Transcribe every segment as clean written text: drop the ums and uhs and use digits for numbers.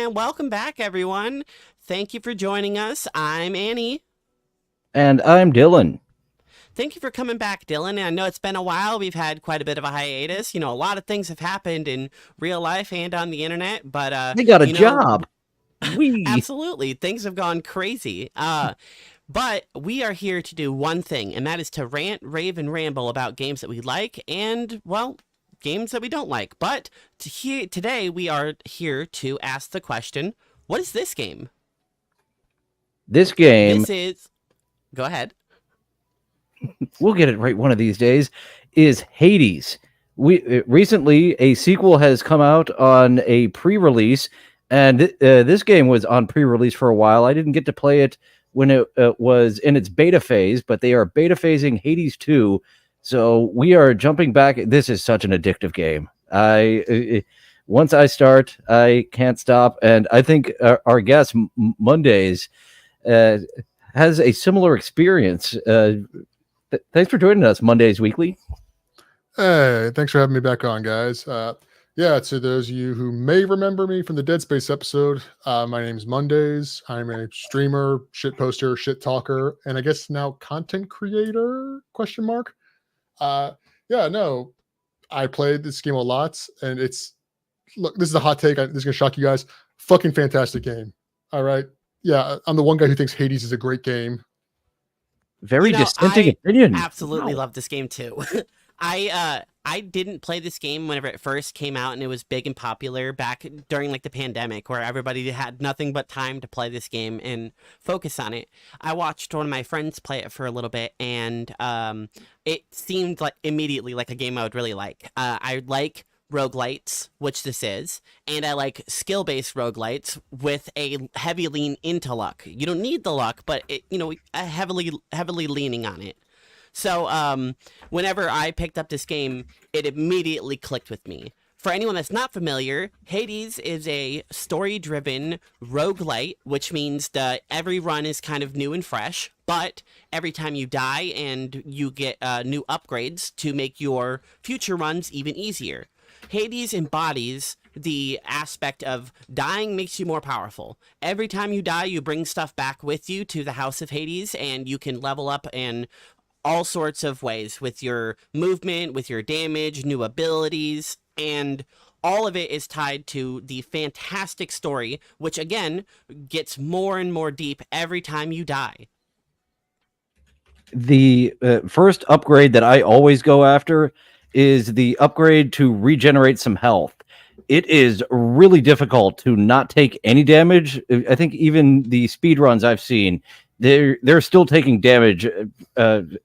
And welcome back, everyone. Thank you for joining us. I'm Annie. And I'm Dylan. Thank you for coming back, Dylan. I know it's been a while. We've had quite a bit of a hiatus. A lot of things have happened in real life and on the internet, but I got a job. We. absolutely, things have gone crazy. But we are here to do one thing, and that is to rant, rave, and ramble about games that we like and, well, games that we don't like. But today we are here to ask the question, what is this game? This game, This is... Go ahead. we'll get it right one of these days, is Hades. We recently a sequel has come out on a pre-release, and this game was on pre-release for a while. I didn't get to play it when it was in its beta phase, but they are beta phasing Hades 2. So we are jumping back. This is such an addictive game. Once I start, I can't stop. And I think our guest Mondays has a similar experience. Thanks for joining us, Mondays Weekly. Hey, thanks for having me back on, guys. Yeah, to those of you who may remember me from the Dead Space episode, my name's Mondays. I'm a streamer, shit poster, shit talker, and I guess now content creator, question mark. No, I played this game a lot, and look, this is a hot take. This is going to shock you guys. Fucking fantastic game. All right. Yeah, I'm the one guy who thinks Hades is a great game. Very dissenting opinion. Absolutely love this game too. I didn't play this game whenever it first came out, and it was big and popular back during like the pandemic, where everybody had nothing but time to play this game and focus on it. I watched one of my friends play it for a little bit, and it seemed like immediately like a game I would really like. I like roguelites, which this is, and I like skill-based roguelites with a heavy lean into luck. You don't need the luck, but heavily leaning on it. So whenever I picked up this game, it immediately clicked with me. For anyone that's not familiar, Hades is a story-driven roguelite, which means that every run is kind of new and fresh, but every time you die and you get new upgrades to make your future runs even easier. Hades embodies the aspect of dying makes you more powerful. Every time you die, you bring stuff back with you to the House of Hades, and you can level up in all sorts of ways with your movement, with your damage, new abilities, and all of it is tied to the fantastic story, which again gets more and more deep every time you die. The first upgrade that I always go after is the upgrade to regenerate some health. It is really difficult to not take any damage. I think even the speed runs I've seen, they're still taking damage,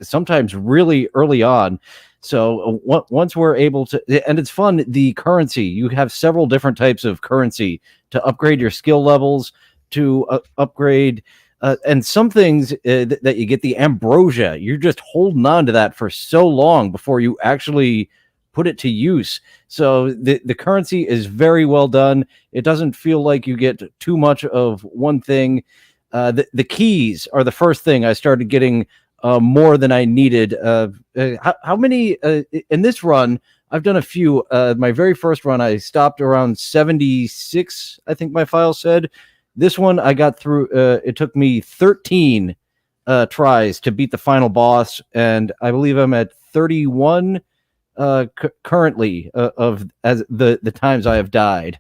sometimes really early on. So once we're able to, and it's fun, the currency, you have several different types of currency to upgrade your skill levels, to upgrade, and some things that you get the ambrosia. You're just holding on to that for so long before you actually put it to use. So the currency is very well done. It doesn't feel like you get too much of one thing. The keys are the first thing I started getting more than I needed. How many in this run? I've done a few. My very first run, I stopped around 76, I think my file said. This one I got through. It took me 13 tries to beat the final boss, and I believe I'm at 31 currently of as the times I have died.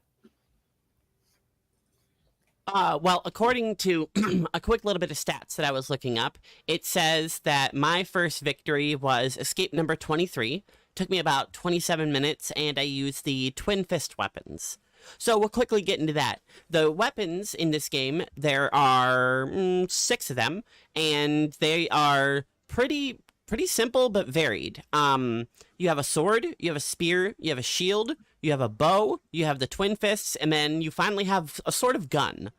Well, according to a quick little bit of stats that I was looking up, it says that my first victory was escape number 23. Took me about 27 minutes, and I used the twin fist weapons. So we'll quickly get into that. The weapons in this game, there are 6 of them, and they are pretty simple but varied. You have a sword, you have a spear, you have a shield, you have a bow, you have the twin fists, and then you finally have a sort of gun.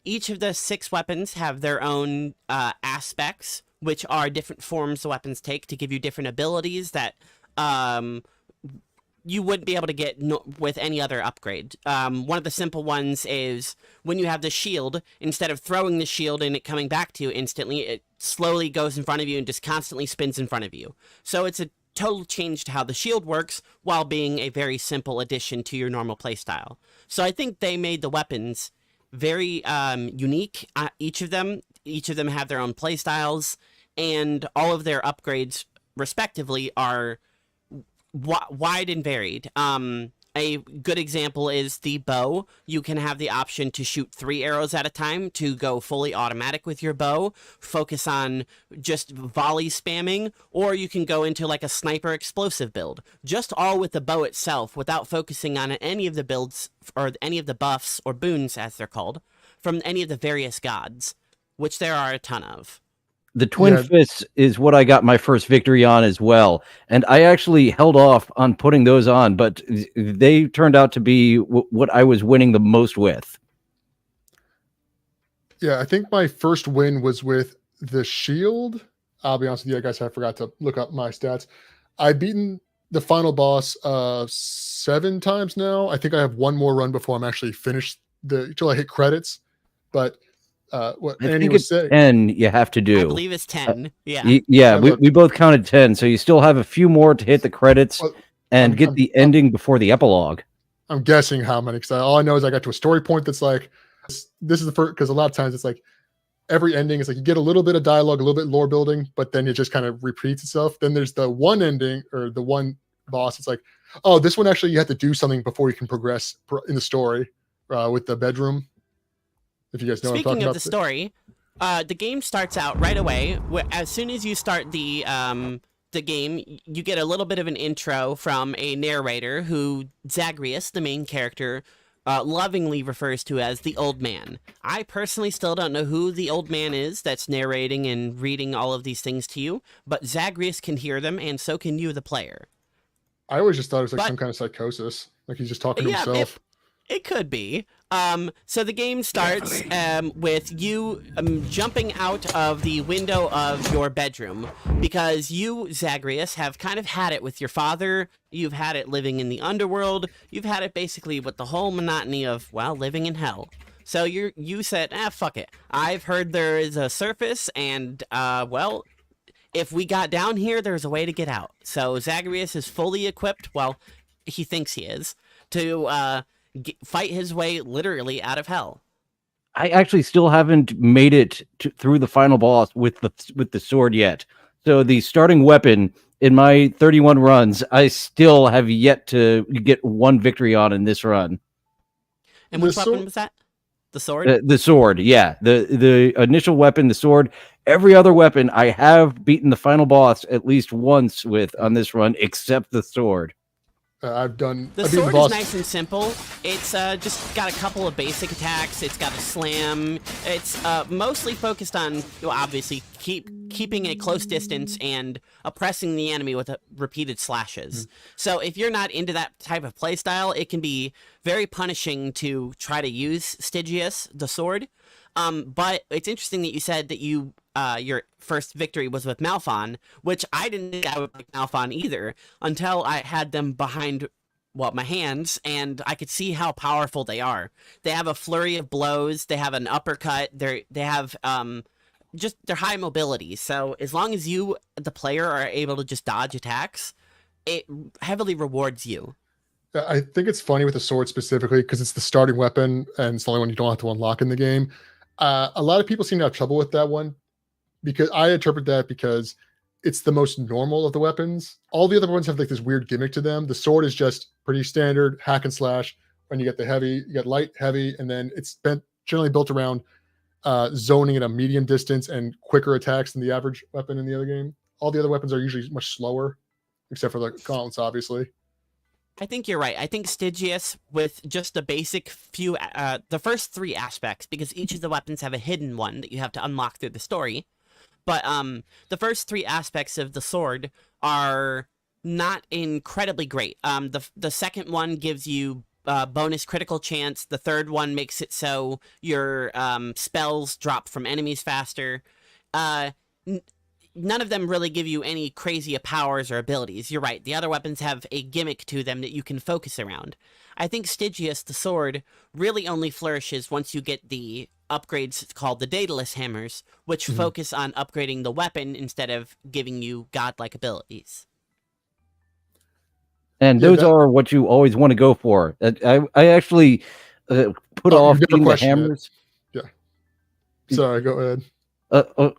Each of the 6 weapons have their own aspects, which are different forms the weapons take to give you different abilities that you wouldn't be able to get with any other upgrade. One of the simple ones is when you have the shield, instead of throwing the shield and it coming back to you instantly, it slowly goes in front of you and just constantly spins in front of you. So it's a totally changed how the shield works while being a very simple addition to your normal playstyle. So I think they made the weapons very unique. Each of them have their own playstyles, and all of their upgrades, respectively, are wide and varied. A good example is the bow. You can have the option to shoot 3 arrows at a time, to go fully automatic with your bow, focus on just volley spamming, or you can go into like a sniper explosive build, just all with the bow itself without focusing on any of the builds or any of the buffs or boons, as they're called, from any of the various gods, which there are a ton of. The Twin Fists is what I got my first victory on as well. And I actually held off on putting those on, but they turned out to be what I was winning the most with. Yeah, I think my first win was with the shield. I'll be honest with you, I guess I forgot to look up my stats. I've beaten the final boss 7 times now. I think I have one more run before I'm actually finished till I hit credits. But what I Annie think was it's saying, 10 you have to do. I believe it's 10. Yeah. Yeah, we both counted 10, so you still have a few more to hit the credits and get the ending before the epilogue. I'm guessing how many, because all I know is I got to a story point that's like, this is the first, because a lot of times it's like every ending is like you get a little bit of dialogue, a little bit lore building, but then it just kind of repeats itself. Then there's the one ending or the one boss. It's like, oh, this one actually you have to do something before you can progress in the story with the bedroom. If you guys know Speaking what I'm talking of about. the story, the game starts out right away. As soon as you start the game, you get a little bit of an intro from a narrator who Zagreus, the main character, lovingly refers to as the old man. I personally still don't know who the old man is that's narrating and reading all of these things to you, but Zagreus can hear them, and so can you, the player. I always just thought it was like some kind of psychosis, like he's just talking to himself. It could be. So the game starts with you jumping out of the window of your bedroom because you, Zagreus, have kind of had it with your father. You've had it living in the underworld. You've had it basically with the whole monotony of, well, living in hell. So you said, fuck it. I've heard there is a surface and, well, if we got down here, there's a way to get out. So Zagreus is fully equipped, well, he thinks he is, to fight his way literally out of hell. I actually still haven't made it through the final boss with the sword yet. So the starting weapon in my 31 runs, I still have yet to get one victory on in this run. And which weapon was that? The sword? The sword, yeah. The initial weapon, the sword. Every other weapon I have beaten the final boss at least once with on this run, except the sword. The sword is nice and simple. It's just got a couple of basic attacks. It's got a slam. It's mostly focused on, obviously, keeping a close distance and oppressing the enemy with repeated slashes. Mm-hmm. So if you're not into that type of playstyle, it can be very punishing to try to use Stygius, the sword. But it's interesting that you said that your first victory was with Malphon, which I didn't think I would like Malphon either until I had them behind, well, my hands, and I could see how powerful they are. They have a flurry of blows. They have an uppercut. They have just their high mobility. So as long as you, the player, are able to just dodge attacks, it heavily rewards you. I think it's funny with the sword specifically because it's the starting weapon and it's the only one you don't have to unlock in the game. A lot of people seem to have trouble with that one because I interpret that because it's the most normal of the weapons. All the other ones have like this weird gimmick to them. The sword is just pretty standard hack and slash. When you get the heavy, you get light, heavy, and then it's generally built around zoning at a medium distance and quicker attacks than the average weapon in the other game. All the other weapons are usually much slower, except for the gauntlets, obviously. I think you're right. I think Stygius, with just the basic few, the first 3 aspects, because each of the weapons have a hidden one that you have to unlock through the story. But the first 3 aspects of the sword are not incredibly great. The second one gives you bonus critical chance. The third one makes it so your spells drop from enemies faster. None of them really give you any crazy powers or abilities. You're right. The other weapons have a gimmick to them that you can focus around. I think Stygius, the sword, really only flourishes once you get the upgrades called the Daedalus hammers, which focus on upgrading the weapon instead of giving you godlike abilities. And Yeah, those are what you always want to go for. I actually put you're off never getting the questioning it. hammers. Yeah. Sorry, go ahead.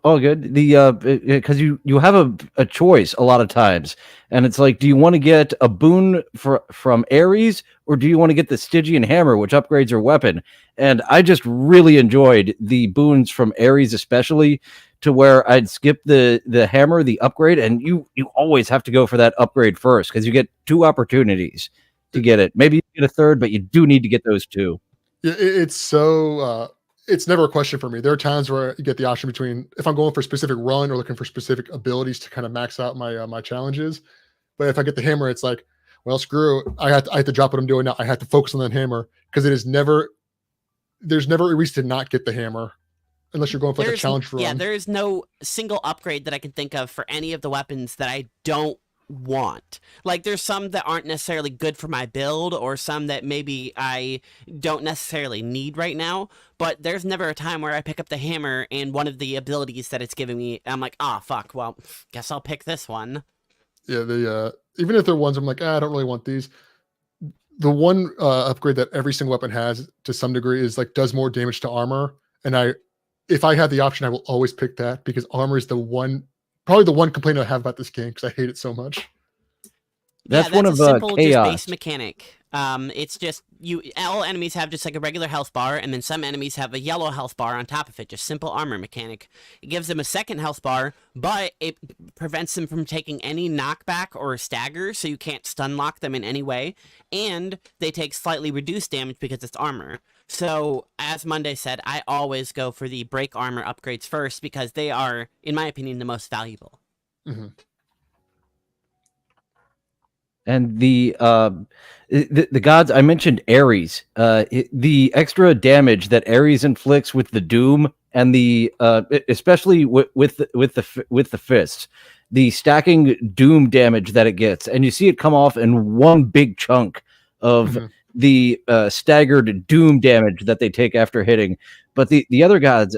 All good. Because you have a choice a lot of times, and it's like, do you want to get a boon from Ares, or do you want to get the Stygian hammer, which upgrades your weapon? And I just really enjoyed the boons from Ares, especially to where I'd skip the hammer, the upgrade, and you always have to go for that upgrade first because you get 2 opportunities to get it. Maybe you get a third, but you do need to get those 2. Yeah, it's so it's never a question for me. There are times where you get the option between if I'm going for a specific run or looking for specific abilities to kind of max out my challenges. But if I get the hammer, it's like, well, screw. I have to drop what I'm doing now. I have to focus on that hammer because it is never. There's never a reason to not get the hammer unless you're going for like a challenge run. Yeah, there is no single upgrade that I can think of for any of the weapons that I don't want. Like, there's some that aren't necessarily good for my build, or some that maybe I don't necessarily need right now, but there's never a time where I pick up the hammer and one of the abilities that it's giving me, I'm like, ah, fuck, well, guess I'll pick this one. Yeah, the even if they're ones I'm like, I don't really want these. The one upgrade that every single weapon has to some degree is like does more damage to armor, and if I had the option, I will always pick that because armor is probably the one complaint I have about this game because I hate it so much. That's yeah, one that's of a simple, just chaos. base mechanic. It's just all enemies have just like a regular health bar, and then some enemies have a yellow health bar on top of it. Just simple armor mechanic. It gives them a second health bar, but it prevents them from taking any knockback or stagger, so you can't stun lock them in any way. And they take slightly reduced damage because it's armor. So, as Monday said, I always go for the break armor upgrades first because they are, in my opinion, the most valuable. Mm-hmm. And the gods I mentioned, Ares, the extra damage that Ares inflicts with the doom, and the especially with the fists, the stacking doom damage that it gets, and you see it come off in one big chunk of the staggered doom damage that they take after hitting. But the other gods,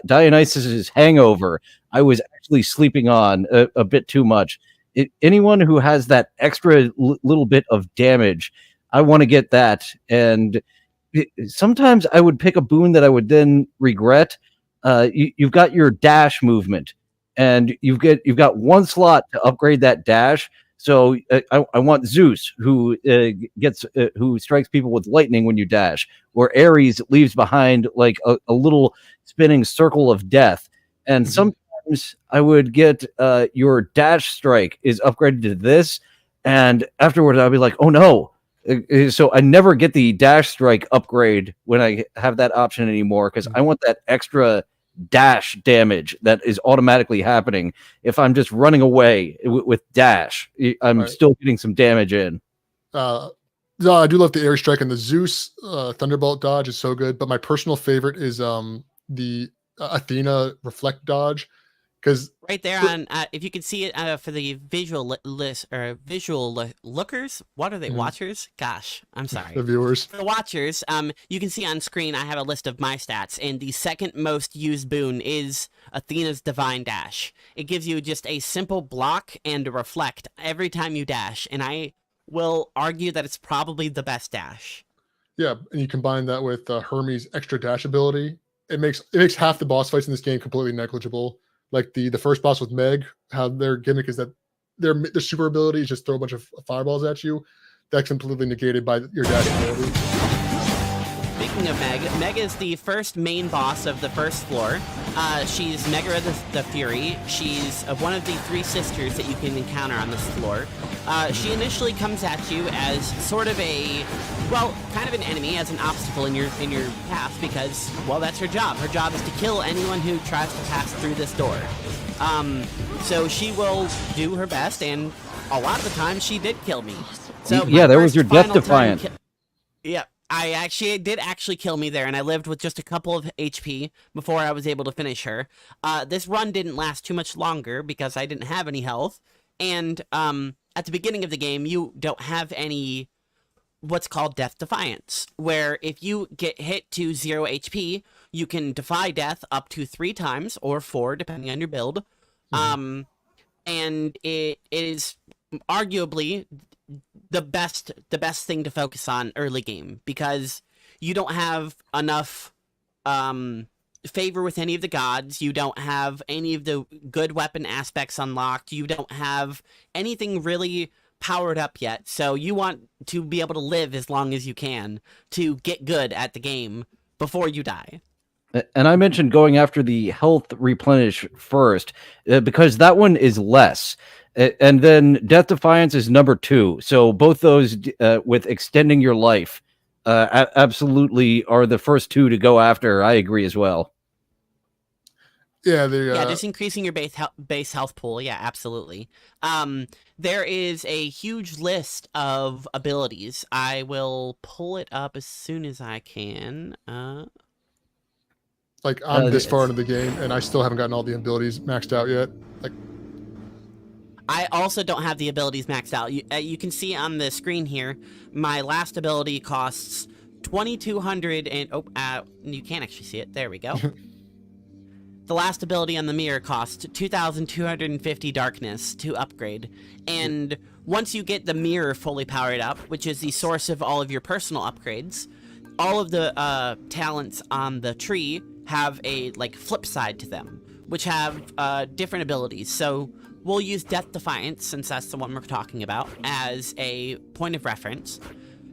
Dionysus's hangover, I was actually sleeping on a bit too much. Anyone who has that extra little bit of damage, I want to get that. And sometimes I would pick a boon that I would then regret. You've got your dash movement, and you've got one slot to upgrade that dash. So I want Zeus, who who strikes people with lightning when you dash, or Ares leaves behind like a little spinning circle of death. And sometimes I would get your dash strike is upgraded to this, and afterwards I'll be like, oh no. So I never get the dash strike upgrade when I have that option anymore, because I want that extra dash damage that is automatically happening. If I'm just running away with dash, I'm still getting some damage in. No, I do love the air strike, and the Zeus Thunderbolt dodge is so good. But my personal favorite is the Athena reflect dodge. Because right there on, if you can see it for the visual list or lookers, what are they? Watchers? Gosh, I'm sorry. The viewers. For the watchers, you can see on screen I have a list of my stats, and the second most used boon is Athena's Divine Dash. It gives you just a simple block and a reflect every time you dash, and I will argue that it's probably the best dash. Yeah, and you combine that with Hermes' extra dash ability, it makes half the boss fights in this game completely negligible. Like the first boss with Meg, how their gimmick is that their super ability is just throw a bunch of fireballs at you. That's completely negated by your dash ability. Speaking of Meg is the first main boss of the first floor. She's Megra the Fury. She's one of the 3 sisters that you can encounter on this floor. She initially comes at you as sort of kind of an enemy, as an obstacle in your path, because, well, that's her job. Her job is to kill anyone who tries to pass through this door. So she will do her best, and a lot of the time she did kill me. So yeah, there was your Death Defiant. Yeah. It did actually kill me there, and I lived with just a couple of HP before I was able to finish her. This run didn't last too much longer because I didn't have any health, and at the beginning of the game, you don't have any what's called Death Defiance, where if you get hit to 0 HP, you can defy death up to 3 times, or 4, depending on your build. And it is arguably the best thing to focus on early game, because you don't have enough favor with any of the gods. You don't have any of the good weapon aspects unlocked. You don't have anything really powered up yet. So you want to be able to live as long as you can to get good at the game before you die. And I mentioned going after the health replenish first because that one is less. And then Death Defiance is number 2. So both those with extending your life absolutely are the first 2 to go after. I agree as well. Yeah, just increasing your base health pool. Yeah, absolutely. There is a huge list of abilities. I will pull it up as soon as I can. Like I'm this far into the game and I still haven't gotten all the abilities maxed out yet. Like I also don't have the abilities maxed out. You can see on the screen here, my last ability costs 2,200 and you can't actually see it. There we go. The last ability on the mirror costs 2,250 darkness to upgrade. And once you get the mirror fully powered up, which is the source of all of your personal upgrades, all of the talents on the tree have a flip side to them, which have different abilities. So we'll use Death Defiance, since that's the one we're talking about, as a point of reference.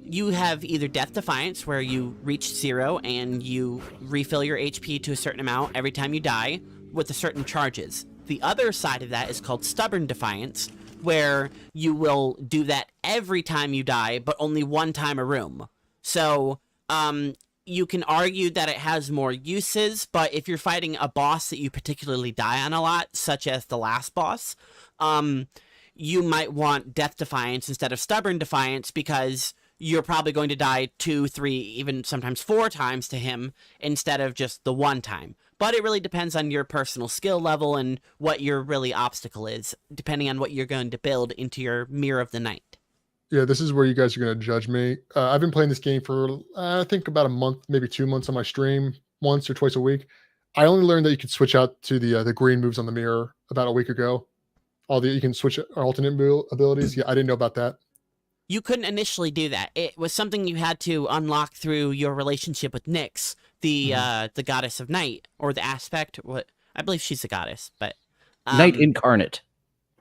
You have either Death Defiance, where you reach 0 and you refill your HP to a certain amount every time you die with a certain charges. The other side of that is called Stubborn Defiance, where you will do that every time you die, but only one time a room. So, you can argue that it has more uses, but if you're fighting a boss that you particularly die on a lot, such as the last boss, you might want Death Defiance instead of Stubborn Defiance, because you're probably going to die 2, 3, even sometimes 4 times to him instead of just the one time. But it really depends on your personal skill level and what your really obstacle is, depending on what you're going to build into your Mirror of the Night. Yeah, this is where you guys are going to judge me. I've been playing this game for, I think, about a month, maybe 2 months on my stream, once or twice a week. I only learned that you could switch out to the green moves on the mirror about a week ago. You can switch alternate abilities. Yeah, I didn't know about that. You couldn't initially do that. It was something you had to unlock through your relationship with Nyx, the goddess of night, or the aspect. I believe she's the goddess, but Night incarnate.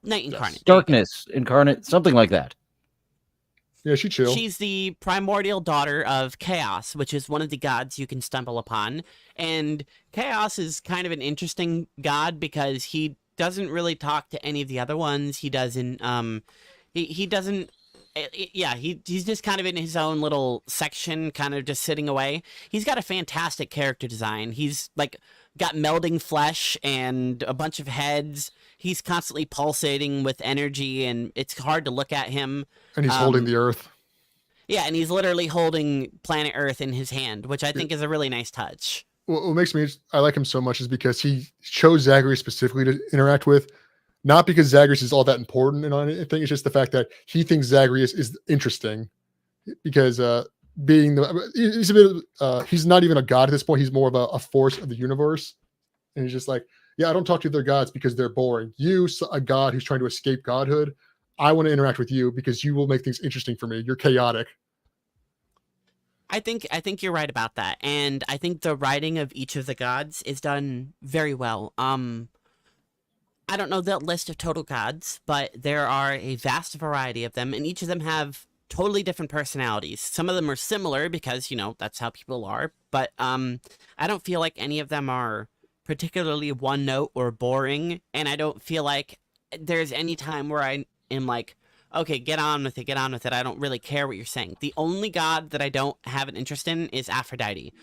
Night incarnate. Yes. Darkness incarnate, something like that. Yeah, she chill. She's the primordial daughter of Chaos, which is one of the gods you can stumble upon. And Chaos is kind of an interesting god because he doesn't really talk to any of the other ones. He doesn't. He doesn't. Yeah, he's just kind of in his own little section, kind of just sitting away. He's got a fantastic character design. He's got melding flesh and a bunch of heads. He's constantly pulsating with energy, and it's hard to look at him. And he's holding the Earth. Yeah, and he's literally holding planet Earth in his hand, which I think is a really nice touch. What makes I like him so much is because he chose Zagreus specifically to interact with. Not because Zagreus is all that important and anything. It's just the fact that he thinks Zagreus is interesting because he's not even a god at this point. He's more of a force of the universe. And he's just like, yeah, I don't talk to other gods because they're boring. You, a god who's trying to escape godhood, I want to interact with you because you will make things interesting for me. You're chaotic. I think you're right about that. And I think the writing of each of the gods is done very well. I don't know the list of total gods, but there are a vast variety of them, and each of them have totally different personalities. Some of them are similar because, that's how people are, but I don't feel like any of them are particularly one note or boring, and I don't feel like there's any time where I am like, okay, get on with it, I don't really care what you're saying. The only god that I don't have an interest in is Aphrodite,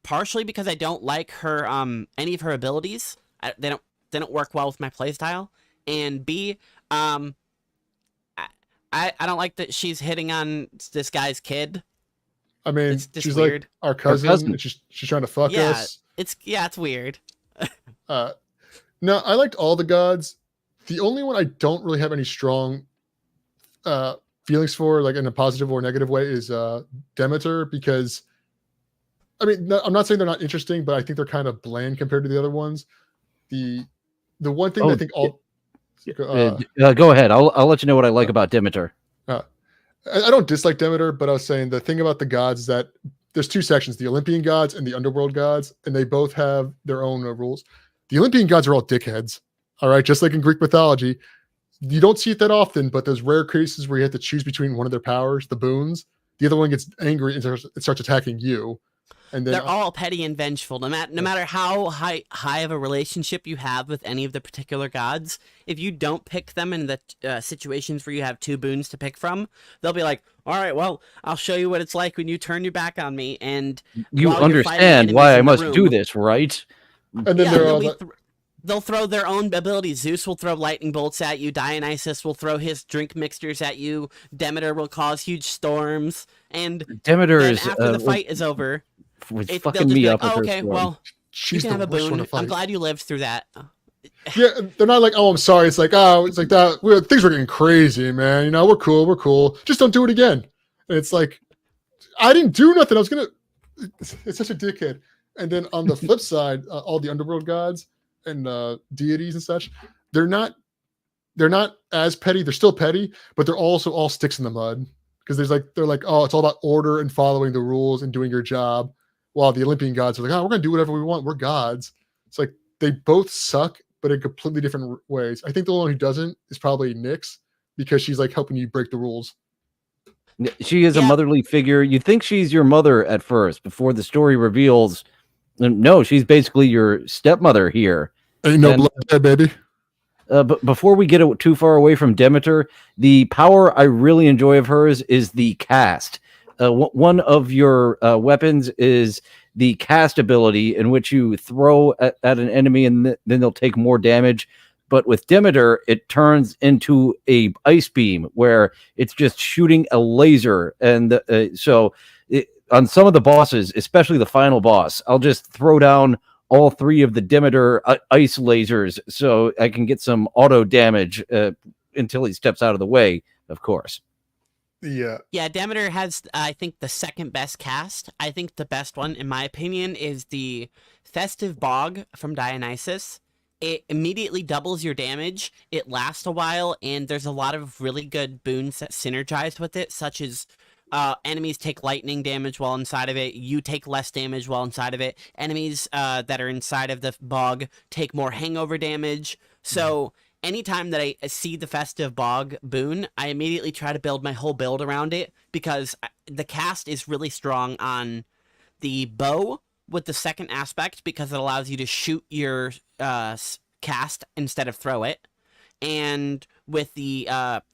partially because I don't like her, any of her abilities. They don't work well with my playstyle, and B, I don't like that she's hitting on this guy's kid. I mean, she's weird. Like our cousin. And she's trying to fuck us. It's weird. No, I liked all the gods. The only one I don't really have any strong feelings for, like in a positive or negative way, is Demeter, because I mean, I'm not saying they're not interesting, but I think they're kind of bland compared to the other ones. The one thing that I think go ahead. I'll let you know what I like about Demeter. I don't dislike Demeter, but I was saying the thing about the gods is that there's two sections: the Olympian gods and the underworld gods, and they both have their own rules. The Olympian gods are all dickheads. All right, just like in Greek mythology, you don't see it that often, but there's rare cases where you have to choose between one of their powers, the boons. The other one gets angry and starts attacking you. And then They're all petty and vengeful. No matter how high of a relationship you have with any of the particular gods, if you don't pick them in the situations where you have two boons to pick from, they'll be like, "All right, well, I'll show you what it's like when you turn your back on me." And You while you're fighting understand why enemies I in the must do room- this, right? and then Yeah, they're they'll, all be like, they'll throw their own abilities. Zeus will throw lightning bolts at you. Dionysus will throw his drink mixtures at you. Demeter will cause huge storms. And Demeter then is after the fight is over, was they'll fucking just me be up like, with "Oh, her okay, storm. well, you she's can have the a worst one boon. to fight. I'm glad you lived through that." Yeah, they're not like, oh, I'm sorry. It's like, oh, it's like that. Things were getting crazy, man. You know, we're cool. We're cool. Just don't do it again. And it's like, I didn't do nothing. I was gonna. It's such a dickhead. And then on the flip side, all the underworld gods and deities and such, they're not as petty. They're still petty, but they're also all sticks in the mud because they're like, oh, it's all about order and following the rules and doing your job. While the Olympian gods are like, oh, we're gonna do whatever we want. We're gods. It's like they both suck, but in completely different ways. I think the one who doesn't is probably Nyx because she's like helping you break the rules. She is a Yeah. motherly figure. You think she's your mother at first before the story reveals. No, she's basically your stepmother here. Ain't no And- blood there, baby. But before we get too far away from Demeter, the power I really enjoy of hers is the cast. One of your weapons is the cast ability, in which you throw at an enemy and then they'll take more damage. But with Demeter, it turns into a ice beam where it's just shooting a laser. And on some of the bosses, especially the final boss, I'll just throw down all three of the Demeter ice lasers so I can get some auto damage until he steps out of the way, of course. Yeah. Yeah, Demeter has, I think, the second best cast. I think the best one, in my opinion, is the Festive Bog from Dionysus. It immediately doubles your damage, it lasts a while, and there's a lot of really good boons that synergize with it, such as enemies take lightning damage while inside of it, you take less damage while inside of it, enemies that are inside of the bog take more hangover damage. So anytime that I see the Festive Bog boon, I immediately try to build my whole build around it, because the cast is really strong on the bow with the second aspect, because it allows you to shoot your cast instead of throw it, and with the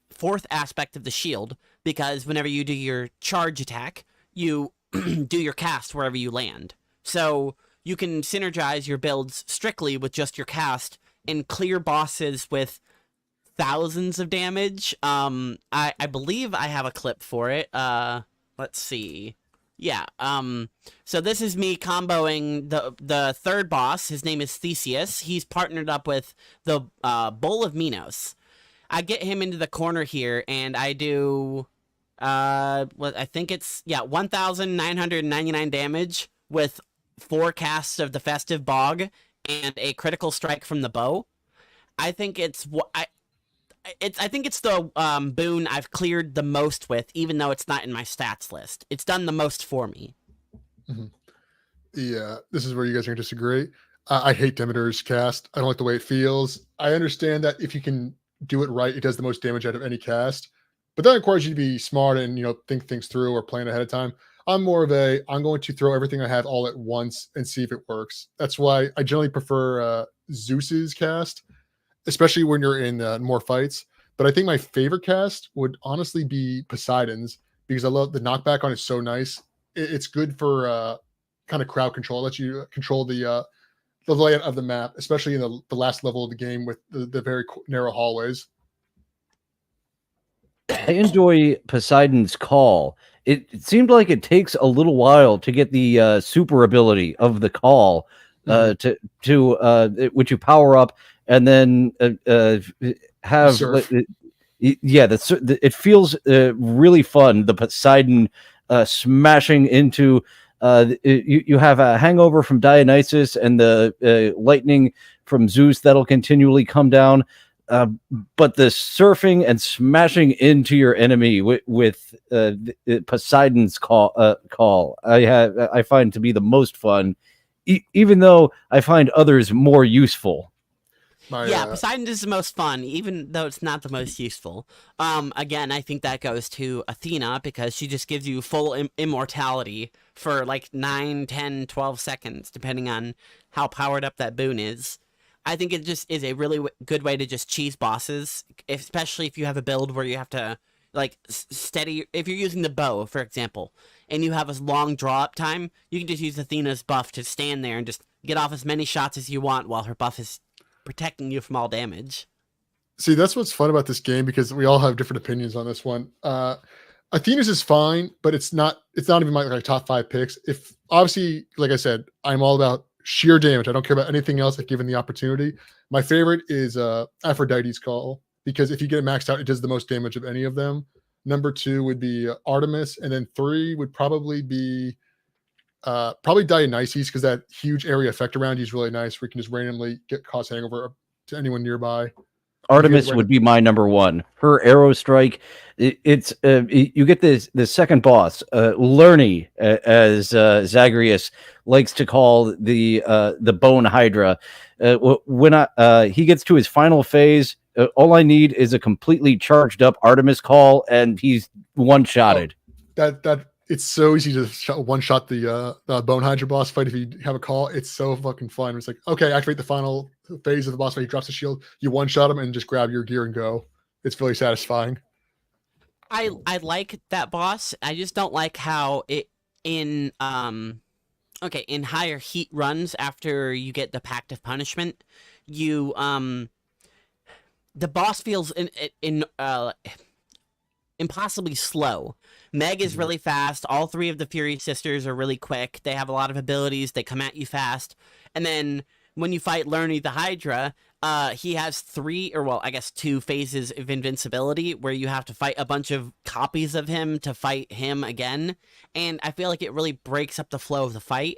fourth aspect of the shield, because whenever you do your charge attack, you do your cast wherever you land. So you can synergize your builds strictly with just your cast and clear bosses with thousands of damage. I believe I have a clip for it. Let's see. Yeah, so this is me comboing the third boss. His name is Theseus. He's partnered up with the Bull of Minos. I get him into the corner here, and I do, what I think it's, 1,999 damage with 4 casts of the Festive Bog and a critical strike from the bow. I think it's I think it's the boon I've cleared the most with, even though it's not in my stats list. It's done the most for me. Mm-hmm. Yeah, this is where you guys are going to disagree. I hate Demeter's cast. I don't like the way it feels. I understand that if you can do it right, it does the most damage out of any cast, but that requires you to be smart and think things through or plan ahead of time. I'm more of I'm going to throw everything I have all at once and see if it works. That's why I generally prefer Zeus's cast, especially when you're in more fights. But I think my favorite cast would honestly be Poseidon's, because I love the knockback on it. So nice. It's good for kind of crowd control. It lets you control the layout of the map, especially in the last level of the game with the very narrow hallways. I enjoy Poseidon's call. It seemed like it takes a little while to get the super ability of the call, which you power up and then have. It feels really fun. The Poseidon smashing into. You have a hangover from Dionysus and the lightning from Zeus that'll continually come down. but the surfing and smashing into your enemy with Poseidon's call I find to be the most fun, even though I find others more useful. Yeah, Poseidon is the most fun, even though it's not the most useful. Again, I think that goes to Athena because she just gives you full immortality for like 9, 10, 12 seconds, depending on how powered up that boon is. I think it just is a really good way to just cheese bosses, especially if you have a build where you have to like steady. If you're using the bow, for example, and you have a long draw up time, you can just use Athena's buff to stand there and just get off as many shots as you want while her buff is protecting you from all damage. See, that's what's fun about this game because we all have different opinions on this one. Athena's is fine, but it's not even my like top 5 picks. If obviously, like I said, I'm all about sheer damage. I don't care about anything else, like given the opportunity. My favorite is Aphrodite's Call, because if you get it maxed out, it does the most damage of any of them. Number 2 would be Artemis, and then 3 would probably be Dionysus, because that huge area effect around you is really nice, where you can just randomly cause hangover to anyone nearby. Artemis would be my number 1. Her arrow strike, you get the second boss, Lerny, as Zagreus likes to call the Bone Hydra. When he gets to his final phase, all I need is a completely charged up Artemis call, and he's one-shotted. That it's so easy to one-shot the Bone Hydra boss fight if you have a call. It's so fucking fun. It's like, okay, activate the final phase of the boss fight. He drops the shield, you one-shot him, and just grab your gear and go. It's really satisfying. I like that boss. I just don't like how it in higher heat runs after you get the Pact of Punishment, you the boss feels impossibly slow. Meg is really fast. All 3 of the Fury sisters are really quick. They have a lot of abilities. They come at you fast. And then when you fight Lerny the Hydra, he has 2 phases of invincibility where you have to fight a bunch of copies of him to fight him again. And I feel like it really breaks up the flow of the fight,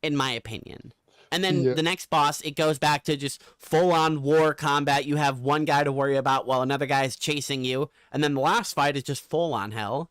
in my opinion. And then the next boss, it goes back to just full-on war combat. You have one guy to worry about while another guy is chasing you. And then the last fight is just full-on hell.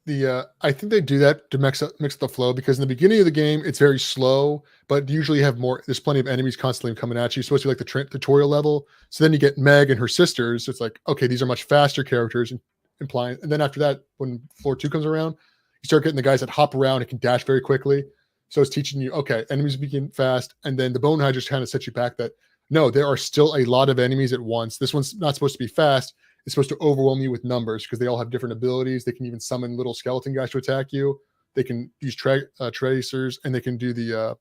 I think they do that to mix the flow, because in the beginning of the game, it's very slow, but usually you have there's plenty of enemies constantly coming at you. It's supposed to be like the tutorial level. So then you get Meg and her sisters. So it's like, okay, these are much faster characters, implying. And then after that, when floor 2 comes around, you start getting the guys that hop around and can dash very quickly. So it's teaching you, okay, enemies begin fast, and then the Bone Hydra just kind of sets you back that, no, there are still a lot of enemies at once. This one's not supposed to be fast. It's supposed to overwhelm you with numbers, because they all have different abilities. They can even summon little skeleton guys to attack you. They can use tracers, and they can do the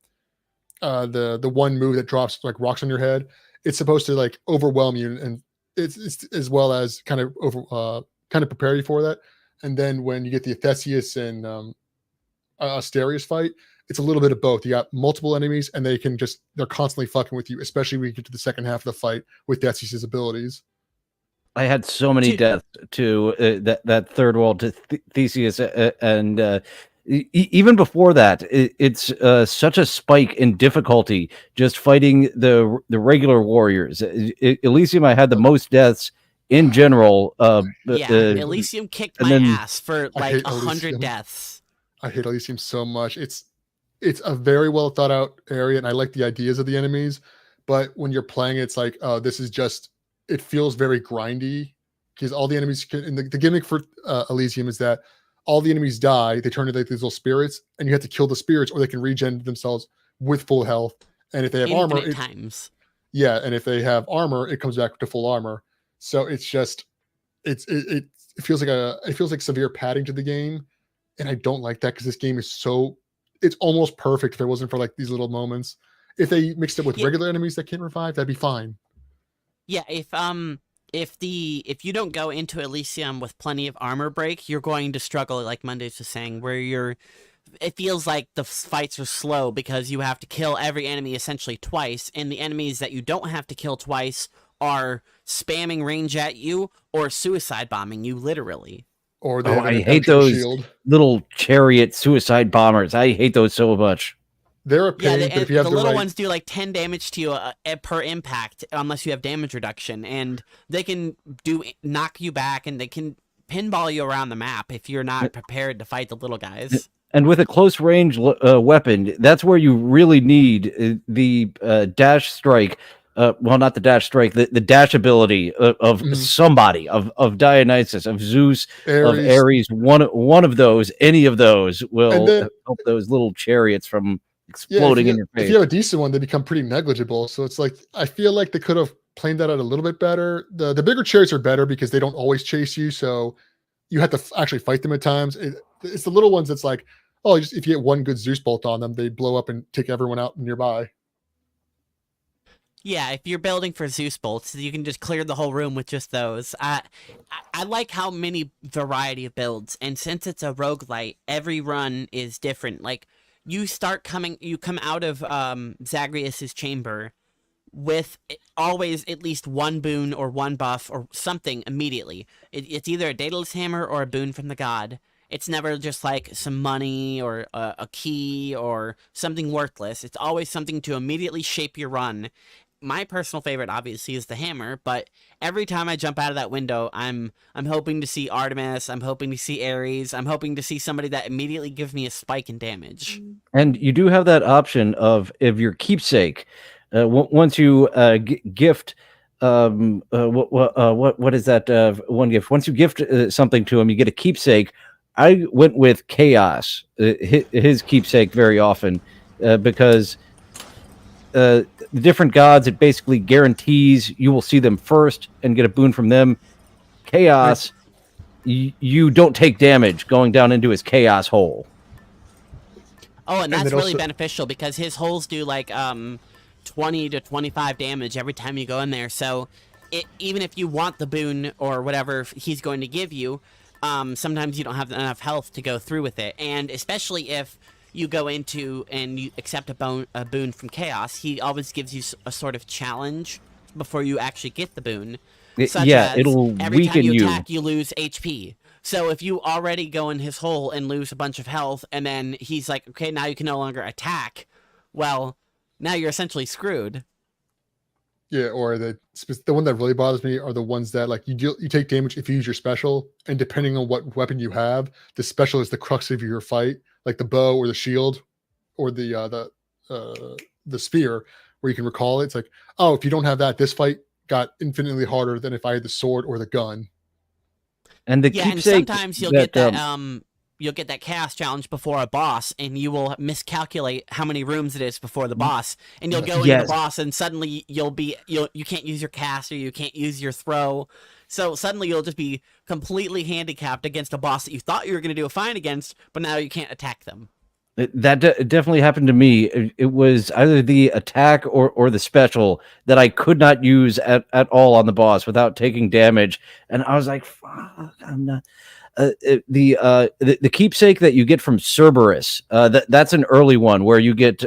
one move that drops like rocks on your head. It's supposed to like overwhelm you, and it's as well as kind of prepare you for that. And then when you get the Theseus and Asterius fight, it's a little bit of both. You got multiple enemies, and they're constantly fucking with you, especially when you get to the second half of the fight with Theseus' abilities. I had so many deaths to that third world to Theseus, and even before that, it's such a spike in difficulty just fighting the regular warriors. Elysium, I had the most deaths in general. Elysium kicked my ass for like 100 deaths. I hate Elysium so much. It's a very well thought out area, and I like the ideas of the enemies. But when you're playing, it's like, oh, this is just. It feels very grindy, because all the enemies and the gimmick for Elysium is that all the enemies die. They turn into like these little spirits, and you have to kill the spirits, or they can regen themselves with full health. And if they have armor, and if they have armor, it comes back to full armor. So it's just, it feels like severe padding to the game, and I don't like that, because this game is it's almost perfect. If it wasn't for like these little moments, if they mixed it with regular enemies that can revive, that'd be fine. Yeah, if you don't go into Elysium with plenty of armor break, you're going to struggle, like Mondays was saying, where it feels like the fights are slow because you have to kill every enemy essentially twice, and the enemies that you don't have to kill twice are spamming range at you or suicide bombing you, literally. Or I hate those little chariot suicide bombers. I hate those so much. They're a Yeah, pain, but if you have the the little right, ones do like 10 damage to you per impact, unless you have damage reduction, and they can knock you back, and they can pinball you around the map if you're not prepared to fight the little guys. And with a close range weapon, that's where you really need the dash strike. Well, not the dash strike, the dash ability of Mhm. somebody, of Dionysus, of Zeus, of Ares, Ares. One of those, any of those and will then help those little chariots from yeah, exploding in your if you face. have a decent one, they become pretty negligible. So it's like I feel like they could have planned that out a little bit better. The bigger chariots are better because they don't always chase you, so you have to actually fight them at times. It's the little ones that's like, oh, just if you get one good Zeus bolt on them, they blow up and take everyone out nearby. Yeah, if you're building for Zeus bolts, you can just clear the whole room with just those. I like how many variety of builds, and since it's a roguelite, every run is different. Like you come out of Zagreus's chamber with always at least one boon or one buff or something immediately. It's either a Daedalus hammer or a boon from the god. It's never just like some money or a key or something worthless. It's always something to immediately shape your run. My personal favorite obviously is the hammer, but every time I jump out of that window, I'm hoping to see Artemis, I'm hoping to see Ares, I'm hoping to see somebody that immediately gives me a spike in damage. And you do have that option of if your keepsake, once you gift, what is that one gift? Once you gift something to him, you get a keepsake. I went with Chaos, his keepsake, very often because the different gods, it basically guarantees you will see them first and get a boon from them. Chaos, you don't take damage going down into his chaos hole. Oh, and that's then really also, beneficial because his holes do like 20 to 25 damage every time you go in there. So even if you want the boon or whatever he's going to give you, sometimes you don't have enough health to go through with it. And especially if you go into and you accept a boon from Chaos, he always gives you a sort of challenge before you actually get the boon. Such Yeah, as it'll every time weaken you you. attack, you lose HP. So if you already go in his hole and lose a bunch of health, and then he's like, okay, now you can no longer attack, well, now you're essentially screwed. yeah, or the one that really bothers me are the ones that like you take damage if you use your special, and depending on what weapon you have, the special is the crux of your fight, like the bow or the shield or the spear, where you can recall it. It's like, oh, if you don't have that, this fight got infinitely harder than if I had the sword or the gun. And the Yeah, and keepsake sometimes you'll that get that you'll get that chaos challenge before a boss, and you will miscalculate how many rooms it is before the boss, and you'll go into the Yes. boss, and suddenly you can't use your cast or you can't use your throw, so suddenly you'll just be completely handicapped against a boss that you thought you were going to do a fine against, but now you can't attack them. That definitely happened to me. It was either the attack or the special that I could not use at all on the boss without taking damage, and I was like, "Fuck, I'm not." The keepsake that you get from Cerberus, that's an early one where you get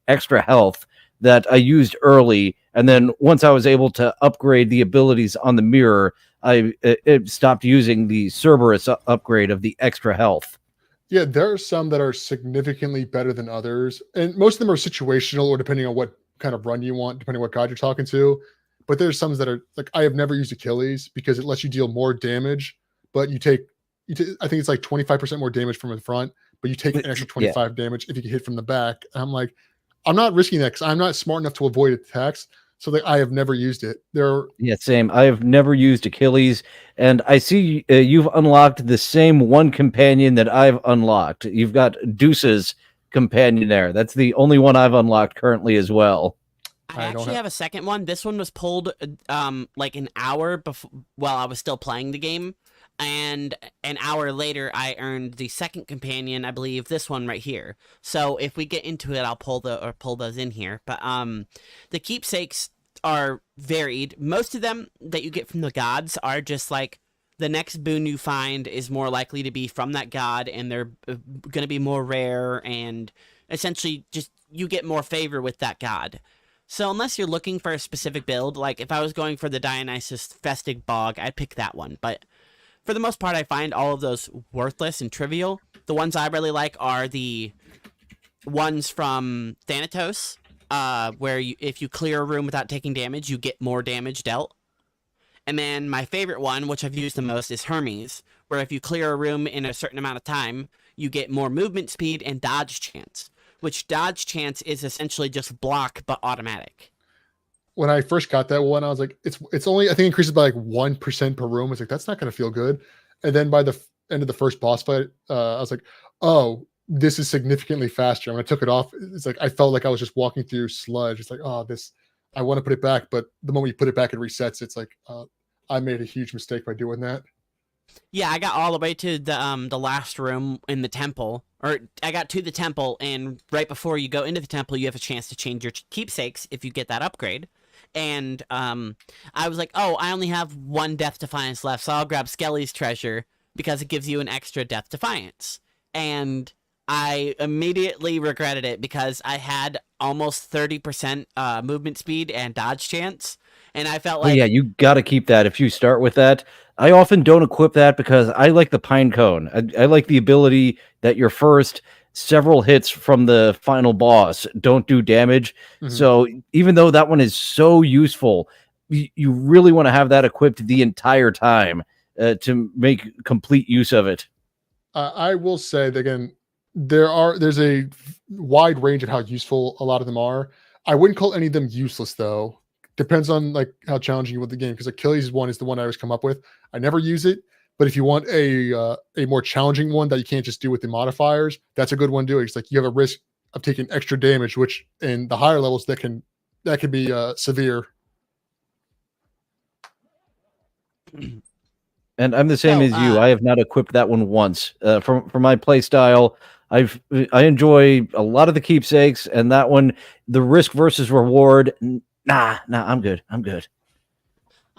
extra health that I used early, and then once I was able to upgrade the abilities on the mirror, I stopped using the Cerberus upgrade of the extra health. Yeah, there are some that are significantly better than others, and most of them are situational or depending on what kind of run you want, depending on what god you're talking to. But there's some that are like I have never used Achilles because it lets you deal more damage, but I think it's like 25% more damage from the front, but you take an extra Yeah. 25 damage if you get hit from the back. And I'm like, I'm not risking that because I'm not smart enough to avoid attacks. So that I have never used it. Yeah, same. I have never used Achilles, and I see you've unlocked the same one companion that I've unlocked. You've got Deuce's companion there. That's the only one I've unlocked currently as well. I actually have a second one. This one was pulled like an hour before while I was still playing the game, and an hour later I earned the second companion, I believe this one right here. So if we get into it, I'll pull those in here. But the keepsakes are varied. Most of them that you get from the gods are just like the next boon you find is more likely to be from that god, and they're going to be more rare, and essentially just you get more favor with that god. So unless you're looking for a specific build, like if I was going for the Dionysus Festive Bog, I'd pick that one. But for the most part, I find all of those worthless and trivial. The ones I really like are the one's from Thanatos, where if you clear a room without taking damage, you get more damage dealt. And then my favorite one, which I've used the most, is Hermes, where if you clear a room in a certain amount of time, you get more movement speed and dodge chance, which dodge chance is essentially just block but automatic. When I first got that one, I was like, it's only, I think, increases by like 1% per room. It's like, that's not going to feel good. And then by the end of the first boss fight, I was like, oh, this is significantly faster. And when I took it off, it's like I felt like I was just walking through sludge. It's like, oh, this, I want to put it back, but the moment you put it back, it resets. It's like, I made a huge mistake by doing that. Yeah, I got all the way to the last room in the temple, or I got to the temple, and right before you go into the temple, you have a chance to change your keepsakes if you get that upgrade. And I was like, oh, I only have one Death Defiance left, so I'll grab Skelly's treasure because it gives you an extra Death Defiance. And I immediately regretted it because I had almost 30% movement speed and dodge chance, and I felt Oh like, yeah, you got to keep that if you start with that. I often don't equip that because I like the pine cone. I like the ability that your first several hits from the final boss don't do damage. Mhm. So even though that one is so useful, you really want to have that equipped the entire time to make complete use of it. I will say that again, there's a wide range of how useful a lot of them are. I wouldn't call any of them useless though. Depends on like how challenging you want the game. Because Achilles one is the one I always come up with. I never use it, but if you want a more challenging one that you can't just do with the modifiers, that's a good one to do. It's like you have a risk of taking extra damage, which in the higher levels that can be severe. And I'm the same Oh, as you. I have not equipped that one once. For my play style, I enjoy a lot of the keepsakes, and that one, the risk versus reward. Nah, I'm good. I'm good.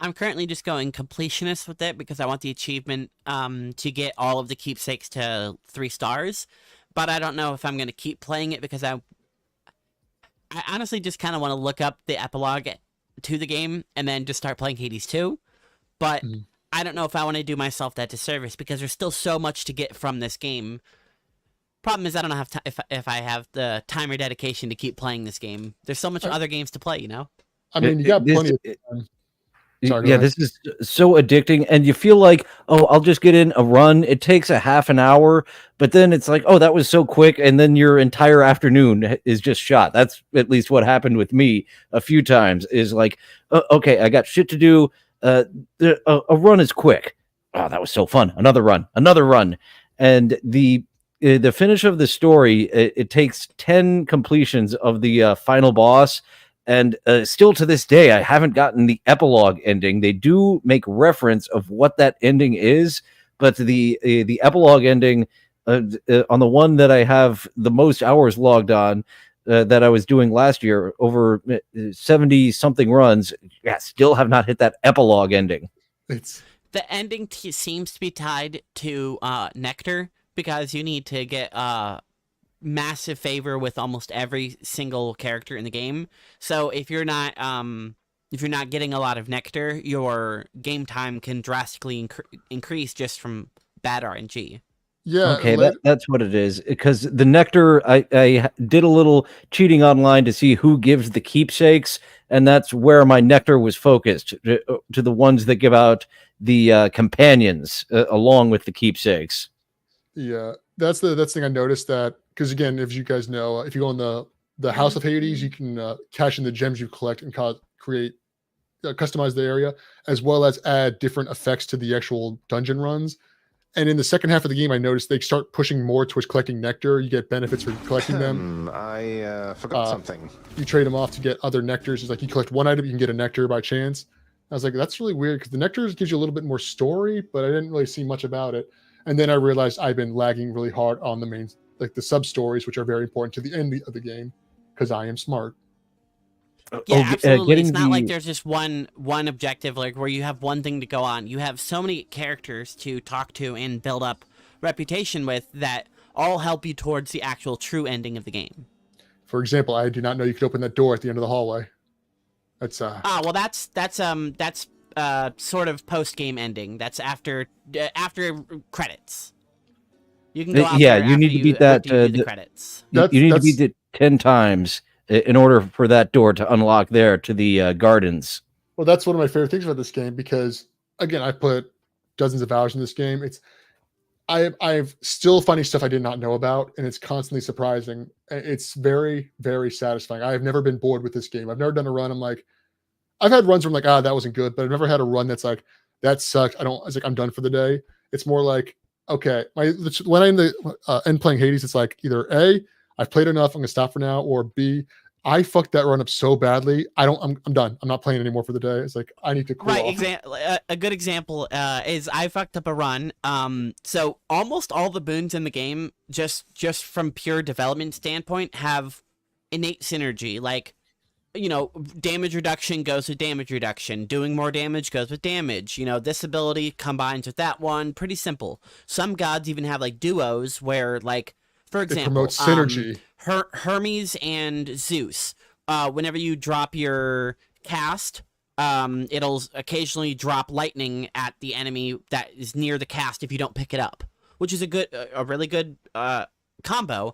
I'm currently just going completionist with it because I want the achievement to get all of the keepsakes to 3 stars. But I don't know if I'm going to keep playing it because I honestly just kind of want to look up the epilogue to the game and then just start playing Hades 2. But Mhm. I don't know if I want to do myself that disservice because there's still so much to get from this game. Problem is, I don't have if I have the time or dedication to keep playing this game. There's so much I other games to play, you know? I mean, you got plenty of time. Sorry, go Yeah, ahead. this is so addicting, and you feel like, oh, I'll just get in a run. It takes a half an hour, but then it's like, oh, that was so quick, and then your entire afternoon is just shot. That's at least what happened with me a few times. Is like, okay, I got shit to do. A run is quick. Oh, that was so fun. Another run, and the finish of the story. It takes 10 completions of the final boss. And still to this day, I haven't gotten the epilogue ending. They do make reference of what that ending is, but the epilogue ending on the one that I have the most hours logged on that I was doing last year, over 70 something runs, yeah, still have not hit that epilogue ending. It's The ending seems to be tied to Nectar because you need to get massive favor with almost every single character in the game. So if you're not getting a lot of nectar, your game time can drastically increase just from bad RNG. yeah. Okay, that's what it is. Because the nectar, I did a little cheating online to see who gives the keepsakes, and that's where my nectar was focused to the ones that give out the companions along with the keepsakes. Yeah, that's the thing I noticed that because again, if you guys know, if you go in the House of Hades, you can cash in the gems you collect and create customize the area as well as add different effects to the actual dungeon runs. And in the second half of the game, I noticed they start pushing more towards collecting nectar. You get benefits for collecting them. I forgot something. You trade them off to get other nectars. It's like you collect one item, you can get a nectar by chance. I was like, that's really weird because the nectars gives you a little bit more story, but I didn't really see much about it. And then I realized I've been lagging really hard on the main, like the sub stories, which are very important to the end of the game because I am smart. Yeah, absolutely. It's not getting like there's just one objective, like where you have one thing to go on. You have so many characters to talk to and build up reputation with that all help you towards the actual true ending of the game. For example, I did not know you could open that door at the end of the hallway. That's Well, that's sort of post game ending. That's after credits. You can go out Yeah, there you after need to beat that. after you do the credits. You need to That's beat it 10 times in order for that door to unlock there to the gardens. well, that's one of my favorite things about this game because again, I put dozens of hours in this game. I've still finding stuff I did not know about, and it's constantly surprising. It's very, very satisfying. I have never been bored with this game. I've never done a run. I'm like, I've had runs where I'm like, that wasn't good, but I've never had a run that's like, that sucked. It's like, I'm done for the day. It's more like, okay, when I'm in the end playing Hades, it's like either A, I've played enough, I'm gonna stop for now, or B, I fucked that run up so badly. I'm done. I'm not playing anymore for the day. It's like I need to cool off. A good example is I fucked up a run. So almost all the boons in the game, just from pure development standpoint, have innate synergy. Like, damage reduction goes with damage reduction. Doing more damage goes with damage. This ability combines with that one. Pretty simple. Some gods even have like duos where, like, for example, It promotes synergy. Hermes and Zeus. Whenever you drop your cast, it'll occasionally drop lightning at the enemy that is near the cast if you don't pick it up, which is a really good combo.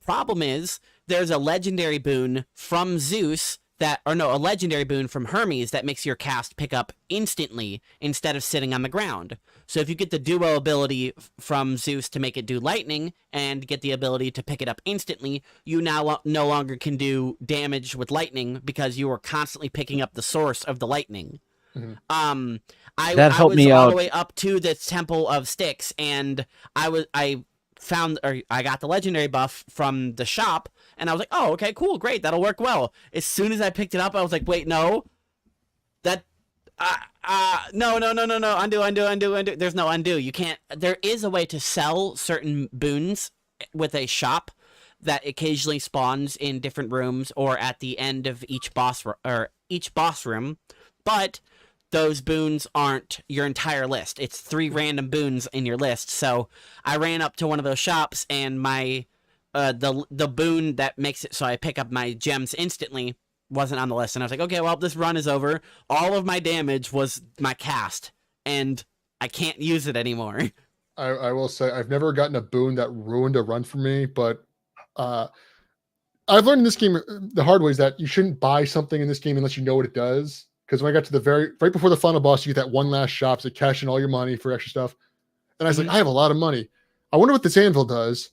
Problem is, there's a legendary boon from Zeus a legendary boon from Hermes that makes your cast pick up instantly instead of sitting on the ground. So if you get the duo ability from Zeus to make it do lightning and get the ability to pick it up instantly, you now no longer can do damage with lightning because you are constantly picking up the source of the lightning. Mm-hmm. I helped was me all out. the way up to the Temple of Styx, and I got the legendary buff from the shop, and I was like, oh, okay, cool, great, that'll work well. As soon as I picked it up, I was like, wait, no, no, undo. There's no undo. You can't. There is a way to sell certain boons with a shop that occasionally spawns in different rooms or at the end of each boss room, but those boons aren't your entire list. It's 3 random boons in your list. So I ran up to one of those shops, and my the boon that makes it so I pick up my gems instantly wasn't on the list. And I was like, okay, well, this run is over. All of my damage was my cast, and I can't use it anymore. I will say I've never gotten a boon that ruined a run for me, but I've learned in this game the hard way is that you shouldn't buy something in this game unless you know what it does. Because when I got to right before the final boss, you get that one last shop to cash in all your money for extra stuff. And I was like, I have a lot of money. I wonder what this anvil does.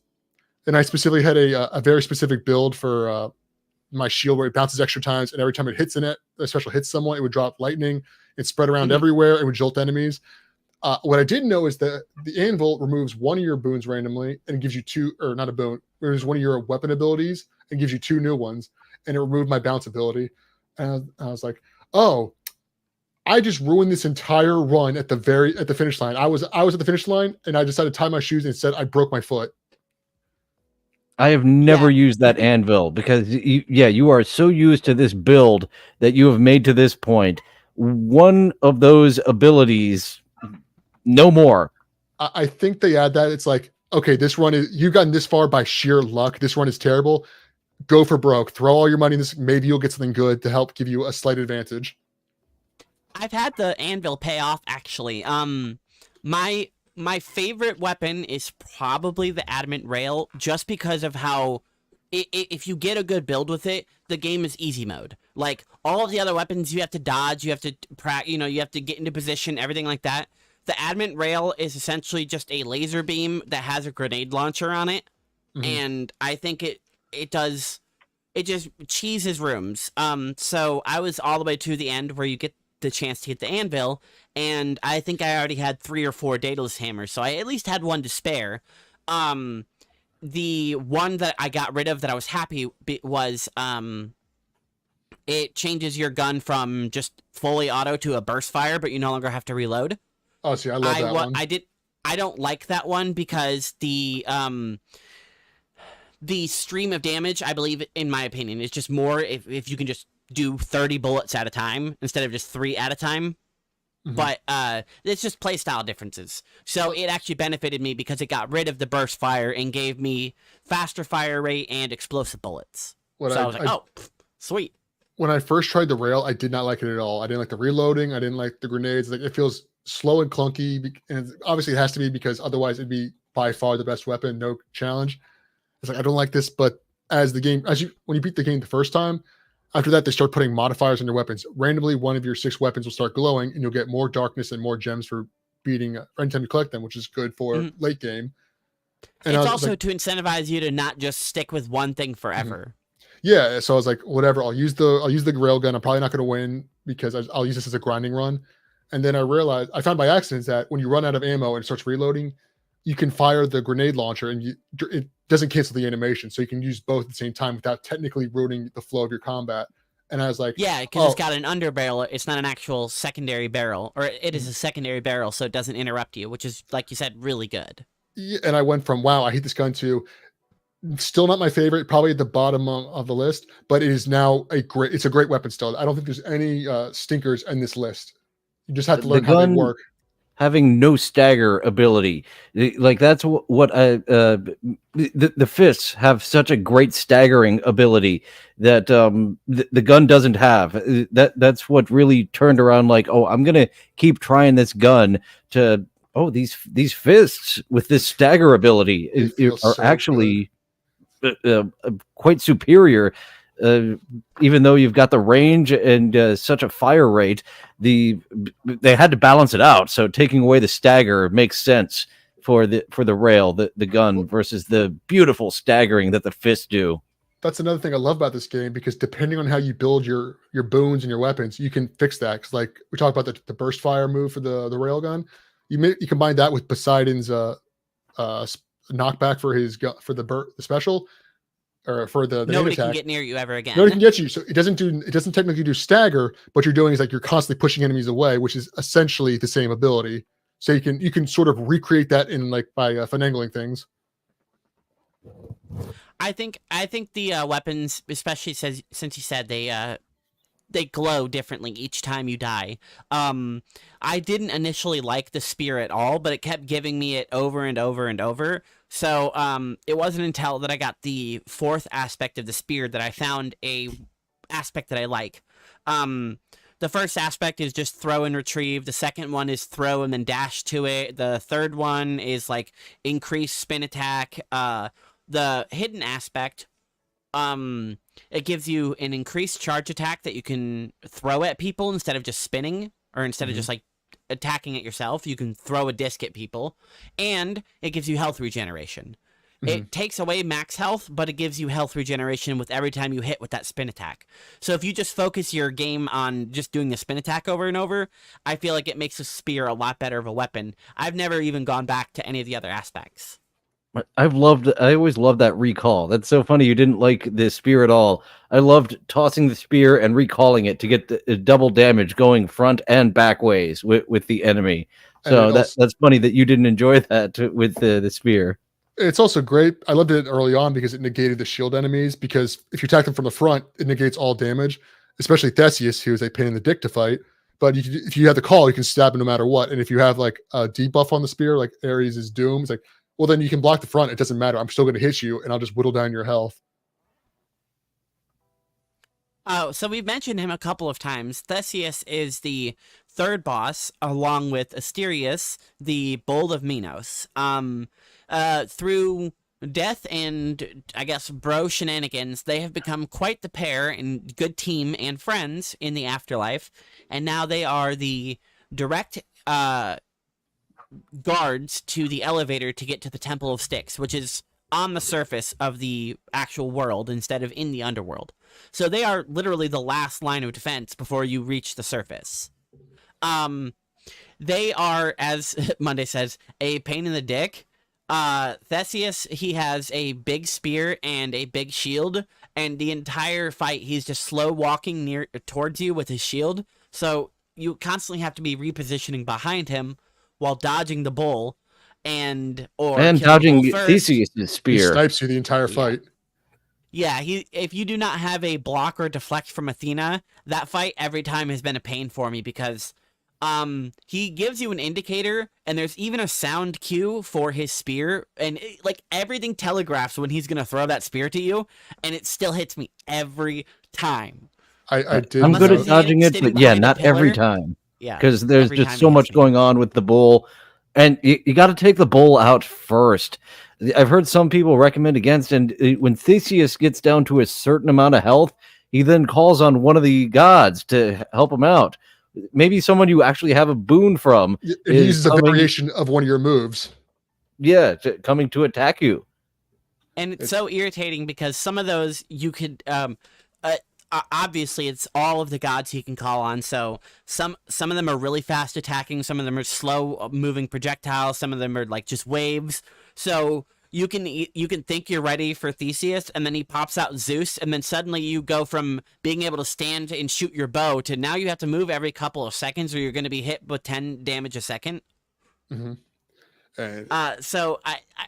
And I specifically had a very specific build for my shield where it bounces extra times, and every time it hits a special hits someone, it would drop lightning. It spread around everywhere. It would jolt enemies. What I didn't know is that the anvil removes one of your boons randomly and gives you 2, or not a boon, it removes one of your weapon abilities and gives you 2 new ones. And it removed my bounce ability. And I was like, oh, I just ruined this entire run at the finish line. I was at the finish line, and I decided to tie my shoes and instead I broke my foot. I have never used that anvil because you are so used to this build that you have made to this point. One of those abilities, no more. I think they add that. It's like, okay, this run you've gotten this far by sheer luck. This run is terrible. Go for broke. Throw all your money in this. Maybe you'll get something good to help give you a slight advantage. I've had the anvil pay off, actually. My favorite weapon is probably the adamant rail, just because of how if you get a good build with it, the game is easy mode. Like, all of the other weapons, you have to dodge, you have to you have to get into position, everything like that. The adamant rail is essentially just a laser beam that has a grenade launcher on it, and I think it just cheeses rooms. So I was all the way to the end where you get the chance to get the anvil, and I think I already had 3 or 4 Daedalus hammers, so I at least had one to spare. The one that I got rid of that I was happy was it changes your gun from just fully auto to a burst fire, but you no longer have to reload. Oh, see, I love that one. I don't like that one because the stream of damage, I believe, in my opinion, is just more if you can just do 30 bullets at a time instead of just 3 at a time. But it's just playstyle differences. So it actually benefited me because it got rid of the burst fire and gave me faster fire rate and explosive bullets. I was like, sweet. When I first tried the rail, I did not like it at all. I didn't like the reloading. I didn't like the grenades. Like, it feels slow and clunky, and obviously it has to be because otherwise it'd be by far the best weapon, no challenge. It's like I don't like this, but when you beat the game the first time, after that they start putting modifiers on your weapons. Randomly, one of your 6 weapons will start glowing, and you'll get more darkness and more gems for beating anytime you collect them, which is good for late game. And it's also to incentivize you to not just stick with one thing forever. Yeah, so I was like, whatever. I'll use the railgun. I'm probably not going to win because I'll use this as a grinding run. And then I found by accident that when you run out of ammo and it starts reloading, you can fire the grenade launcher, and it doesn't cancel the animation, so you can use both at the same time without technically ruining the flow of your combat. And I was like, yeah, because it's got an underbarrel. It's not an actual secondary barrel, or it is a secondary barrel, so it doesn't interrupt you, which is, like you said, really good. Yeah, and I went from wow, I hate this gun to still not my favorite, probably at the bottom of the list, but it is now it's a great weapon still. I don't think there's any stinkers in this list. You just have to learn how they work. Having no stagger ability, like that's what the fists have such a great staggering ability that the gun doesn't have. That's what really turned around. Like, oh, I'm gonna keep trying this gun to. Oh, these fists with this stagger ability are so actually quite superior. Even though you've got the range and such a fire rate, they had to balance it out. So taking away the stagger makes sense for the rail, the gun, versus the beautiful staggering that the fists do. That's another thing I love about this game, because depending on how you build your boons and your weapons, you can fix that. Because like we talked about the burst fire move for the rail gun, you combine that with Poseidon's knockback for his for the special. Or for the nobody attack. Can get near you ever again. Nobody can get you. So it doesn't technically do stagger. What you're doing is like you're constantly pushing enemies away, which is essentially the same ability. So you can sort of recreate that in like by finagling things. I think the weapons, especially since you said they glow differently each time you die. I didn't initially like the spear at all, but it kept giving me it over and over and over. So it wasn't until that I got the 4th aspect of the spear that I found a aspect that I like. The first aspect is just throw and retrieve. The second one is throw and then dash to it. The third one is like increase spin attack. The hidden aspect, it gives you an increased charge attack that you can throw at people instead of just spinning, or instead of just like attacking it yourself. You can throw a disc at people, and it gives you health regeneration. It takes away max health, but it gives you health regeneration with every time you hit with that spin attack. So if you just focus your game on just doing the spin attack over and over, I feel like it makes a spear a lot better of a weapon. I've never even gone back to any of the other aspects. I always loved that recall. That's so funny. You didn't like the spear at all. I loved tossing the spear and recalling it to get the double damage going front and back ways with the enemy. So that's funny that you didn't enjoy that with the spear. It's also great. I loved it early on because it negated the shield enemies, because if you attack them from the front, it negates all damage, especially Theseus, who is a pain in the dick to fight. But if you have the call, you can stab him no matter what. And if you have like a debuff on the spear, like Ares' Doom, it's like, well, then you can block the front. It doesn't matter. I'm still going to hit you, and I'll just whittle down your health. Oh, so we've mentioned him a couple of times. Theseus is the 3rd boss, along with Asterius, the Bold of Minos. Through death and, I guess, bro shenanigans, they have become quite the pair and good team and friends in the afterlife, and now they are the direct guards to the elevator to get to the Temple of Styx, which is on the surface of the actual world instead of in the underworld. So they are literally the last line of defense before you reach the surface. They are, as Monday says, a pain in the dick. Theseus, he has a big spear and a big shield, and the entire fight he's just slow walking towards you with his shield, so you constantly have to be repositioning behind him while dodging the bull and dodging Theseus' spear. He snipes you the entire fight. Yeah, if you do not have a block or deflect from Athena, that fight every time has been a pain for me, because he gives you an indicator, and there's even a sound cue for his spear, and like everything telegraphs when he's gonna throw that spear to you, and it still hits me every time. I'm good at dodging it, but yeah, not every time. Yeah, because there's just so much going on with the bull, And you got to take the bull out first. I've heard some people recommend against, and when Theseus gets down to a certain amount of health, he then calls on one of the gods to help him out. Maybe someone you actually have a boon from It is uses a coming, variation of one of your moves. coming to attack you. And it's so irritating because some of those you could obviously it's all of the gods you can call on. So some of them are really fast attacking, some of them are slow moving projectiles, some of them are like just waves. So you can think you're ready for Theseus, and then he pops out Zeus, and then suddenly you go from being able to stand and shoot your bow to now you have to move every couple of seconds, or you're going to be hit with 10 damage a second. Mm-hmm. So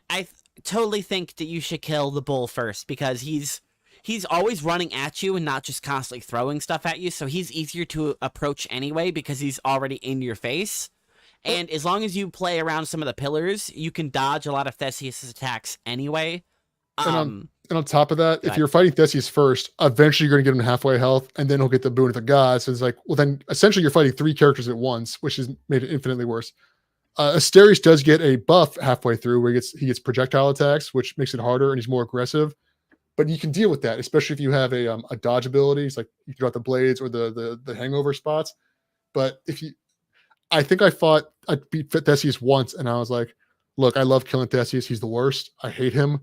I totally think that you should kill the bull first, because he's always running at you and not just constantly throwing stuff at you. So he's easier to approach anyway because he's already in your face. And as long as you play around some of the pillars, you can dodge a lot of Theseus' attacks anyway. And on top of that, if ahead. you're fighting Theseus first, eventually you're going to get him halfway health, and then he'll get the boon of the gods. So it's like, well, then essentially you're fighting 3 characters at once, which has made it infinitely worse. Asterius does get a buff halfway through where he gets projectile attacks, which makes it harder, and he's more aggressive. But you can deal with that, especially if you have a dodge ability. It's like you can drop the blades or the hangover spots. But I think I beat Theseus once, and I was like, look, I love killing Theseus. He's the worst. I hate him.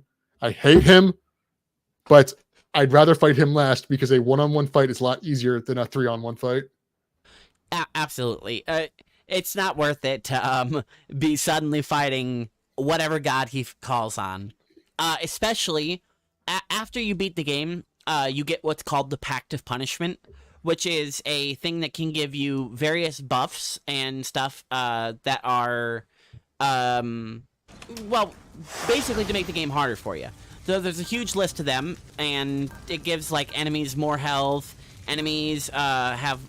But I'd rather fight him last, because a one-on-one fight is a lot easier than a 3-on-1 fight. Absolutely. It's not worth it to be suddenly fighting whatever god he calls on. Especially after you beat the game, you get what's called the Pact of Punishment, which is a thing that can give you various buffs and stuff that are, well, basically to make the game harder for you. So there's a huge list of them, and it gives like enemies more health, enemies have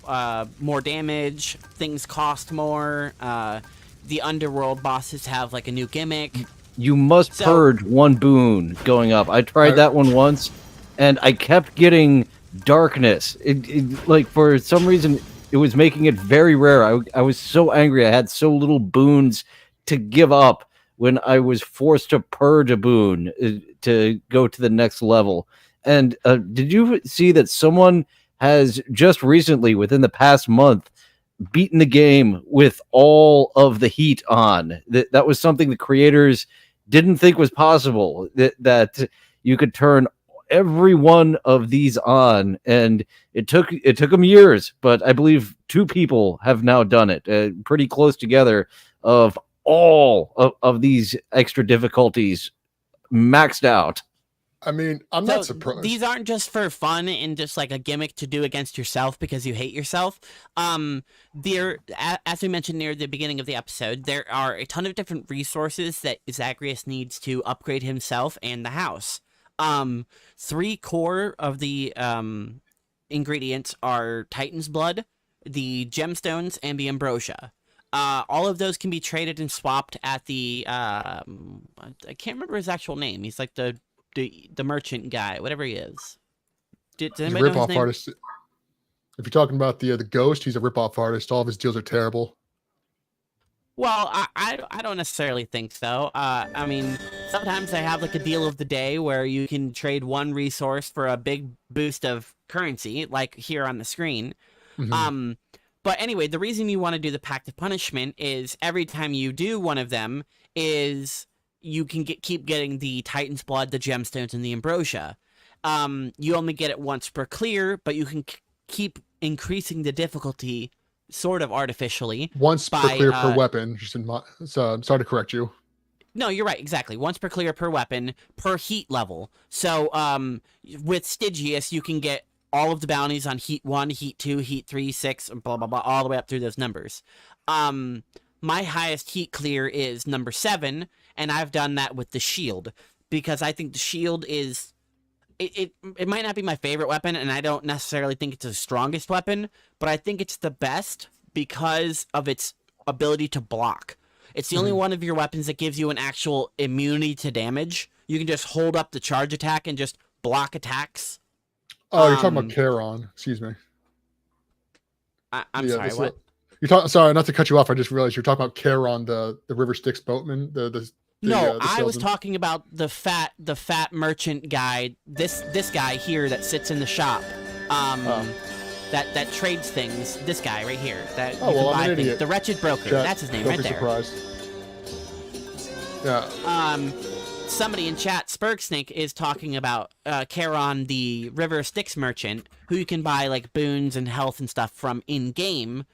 more damage, things cost more, the underworld bosses have like a new gimmick. You must purge one boon going up. I tried that one once, and I kept getting darkness. It like, for some reason, it was making it very rare. I was so angry. I had so little boons to give up when I was forced to purge a boon to go to the next level. And did you see that someone has just recently, within the past month, beaten the game with all of the heat on? That was something the creators didn't think was possible, that you could turn every one of these on, and it took them years, but I believe 2 people have now done it, pretty close together, of all of these extra difficulties maxed out. I mean, I'm not surprised. These aren't just for fun and just like a gimmick to do against yourself because you hate yourself. There, as we mentioned near the beginning of the episode, there are a ton of different resources that Zagreus needs to upgrade himself and the house. 3 core of the ingredients are Titan's blood, the gemstones, and the ambrosia. All of those can be traded and swapped at the I can't remember his actual name. He's like the merchant guy, whatever he is. Does anybody know his name? Artist. If you're talking about the ghost, he's a rip-off artist. All of his deals are terrible. Well, I don't necessarily think so. I mean, sometimes I have like a deal of the day where you can trade one resource for a big boost of currency, like here on the screen. Mm-hmm. But anyway, the reason you want to do the Pact of Punishment is every time you do one of them is you can keep getting the Titan's blood, the gemstones, and the ambrosia. You only get it once per clear, but you can keep increasing the difficulty sort of artificially. Once per clear per weapon. So I'm sorry to correct you. No, you're right. Exactly. Once per clear per weapon per heat level. So with Stygius, you can get all of the bounties on heat 1, heat 2, heat 3, 6, blah, blah, blah, all the way up through those numbers. My highest heat clear is number 7, and I've done that with the shield because I think the shield is... It might not be my favorite weapon, and I don't necessarily think it's the strongest weapon, but I think it's the best because of its ability to block. It's the only one of your weapons that gives you an actual immunity to damage. You can just hold up the charge attack and just block attacks. Oh, you're talking about Charon. Excuse me. I'm sorry, what? You're talking. Sorry, not to cut you off. I just realized you're talking about Charon, the River Styx boatman. No, The I was salesman. talking about the fat merchant guy. This guy here that sits in the shop. That trades things. This guy right here. That you Oh, well, can I'm buy an things. idiot. The wretched broker. Chat, That's his name don't right be there. surprised. Yeah. Somebody in chat, Spurgsnake, is talking about Charon, the River Styx merchant, who you can buy like boons and health and stuff from in game.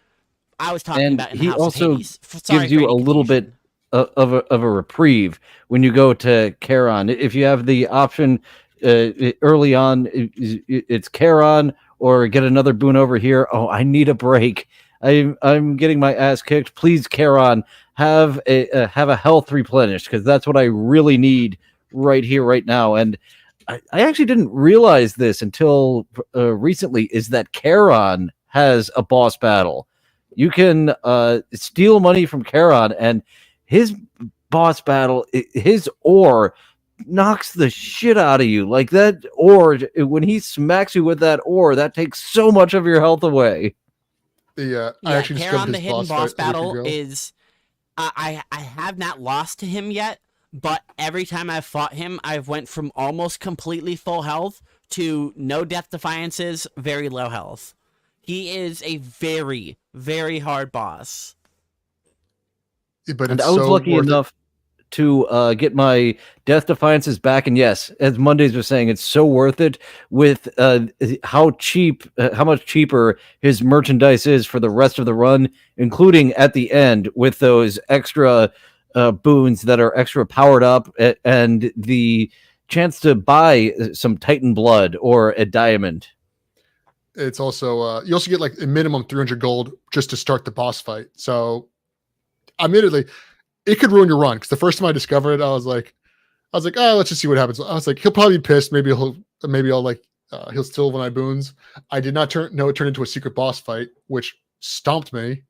I was talking And about in the he House also of Hades. Sorry gives for you any a little bit confusion. of a reprieve when you go to Charon. If you have the option early on, it's Charon or get another boon over here. Oh, I need a break. I'm getting my ass kicked. Please, Charon, have a health replenished because that's what I really need right here, right now. And I actually didn't realize this until recently. Is that Charon has a boss battle? You can steal money from Charon, and his boss battle, his ore knocks the shit out of you. Like that ore, when he smacks you with that ore, that takes so much of your health away. I Yeah, actually discovered Charon, the his hidden boss fight a week battle ago. is. I have not lost to him yet, but every time I've fought him, I've went from almost completely full health to no death defiances, very low health. He is a very, very hard boss. But And it's I was so lucky worth it. enough to get my death defiances back. And yes, as Mondays was saying, it's so worth it with how much cheaper his merchandise is for the rest of the run, including at the end with those extra boons that are extra powered up and the chance to buy some Titan blood or a diamond. It's also you also get like a minimum 300 gold just to start the boss fight. So, admittedly, it could ruin your run because the first time I discovered it, I was like, oh, let's just see what happens. I was like, he'll probably be pissed. Maybe I'll like he'll steal one of my boons. I did not know it turned into a secret boss fight, which stomped me.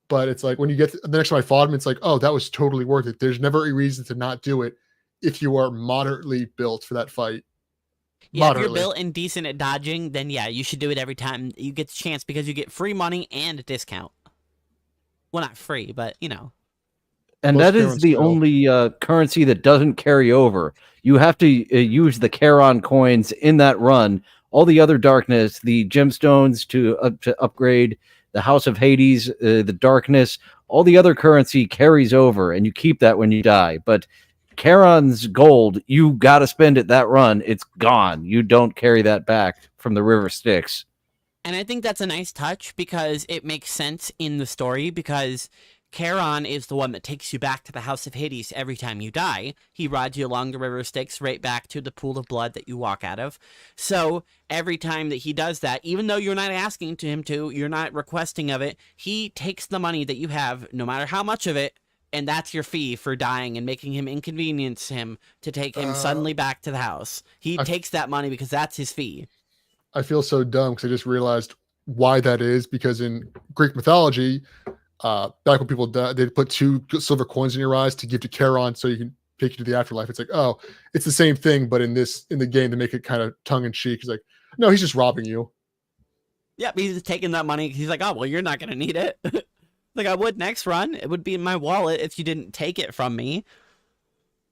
But it's like when you get the next time I fought him, it's like, oh, that was totally worth it. There's never a reason to not do it if you are moderately built for that fight. Yeah, if you're Moderately. built and decent at dodging, then yeah, you should do it every time you get the chance because you get free money and a discount. Well, not free, but you know. And Plus that is Charon's the skill. only currency that doesn't carry over. You have to use the Charon coins in that run. All the other darkness, the gemstones to upgrade, the House of Hades, the darkness, all the other currency carries over, and you keep that when you die. But Charon's gold, you got to spend it that run. It's gone. You don't carry that back from the River Styx. And I think that's a nice touch because it makes sense in the story because Charon is the one that takes you back to the House of Hades every time you die. He rides you along the River Styx right back to the pool of blood that you walk out of. So every time that he does that, even though you're not asking to him to, you're not requesting of it, he takes the money that you have, no matter how much of it, and that's your fee for dying and making him inconvenience him to take him suddenly back to the house. He takes that money because that's his fee. I feel so dumb because I just realized why that is. Because in Greek mythology, back when people died, they'd put 2 silver coins in your eyes to give to Charon so you can take you to the afterlife. It's like, oh, it's the same thing, but in the game, they make it kind of tongue in cheek. He's like, no, he's just robbing you. Yep, he's taking that money. He's like, oh, well, you're not going to need it. Like I would next run. It would be in my wallet if you didn't take it from me.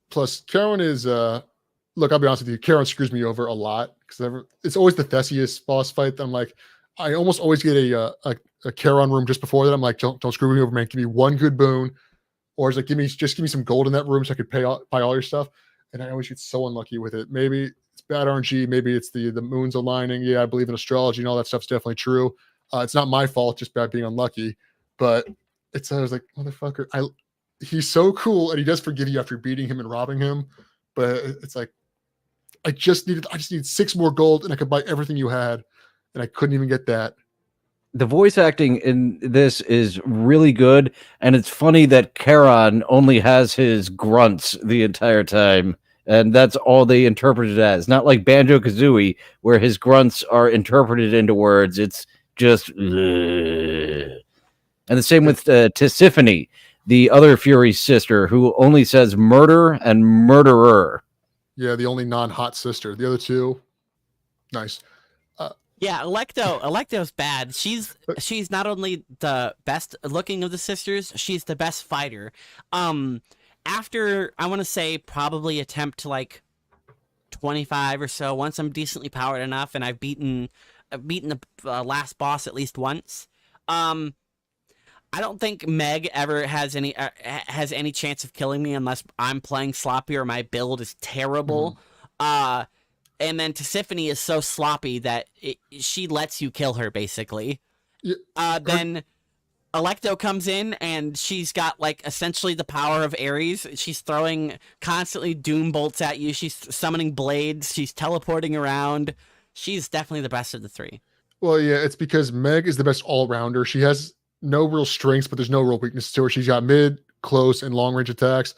Plus, Charon is look, I'll be honest with you, Charon screws me over a lot because it's always the Theseus boss fight that I'm like, I almost always get a Charon room just before that. I'm like, don't screw me over, man. Give me one good boon, or it's like give me some gold in that room so I could buy all your stuff. And I always get so unlucky with it. Maybe it's bad RNG. Maybe it's the moon's aligning. Yeah, I believe in astrology and all that stuff's definitely true. It's not my fault, just bad being unlucky. But I was like, motherfucker, he's so cool and he does forgive you after beating him and robbing him. But it's like, I just needed 6 more gold and I could buy everything you had. And I couldn't even get that. The voice acting in this is really good. And it's funny that Charon only has his grunts the entire time. And that's all they interpret it as. Not like Banjo-Kazooie, where his grunts are interpreted into words. It's just... Ugh. And the same with Tisiphone, the other Fury's sister, who only says murder and murderer. Yeah, the only non-hot sister. The other two, nice. Yeah, Electo's bad. She's not only the best looking of the sisters, she's the best fighter. Um, After I want to say probably attempt to like 25 or so, once I'm decently powered enough and I've beaten the last boss at least once. Um, I don't think Meg ever has any chance of killing me unless I'm playing sloppy or my build is terrible. Uh, and then Tisiphone is so sloppy that she lets you kill her basically. Yeah, Then Electo comes in and she's got like essentially the power of Ares. She's throwing constantly doom bolts at you. She's summoning blades. She's teleporting around. She's definitely the best of the three. well, yeah, it's because Meg is the best all rounder. She has no real strengths, but there's no real weaknesses to her. She's got mid, close, and long range attacks.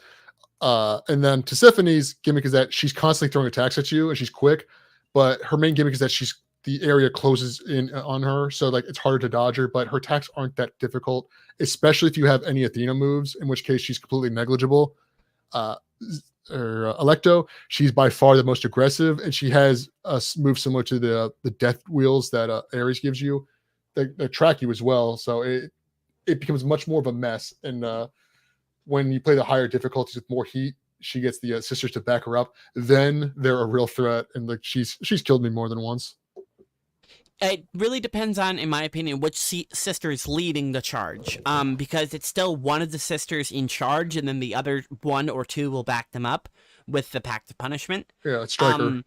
And then Tisiphone's gimmick is that she's constantly throwing attacks at you and she's quick, but her main gimmick is that the area closes in on her, so like it's harder to dodge her, but her attacks aren't that difficult, especially if you have any Athena moves, in which case she's completely negligible. Uh, Electo, she's by far the most aggressive, and she has a move similar to the death wheels that Ares gives you. They track you as well, so it becomes much more of a mess. And when you play the higher difficulties with more heat, she gets the sisters to back her up. Then they're a real threat, and like she's killed me more than once. It really depends on, in my opinion, which sister is leading the charge. Because it's still one of the sisters in charge, and then the other one or two will back them up with the Pact of Punishment. Yeah, it's Striker.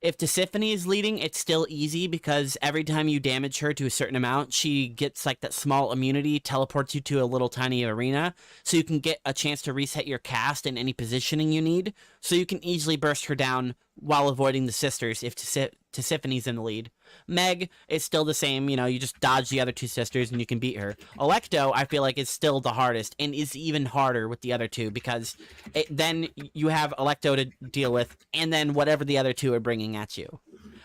If Tisiphone is leading, it's still easy because every time you damage her to a certain amount, she gets like that small immunity, teleports you to a little tiny arena, so you can get a chance to reset your cast in any positioning you need, so you can easily burst her down while avoiding the sisters if Tisiphone's in the lead. Meg is still the same, you just dodge the other two sisters and you can beat her. Electo, I feel like, is still the hardest and is even harder with the other two because then you have Electo to deal with and then whatever the other two are bringing at you.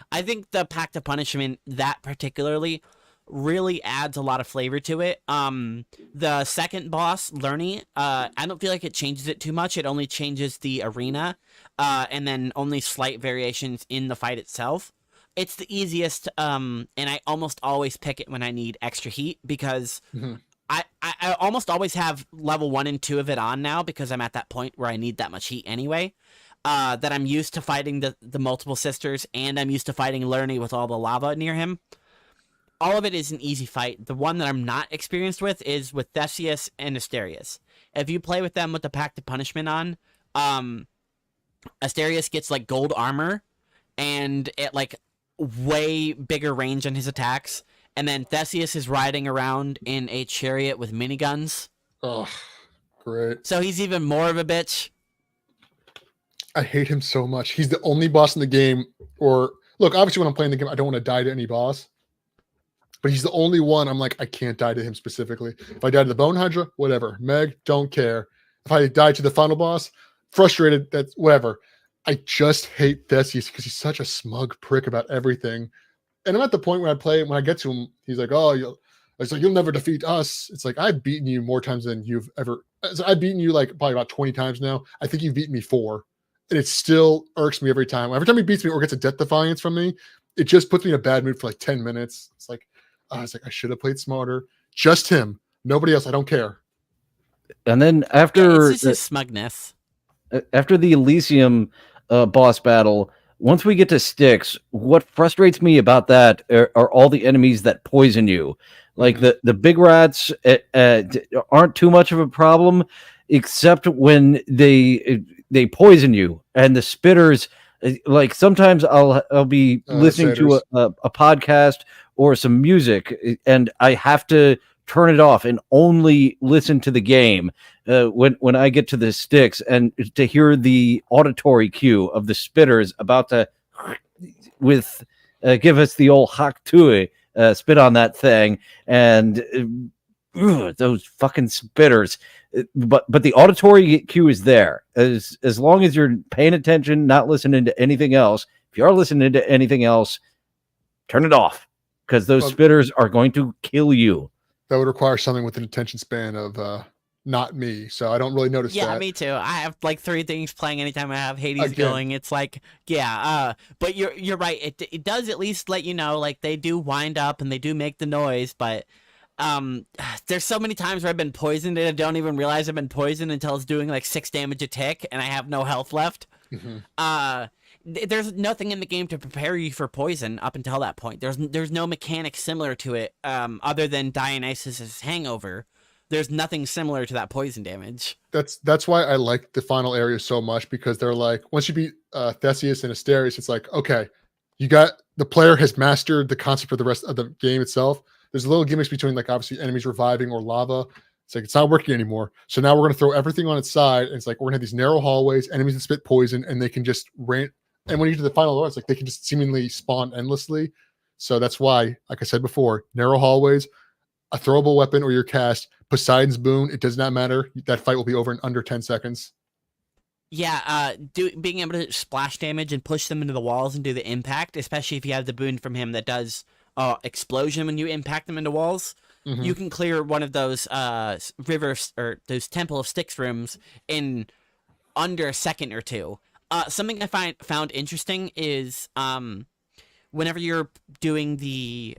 I think the Pact of Punishment, that particularly, really adds a lot of flavor to it. The second boss, Lerny, I don't feel like it changes it too much. It only changes the arena, and then only slight variations in the fight itself. It's the easiest, and I almost always pick it when I need extra heat because I almost always have level 1 and 2 of it on now because I'm at that point where I need that much heat anyway. That I'm used to fighting the multiple sisters, and I'm used to fighting Lerny with all the lava near him. All of it is an easy fight. The one that I'm not experienced with is with Theseus and Asterius. If you play with them with the Pact of Punishment on, Asterius gets like gold armor and it like way bigger range on his attacks, and then Theseus is riding around in a chariot with miniguns. Oh, great. So he's even more of a bitch. I hate him so much. He's the only boss in the game, or look, obviously when I'm playing the game, I don't want to die to any boss, but he's the only one I'm like, I can't die to him specifically. If I die to the Bone Hydra, whatever. Meg, don't care. If I die to the final boss, frustrated, that's whatever. I just hate Theseus because he's such a smug prick about everything. And I'm at the point where when I get to him, he's like, oh, you'll never defeat us. It's like, I've beaten you more times than you've ever. So I've beaten you like probably about 20 times now. I think you've beaten me 4. And it still irks me every time. Every time he beats me or gets a death defiance from me, it just puts me in a bad mood for like 10 minutes. It's like, I should have played smarter. Just him. Nobody else. I don't care. And then after it's just his smugness. After the Elysium boss battle, once we get to Styx, what frustrates me about that are all the enemies that poison you. Like the big rats aren't too much of a problem, except when they poison you, and the spitters. Like sometimes I'll be listening to a podcast or some music, and I have to turn it off and only listen to the game when I get to the Styx, and to hear the auditory cue of the spitters about to give us the old haktui spit on that thing, and those fucking spitters. But the auditory cue is there as long as you're paying attention, not listening to anything else. If you are listening to anything else, turn it off because those spitters are going to kill you. That would require something with an attention span of not me, so I don't really notice Yeah, that. me too. I have like 3 things playing anytime I have Hades Again. going. It's like, yeah, but you're right. It does at least let you know, like, they do wind up and they do make the noise, but there's so many times where I've been poisoned and I don't even realize I've been poisoned until it's doing like 6 damage a tick and I have no health left. There's nothing in the game to prepare you for poison up until that point. There's no mechanic similar to it, other than Dionysus's hangover. There's nothing similar to that poison damage. That's why I like the final area so much, because they're like, once you beat Theseus and Asterius, it's like, okay, the player has mastered the concept of the rest of the game itself. There's little gimmicks between, like, obviously enemies reviving or lava. It's like, it's not working anymore. So now we're going to throw everything on its side. And it's like, we're going to have these narrow hallways, enemies that spit poison, and they can just rain. And when you get to the final lore, it's like they can just seemingly spawn endlessly. So that's why, like I said before, narrow hallways, a throwable weapon or your cast, Poseidon's boon, it does not matter. That fight will be over in under 10 seconds. Yeah, being able to splash damage and push them into the walls and do the impact, especially if you have the boon from him that does explosion when you impact them into walls. You can clear one of those rivers or those Temple of Styx rooms in under a second or two. Something I found interesting is whenever you're doing the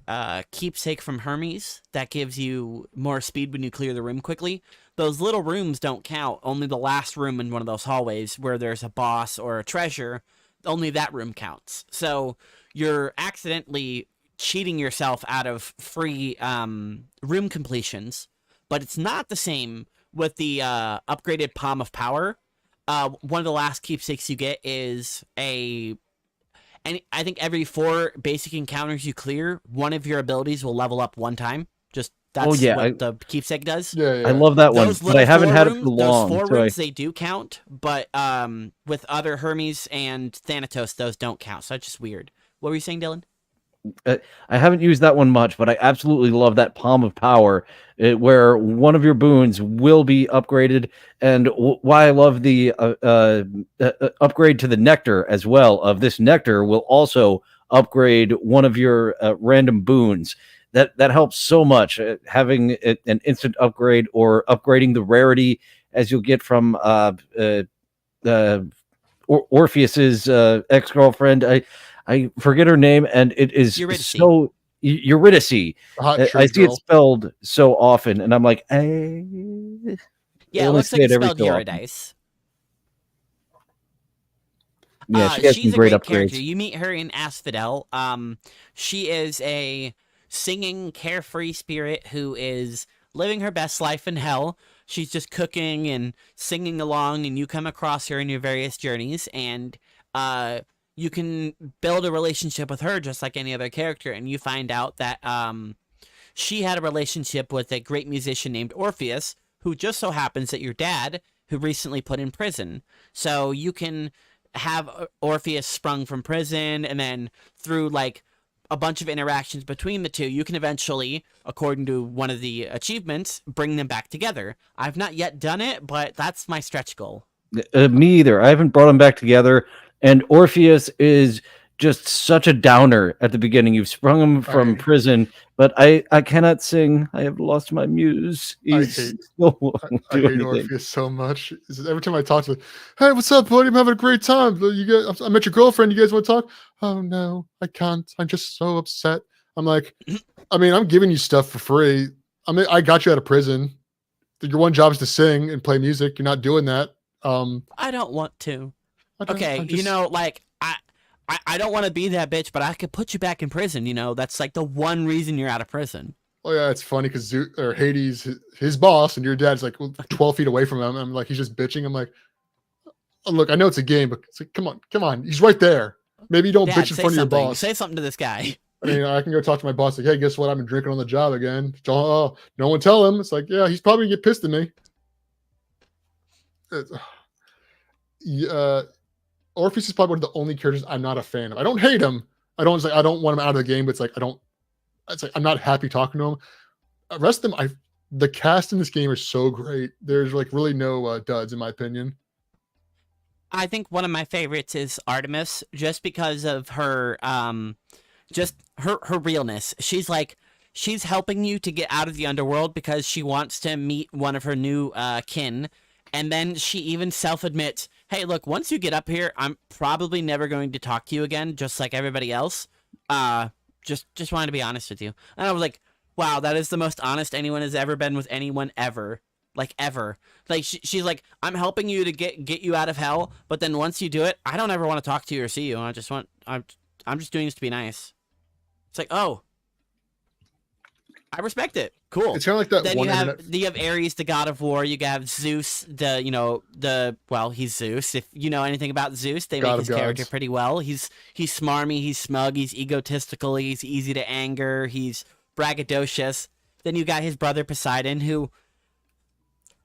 keepsake from Hermes, that gives you more speed when you clear the room quickly. Those little rooms don't count. Only the last room in one of those hallways where there's a boss or a treasure, only that room counts. So you're accidentally cheating yourself out of free room completions, but it's not the same with the upgraded Palm of Power. One of the last keepsakes you get is and I think every 4 basic encounters you clear, one of your abilities will level up 1 time. Just that's what the keepsake does. Yeah. I love that one, but I haven't had it for long. Those 4 rooms, they do count, but with other Hermes and Thanatos, those don't count. So that's just weird. What were you saying, Dylan? I haven't used that one much, but I absolutely love that Palm of Power, where one of your boons will be upgraded. And why I love the upgrade to the Nectar as well. Of this Nectar will also upgrade one of your random boons. That helps so much. Having an instant upgrade or upgrading the rarity, as you'll get from Orpheus's ex-girlfriend. I forget her name, and it is Eurydice. so Eurydice. I see it spelled so often, and I'm like, yeah, it looks like it's spelled Eurydice. Yeah, she has she's some a great great upgrades. character. You meet her in Asphodel. She is a singing, carefree spirit who is living her best life in hell. She's just cooking and singing along, and you come across her in your various journeys, and you can build a relationship with her just like any other character, and you find out that she had a relationship with a great musician named Orpheus, who just so happens that your dad, who recently put in prison. So you can have Orpheus sprung from prison, and then through like a bunch of interactions between the two, you can eventually, according to one of the achievements, bring them back together. I've not yet done it, but that's my stretch goal. Me either. I haven't brought them back together. And Orpheus is just such a downer at the beginning. You've sprung him from prison, but I cannot sing. I have lost my muse. I hate Orpheus so much. Every time I talk to him, hey, what's up, buddy? I'm having a great time. I met your girlfriend. You guys want to talk? Oh, no, I can't. I'm just so upset. I'm like, I'm giving you stuff for free. I got you out of prison. Your one job is to sing and play music. You're not doing that. I don't want to. Okay, I don't want to be that bitch, but I could put you back in prison. That's like the one reason you're out of prison. Oh yeah, it's funny because Hades, his boss, and your dad's like 12 feet away from him. I'm like, he's just bitching. I'm like, oh, look, I know it's a game, but it's like, come on, he's right there. Maybe you don't bitch in front of your boss. Say something to this guy. I can go talk to my boss. Like, hey, guess what? I've been drinking on the job again. Oh, no one tell him. It's like, yeah, he's probably gonna get pissed at me. Orpheus is probably one of the only characters I'm not a fan of. I don't hate him. I don't want him out of the game, but it's like I'm not happy talking to him. The rest of them, the cast in this game are so great. There's like really no duds in my opinion. I think one of my favorites is Artemis, just because of her, just her realness. She's like she's helping you to get out of the underworld because she wants to meet one of her new kin. And then she even self-admits, hey, look, once you get up here, I'm probably never going to talk to you again, just like everybody else. Just wanted to be honest with you. And I was like, wow, that is the most honest anyone has ever been with anyone ever. Like, ever. Like, she's like, I'm helping you to get you out of hell, but then once you do it, I don't ever want to talk to you or see you. I'm just doing this to be nice. It's like, oh, I respect it. Cool. It's kind of like that Then one you have Ares, the god of war. You have Zeus, he's Zeus. If you know anything about Zeus, they God make of his character gods. pretty well. He's smarmy, he's smug, he's egotistical, he's easy to anger, he's braggadocious. Then you got his brother Poseidon, who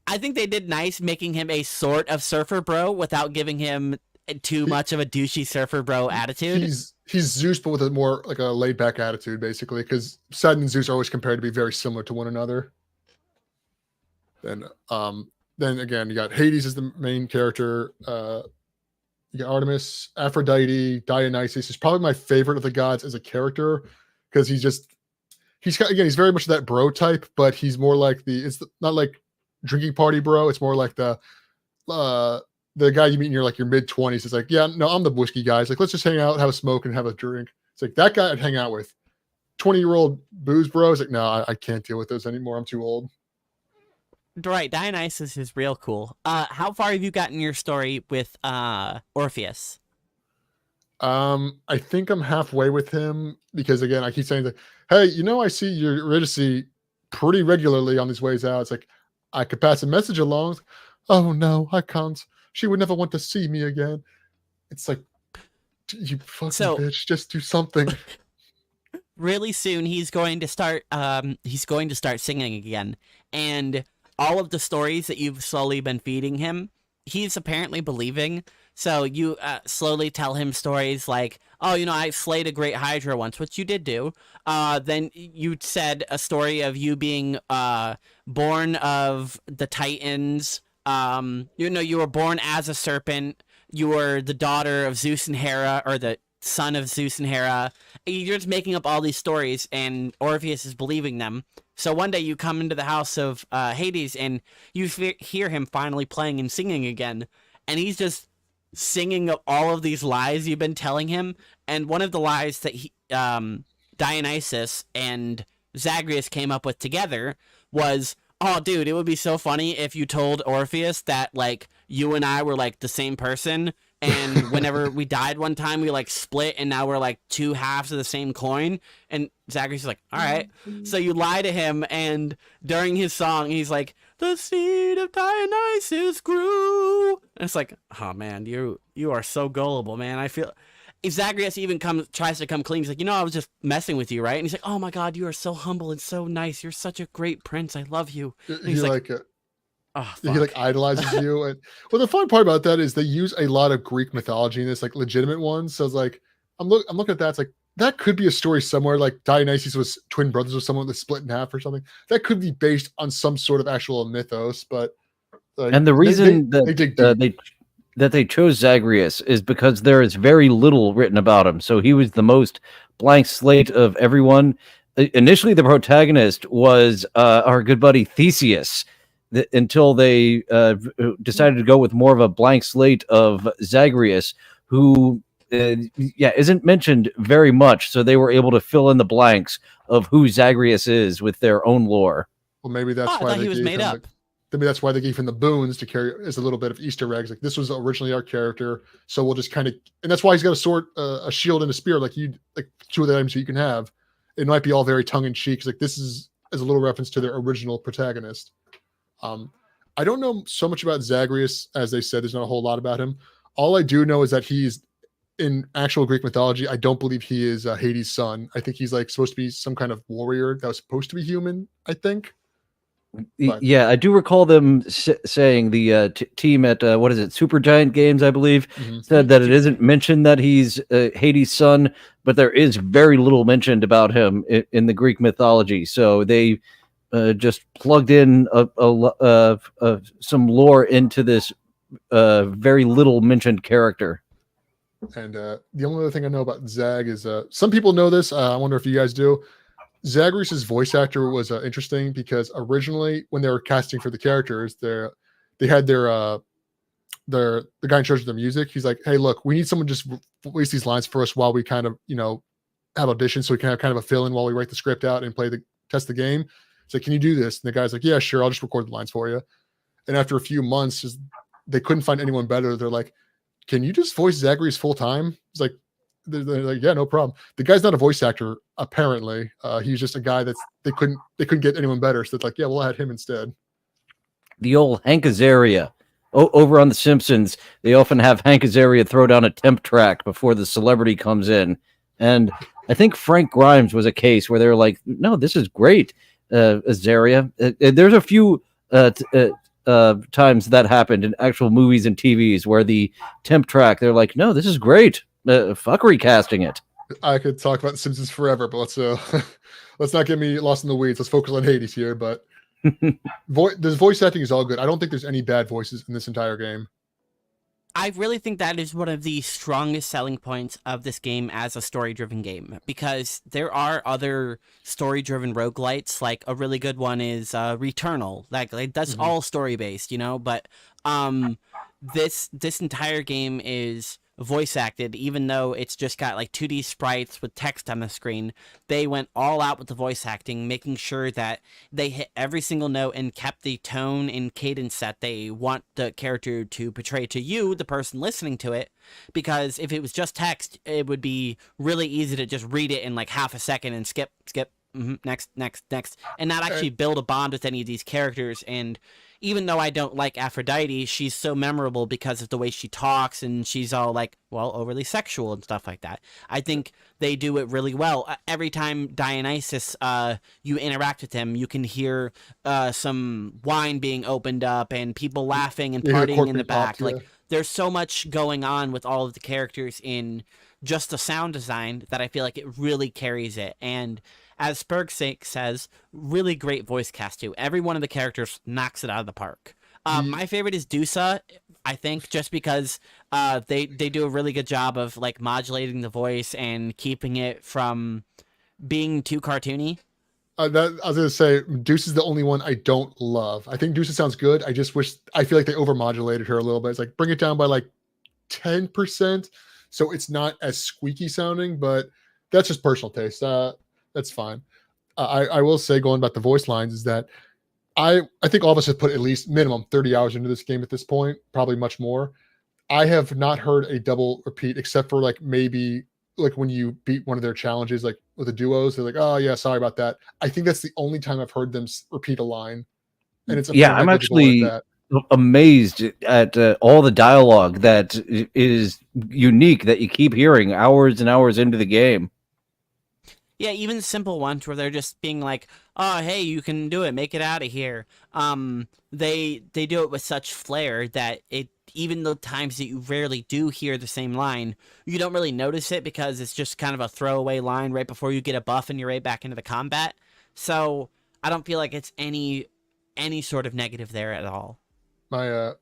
I think they did nice making him a sort of surfer bro without giving him too much of a douchey surfer bro attitude. He's Zeus, but with a more like a laid back attitude, basically, because Poseidon and Zeus are always compared to be very similar to one another. Then again, you got Hades as the main character. You got Artemis, Aphrodite, Dionysus is probably my favorite of the gods as a character because he's very much that bro type, but he's more like not like drinking party bro. It's more like the guy you meet in your mid-20s. It's like, yeah, no, I'm the whiskey guy. It's like, let's just hang out, have a smoke, and have a drink. It's like that guy I'd hang out with. 20-year-old booze bro is like, no, I can't deal with those anymore. I'm too old. Right, Dionysus is real cool. How far have you gotten your story with Orpheus? I think I'm halfway with him because again, I keep saying that, hey, I see your Eurydice pretty regularly on these ways out. It's like I could pass a message along. Oh no, I can't. She would never want to see me again. It's like, you fucking bitch, just do something. Really soon he's going to start singing again, and all of the stories that you've slowly been feeding him, he's apparently believing. So you slowly tell him stories like, oh, I slayed a great Hydra once, which you did do. Then you said a story of you being born of the Titans. You were born as a serpent. You were the daughter of Zeus and Hera, or the son of Zeus and Hera. You're just making up all these stories, and Orpheus is believing them. So one day you come into the house of Hades, and you hear him finally playing and singing again, and he's just singing all of these lies you've been telling him. And one of the lies that Dionysus and Zagreus came up with together was, oh, dude, it would be so funny if you told Orpheus that, like, you and I were, like, the same person, and whenever we died one time, we, like, split, and now we're, like, two halves of the same coin. And Zagreus is like, all right. So you lie to him, and during his song, he's like, the seed of Dionysus grew. And it's like, oh, man, you are so gullible, man. I feel... If Zagreus even tries to come clean, he's like, I was just messing with you, right? And he's like, oh my God, you are so humble and so nice. You're such a great prince. I love you. And he's like, oh, fuck. He like idolizes you. And well, the fun part about that is they use a lot of Greek mythology in this, like legitimate ones. So it's like, I'm looking at that. It's like, that could be a story somewhere. Like Dionysus was twin brothers with someone that split in half or something. That could be based on some sort of actual mythos. But and the reason that they chose Zagreus is because there is very little written about him. So he was the most blank slate of everyone. Initially, the protagonist was our good buddy Theseus, until they decided to go with more of a blank slate of Zagreus, who isn't mentioned very much. So they were able to fill in the blanks of who Zagreus is with their own lore. Well, maybe that's why he was made up. Maybe that's why they gave him the boons to carry as a little bit of Easter eggs. Like, this was originally our character, so we'll just kind of, and that's why he's got a sword, a shield, and a spear. Like two of the items you can have. It might be all very tongue in cheek. Like, this is as a little reference to their original protagonist. I don't know so much about Zagreus, as they said. There's not a whole lot about him. All I do know is that he's in actual Greek mythology. I don't believe he is Hades' son. I think he's like supposed to be some kind of warrior that was supposed to be human, I think. But, yeah, I do recall them saying the team at Supergiant Games, I believe, said that it isn't mentioned that he's Hades' son, but there is very little mentioned about him in the Greek mythology. So they just plugged in some lore into this very little mentioned character. And the only other thing I know about Zag is some people know this. I wonder if you guys do. Zagreus's voice actor was interesting because originally when they were casting for the characters, they had the guy in charge of the music. He's like, "Hey, look, we need someone just voice these lines for us while we kind of have auditions, so we can have kind of a fill in while we write the script out and test the game." So can you do this? And the guy's like, "Yeah, sure. I'll just record the lines for you." And after a few months, they couldn't find anyone better. They're like, "Can you just voice Zagreus full time?" It's like, they're like, "Yeah, no problem." The guy's not a voice actor, apparently. He's just a guy they couldn't get anyone better. So it's like, "Yeah, we'll add him instead." The old Hank Azaria. Over on The Simpsons, they often have Hank Azaria throw down a temp track before the celebrity comes in. And I think Frank Grimes was a case where they were like, no, this is great, Azaria. There's a few times that happened in actual movies and TVs where the temp track, they're like, no, this is great. Fuck recasting it. I could talk about The Simpsons forever, but let's not get me lost in the weeds. Let's focus on Hades here. But this voice acting is all good. I don't think there's any bad voices in this entire game. I really think that is one of the strongest selling points of this game as a story-driven game, because there are other story-driven roguelites. Like a really good one is Returnal. Like that's all story-based, but this entire game is voice acted, even though it's just got like 2D sprites with text on the screen. They went all out with the voice acting, making sure that they hit every single note and kept the tone and cadence that they want the character to portray to you, the person listening to it. Because if it was just text, it would be really easy to just read it in like half a second and skip, next, and not actually build a bond with any of these characters. And even though I don't like Aphrodite, she's so memorable because of the way she talks, and she's all like, well, overly sexual and stuff like that. I think they do it really well. Every time Dionysus, you interact with him, you can hear some wine being opened up and people laughing and partying in the back. Like, there's so much going on with all of the characters in just the sound design that I feel like it really carries it. And as Spurgsake says, really great voice cast too. Every one of the characters knocks it out of the park. My favorite is Dusa, I think, just because they do a really good job of like modulating the voice and keeping it from being too cartoony. I was gonna say Deuce is the only one I don't love. I think Deuce sounds good. I feel like they overmodulated her a little bit. It's like bring it down by like 10%, so it's not as squeaky sounding. But that's just personal taste. That's fine. I will say, going about the voice lines, is that I think all of us have put at least minimum 30 hours into this game at this point, probably much more. I have not heard a double repeat except for like maybe like when you beat one of their challenges, like with the duos, they're like, "Oh yeah, sorry about that." I think that's the only time I've heard them repeat a line, and it's I'm actually amazed at all the dialogue that is unique that you keep hearing hours and hours into the game. Yeah, even simple ones where they're just being like, "Oh, hey, you can do it. Make it out of here." They do it with such flair that even the times that you rarely do hear the same line, you don't really notice it because it's just kind of a throwaway line right before you get a buff and you're right back into the combat. So I don't feel like it's any sort of negative there at all. I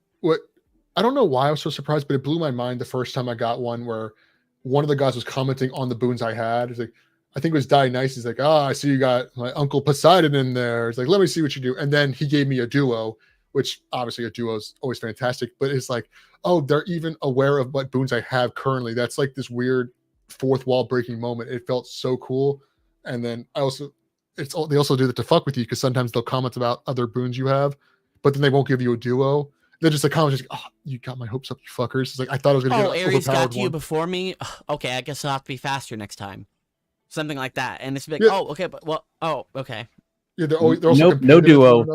don't know why I was so surprised, but it blew my mind the first time I got one where one of the guys was commenting on the boons I had. It's like, I think it was Dionysus. He's like, I see you got my Uncle Poseidon in there. It's like, let me see what you do. And then he gave me a duo, which obviously a duo is always fantastic, but it's like, oh, they're even aware of what boons I have currently. That's like this weird fourth wall breaking moment. It felt so cool. And then they also do that to fuck with you, because sometimes they'll comment about other boons you have, but then they won't give you a duo. They're just like, comment, just, oh, you got my hopes up, you fuckers. It's like, I thought I was going to get Ares got to you before me. Okay, I guess I'll have to be faster next time. Something like that. And it's like, okay, but okay. Yeah, they're also no duo.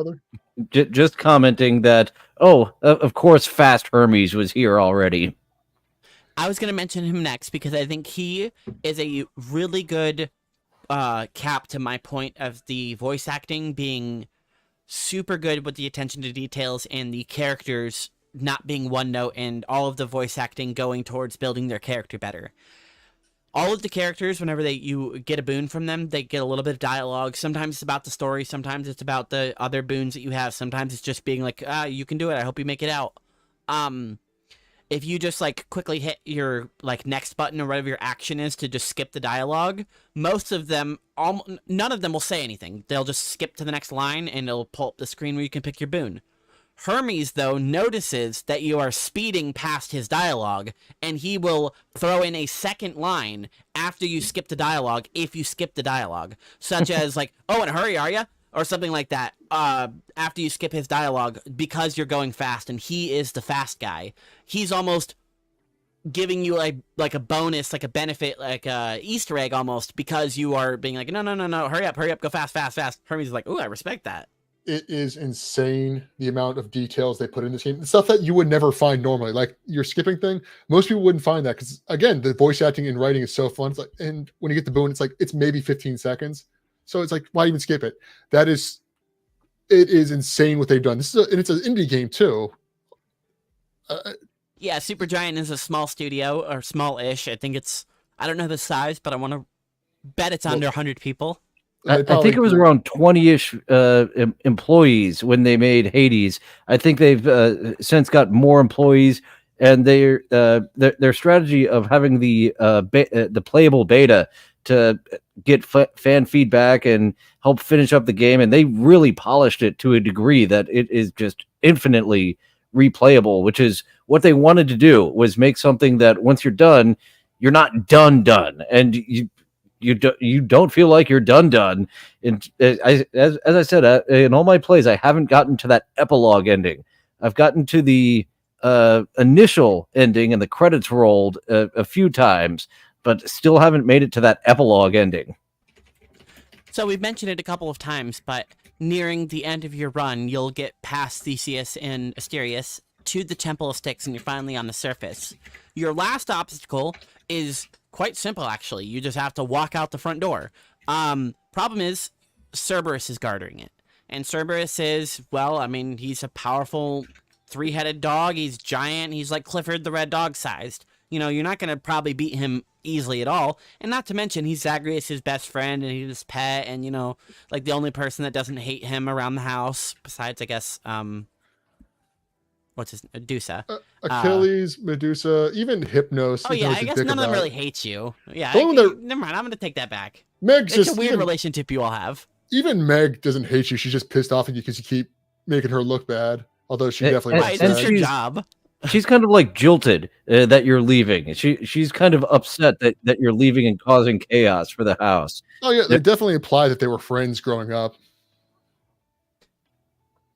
Just commenting that, of course, Fast Hermes was here already. I was going to mention him next because I think he is a really good cap to my point of the voice acting being super good with the attention to details and the characters not being one note and all of the voice acting going towards building their character better. All of the characters, whenever you get a boon from them, they get a little bit of dialogue. Sometimes it's about the story. Sometimes it's about the other boons that you have. Sometimes it's just being like, you can do it. I hope you make it out. if you just like quickly hit your like next button or whatever your action is to just skip the dialogue, most of them, none of them will say anything. They'll just skip to the next line and it'll pull up the screen where you can pick your boon. Hermes, though, notices that you are speeding past his dialogue, and he will throw in a second line after you skip the dialogue if you skip the dialogue, such as like, "Oh, in a hurry, are ya?" or something like that. After you skip his dialogue because you're going fast, and he is the fast guy. He's almost giving you like a bonus, like a benefit, like a Easter egg almost, because you are being like, no, hurry up, go fast. Hermes is like, ooh, I respect that. It is insane the amount of details they put in this game. Stuff that you would never find normally. Like your skipping thing, most people wouldn't find that because again, the voice acting and writing is so fun. It's like, and when you get the boon, it's like it's maybe 15 seconds. So it's like, why even skip it? It is insane what they've done. And it's an indie game too. Yeah, Supergiant is a small studio, or small-ish. I think I don't know the size, but I want to bet it's under 100 people. I think it was around 20-ish employees when they made Hades. I think they've since got more employees, and their strategy of having the playable beta to get fan feedback and help finish up the game, and they really polished it to a degree that it is just infinitely replayable, which is what they wanted to do, was make something that once you're done, you're not done, and you don't feel like you're done. And as I said, in all my plays, I haven't gotten to that epilogue ending. I've gotten to the initial ending and the credits rolled a few times, but still haven't made it to that epilogue ending. So we've mentioned it a couple of times, but nearing the end of your run, you'll get past Theseus and Asterius to the Temple of Styx, and you're finally on the surface. Your last obstacle is quite simple, actually. You just have to walk out the front door. Problem is, Cerberus is guarding it. And Cerberus is, well, I mean, he's a powerful three-headed dog. He's giant. He's like Clifford the Red Dog sized. You know, you're not going to probably beat him easily at all. And not to mention, he's Zagreus' best friend, and he's his pet, and, you know, like the only person that doesn't hate him around the house, besides, I guess, what's his Medusa. Achilles, Medusa, even Hypnos. Oh, yeah, I guess none of them really hate you. Yeah, never mind, I'm going to take that back. Meg's it's a weird relationship you all have. Even Meg doesn't hate you. She's just pissed off at you because you keep making her look bad. Although she definitely right, that's your job. She's kind of like jilted that you're leaving. She's kind of upset that you're leaving and causing chaos for the house. Oh yeah, they definitely imply that they were friends growing up.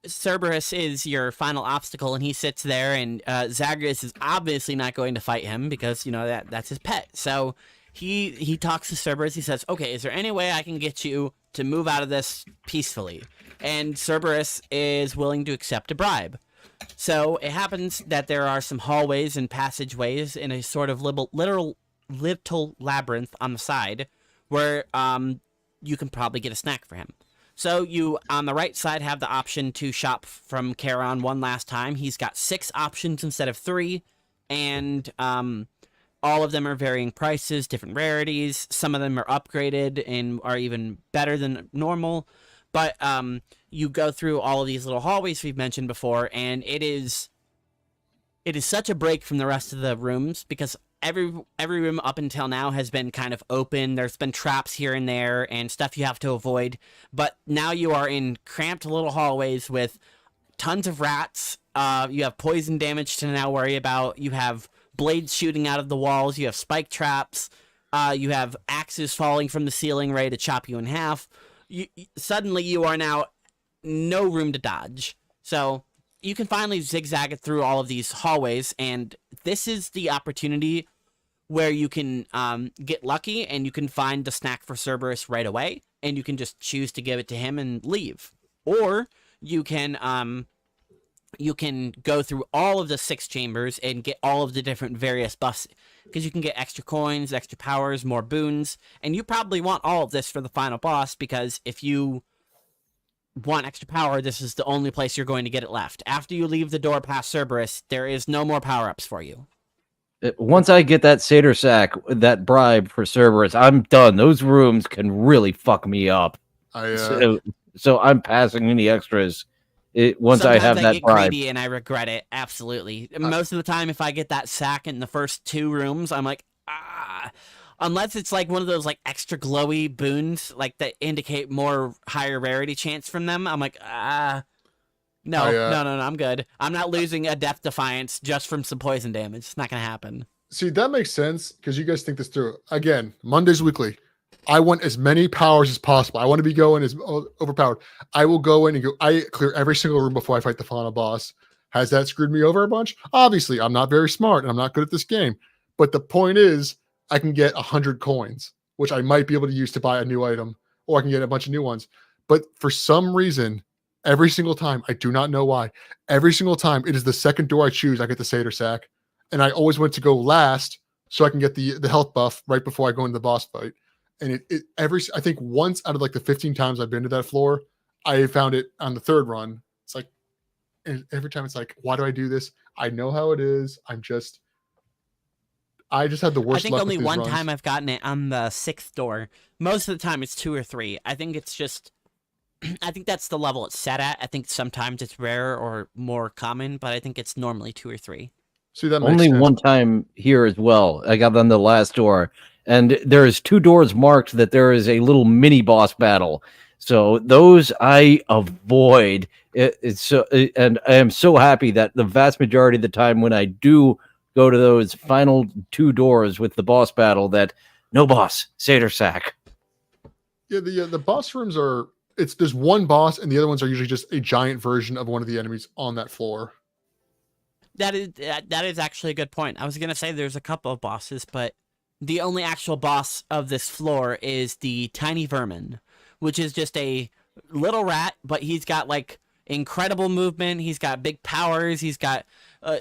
Cerberus is your final obstacle, and he sits there, and Zagreus is obviously not going to fight him because, you know, that's his pet. So he talks to Cerberus. He says, okay, is there any way I can get you to move out of this peacefully? And Cerberus is willing to accept a bribe. So it happens that there are some hallways and passageways in a sort of little labyrinth on the side where you can probably get a snack for him. So you, on the right side, have the option to shop from Charon one last time. He's got 6 options instead of 3, and all of them are varying prices, different rarities. Some of them are upgraded and are even better than normal. But you go through all of these little hallways we've mentioned before, and it is such a break from the rest of the rooms because every room up until now has been kind of open. There's been traps here and there and stuff you have to avoid. But now you are in cramped little hallways with tons of rats. You have poison damage to now worry about. You have blades shooting out of the walls. You have spike traps. You have axes falling from the ceiling ready to chop you in half. Suddenly you are now no room to dodge. So you can finally zigzag it through all of these hallways, and this is the opportunity where you can get lucky and you can find the snack for Cerberus right away, and you can just choose to give it to him and leave. Or you can go through all of the 6 chambers and get all of the different various buffs, because you can get extra coins, extra powers, more boons, and you probably want all of this for the final boss, because if you want extra power, this is the only place you're going to get it left. After you leave the door past Cerberus, there is no more power-ups for you. Once I get that satyr sack, that bribe for Cerberus, I'm done. Those rooms can really fuck me up. So I'm passing any extras once I have Sometimes I that get bribe. greedy and I regret it. Absolutely. Most of the time, if I get that sack in the first 2 rooms, I'm like, ah. Unless it's like one of those like extra glowy boons, like that indicate more higher rarity chance from them, I'm like, ah. No, no, I'm good. I'm not losing a Death Defiance just from some poison damage. It's not gonna happen. See, that makes sense because you guys think this through. Again, Mondays weekly. I want as many powers as possible. I want to be going as overpowered. I will go in and go. I clear every single room before I fight the final boss. Has that screwed me over a bunch? Obviously, I'm not very smart and I'm not good at this game. But the point is, I can get 100 coins, which I might be able to use to buy a new item, or I can get a bunch of new ones. But for some reason, every single time, I do not know why, every single time it is the second door I choose, I get the Satyr Sack. And I always want to go last so I can get the health buff right before I go into the boss fight. And I think once out of like the 15 times I've been to that floor, I found it on the 3rd run. It's like, and every time it's like, why do I do this? I know how it is. I just had the worst. I think luck only with these one runs. time I've gotten it on the 6th door. Most of the time it's 2 or 3. I think it's just, I think that's the level it's set at. I think sometimes it's rare or more common, but I think it's normally 2 or 3. See, that makes Only sense. one time here as well. I got on the last door, and there is 2 doors marked that there is a little mini boss battle. So those I avoid. And I am so happy that the vast majority of the time when I do go to those final 2 doors with the boss battle, that no boss, Satyr Sack. Yeah, the boss rooms are. There's one boss, and the other ones are usually just a giant version of one of the enemies on that floor. That is actually a good point. I was gonna say there's a couple of bosses, but the only actual boss of this floor is the tiny vermin, which is just a little rat, but he's got like incredible movement. He's got big powers. He's got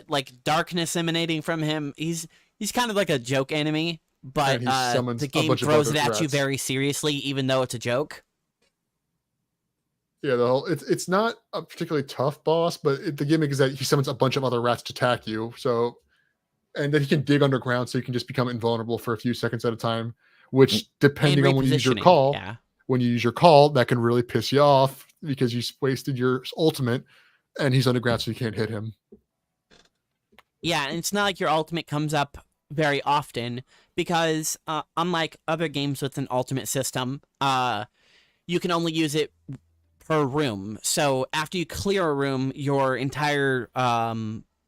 like darkness emanating from him. He's kind of like a joke enemy, but the game throws it at you very seriously, even though it's a joke. Yeah, it's not a particularly tough boss, but the gimmick is that he summons a bunch of other rats to attack you. So, and then he can dig underground, so you can just become invulnerable for a few seconds at a time. Which, depending on when you use your call, that can really piss you off because you wasted your ultimate, and he's underground, so you can't hit him. Yeah, and it's not like your ultimate comes up very often because, unlike other games with an ultimate system, you can only use it per room. So after you clear a room, your entire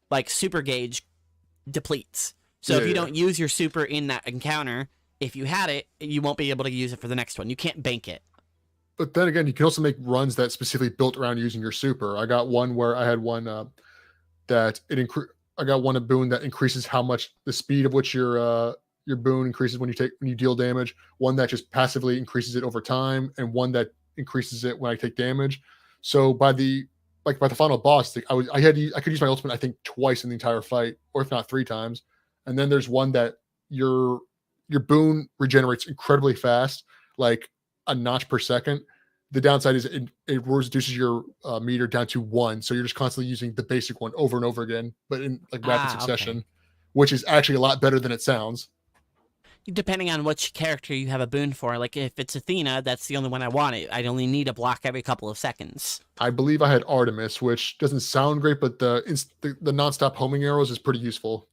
like super gauge depletes. So if you don't use your super in that encounter, if you had it, you won't be able to use it for the next one. You can't bank it. But then again, you can also make runs that specifically built around using your super. I got one where I had one that I got one a boon that increases how much the speed of which your boon increases when you deal damage. One that just passively increases it over time, and one that increases it when I take damage. So by the final boss, I could use my ultimate I think twice in the entire fight, or if not 3 times. And then there's one that your boon regenerates incredibly fast, like a notch per second. The downside is it reduces your meter down to 1, so you're just constantly using the basic one over and over again, but in like rapid succession, which is actually a lot better than it sounds. Depending on which character you have a boon for. Like, if it's Athena, that's the only one I want. I only need a block every couple of seconds. I believe I had Artemis, which doesn't sound great, but the nonstop homing arrows is pretty useful.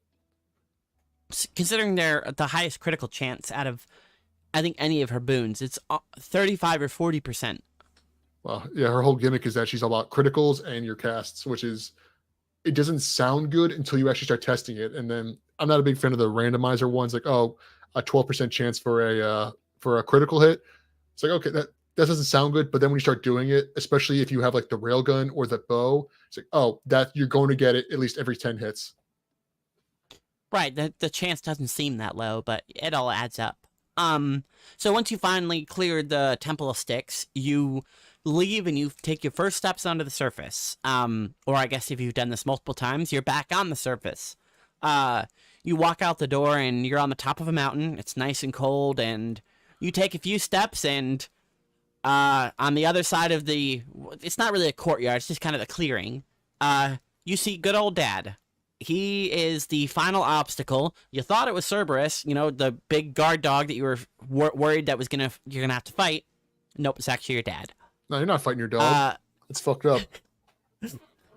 Considering they're the highest critical chance out of, I think, any of her boons. It's 35 or 40%. Well, yeah, her whole gimmick is that she's all about criticals and your casts, which is, it doesn't sound good until you actually start testing it. And then I'm not a big fan of the randomizer ones, like, oh, a 12% chance for a critical hit. It's like, okay, that doesn't sound good. But then when you start doing it, especially if you have like the railgun or the bow, it's like, oh, that you're going to get it at least every 10 hits. Right. The chance doesn't seem that low, but it all adds up. So once you finally cleared the Temple of Styx, you leave and you take your first steps onto the surface. Or I guess if you've done this multiple times, you're back on the surface. You walk out the door and you're on the top of a mountain. It's nice and cold, and you take a few steps, and on the other side of it's not really a courtyard, it's just kind of a clearing. You see good old Dad. He is the final obstacle. You thought it was Cerberus, the big guard dog that you were worried that you're gonna have to fight. Nope, it's actually your dad. No, you're not fighting your dog. It's fucked up.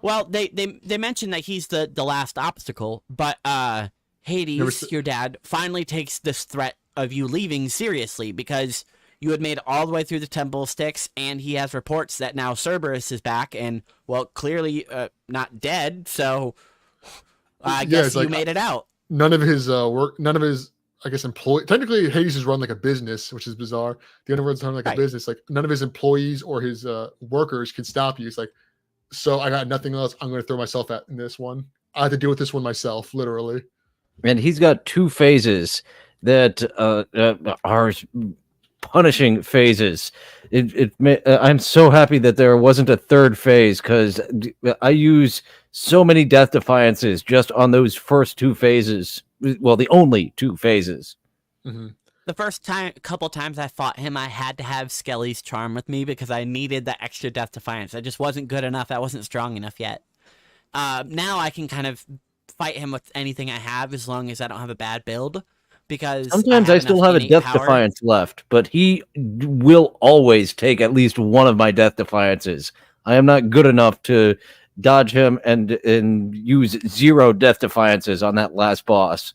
Well, they mentioned that he's the last obstacle, but Never Hades, s- your dad, finally takes this threat of you leaving seriously because you had made it all the way through the Temple of Styx, and he has reports that now Cerberus is back and, well, clearly not dead, so I yeah, guess it's you like made it out. none of his work, none of his, I guess, employee. Technically, Hades is run like a business, which is bizarre. The underworld's run like a Right. business. Like none of his employees or his workers can stop you. It's like, so I got nothing else. I'm going to throw myself at in this one. I have to deal with this one myself, literally. And he's got two phases that are punishing phases. I'm so happy that there wasn't a third phase because I use so many death defiances just on those first two phases. Well, the only two phases. hmm The first couple times I fought him, I had to have Skelly's charm with me because I needed that extra death defiance. I just wasn't good enough. I wasn't strong enough yet. Now I can kind of fight him with anything I have as long as I don't have a bad build, because Sometimes I still enough have a innate death power. defiance left, but he will always take at least one of my death defiances. I am not good enough to dodge him and use 0 death defiances on that last boss.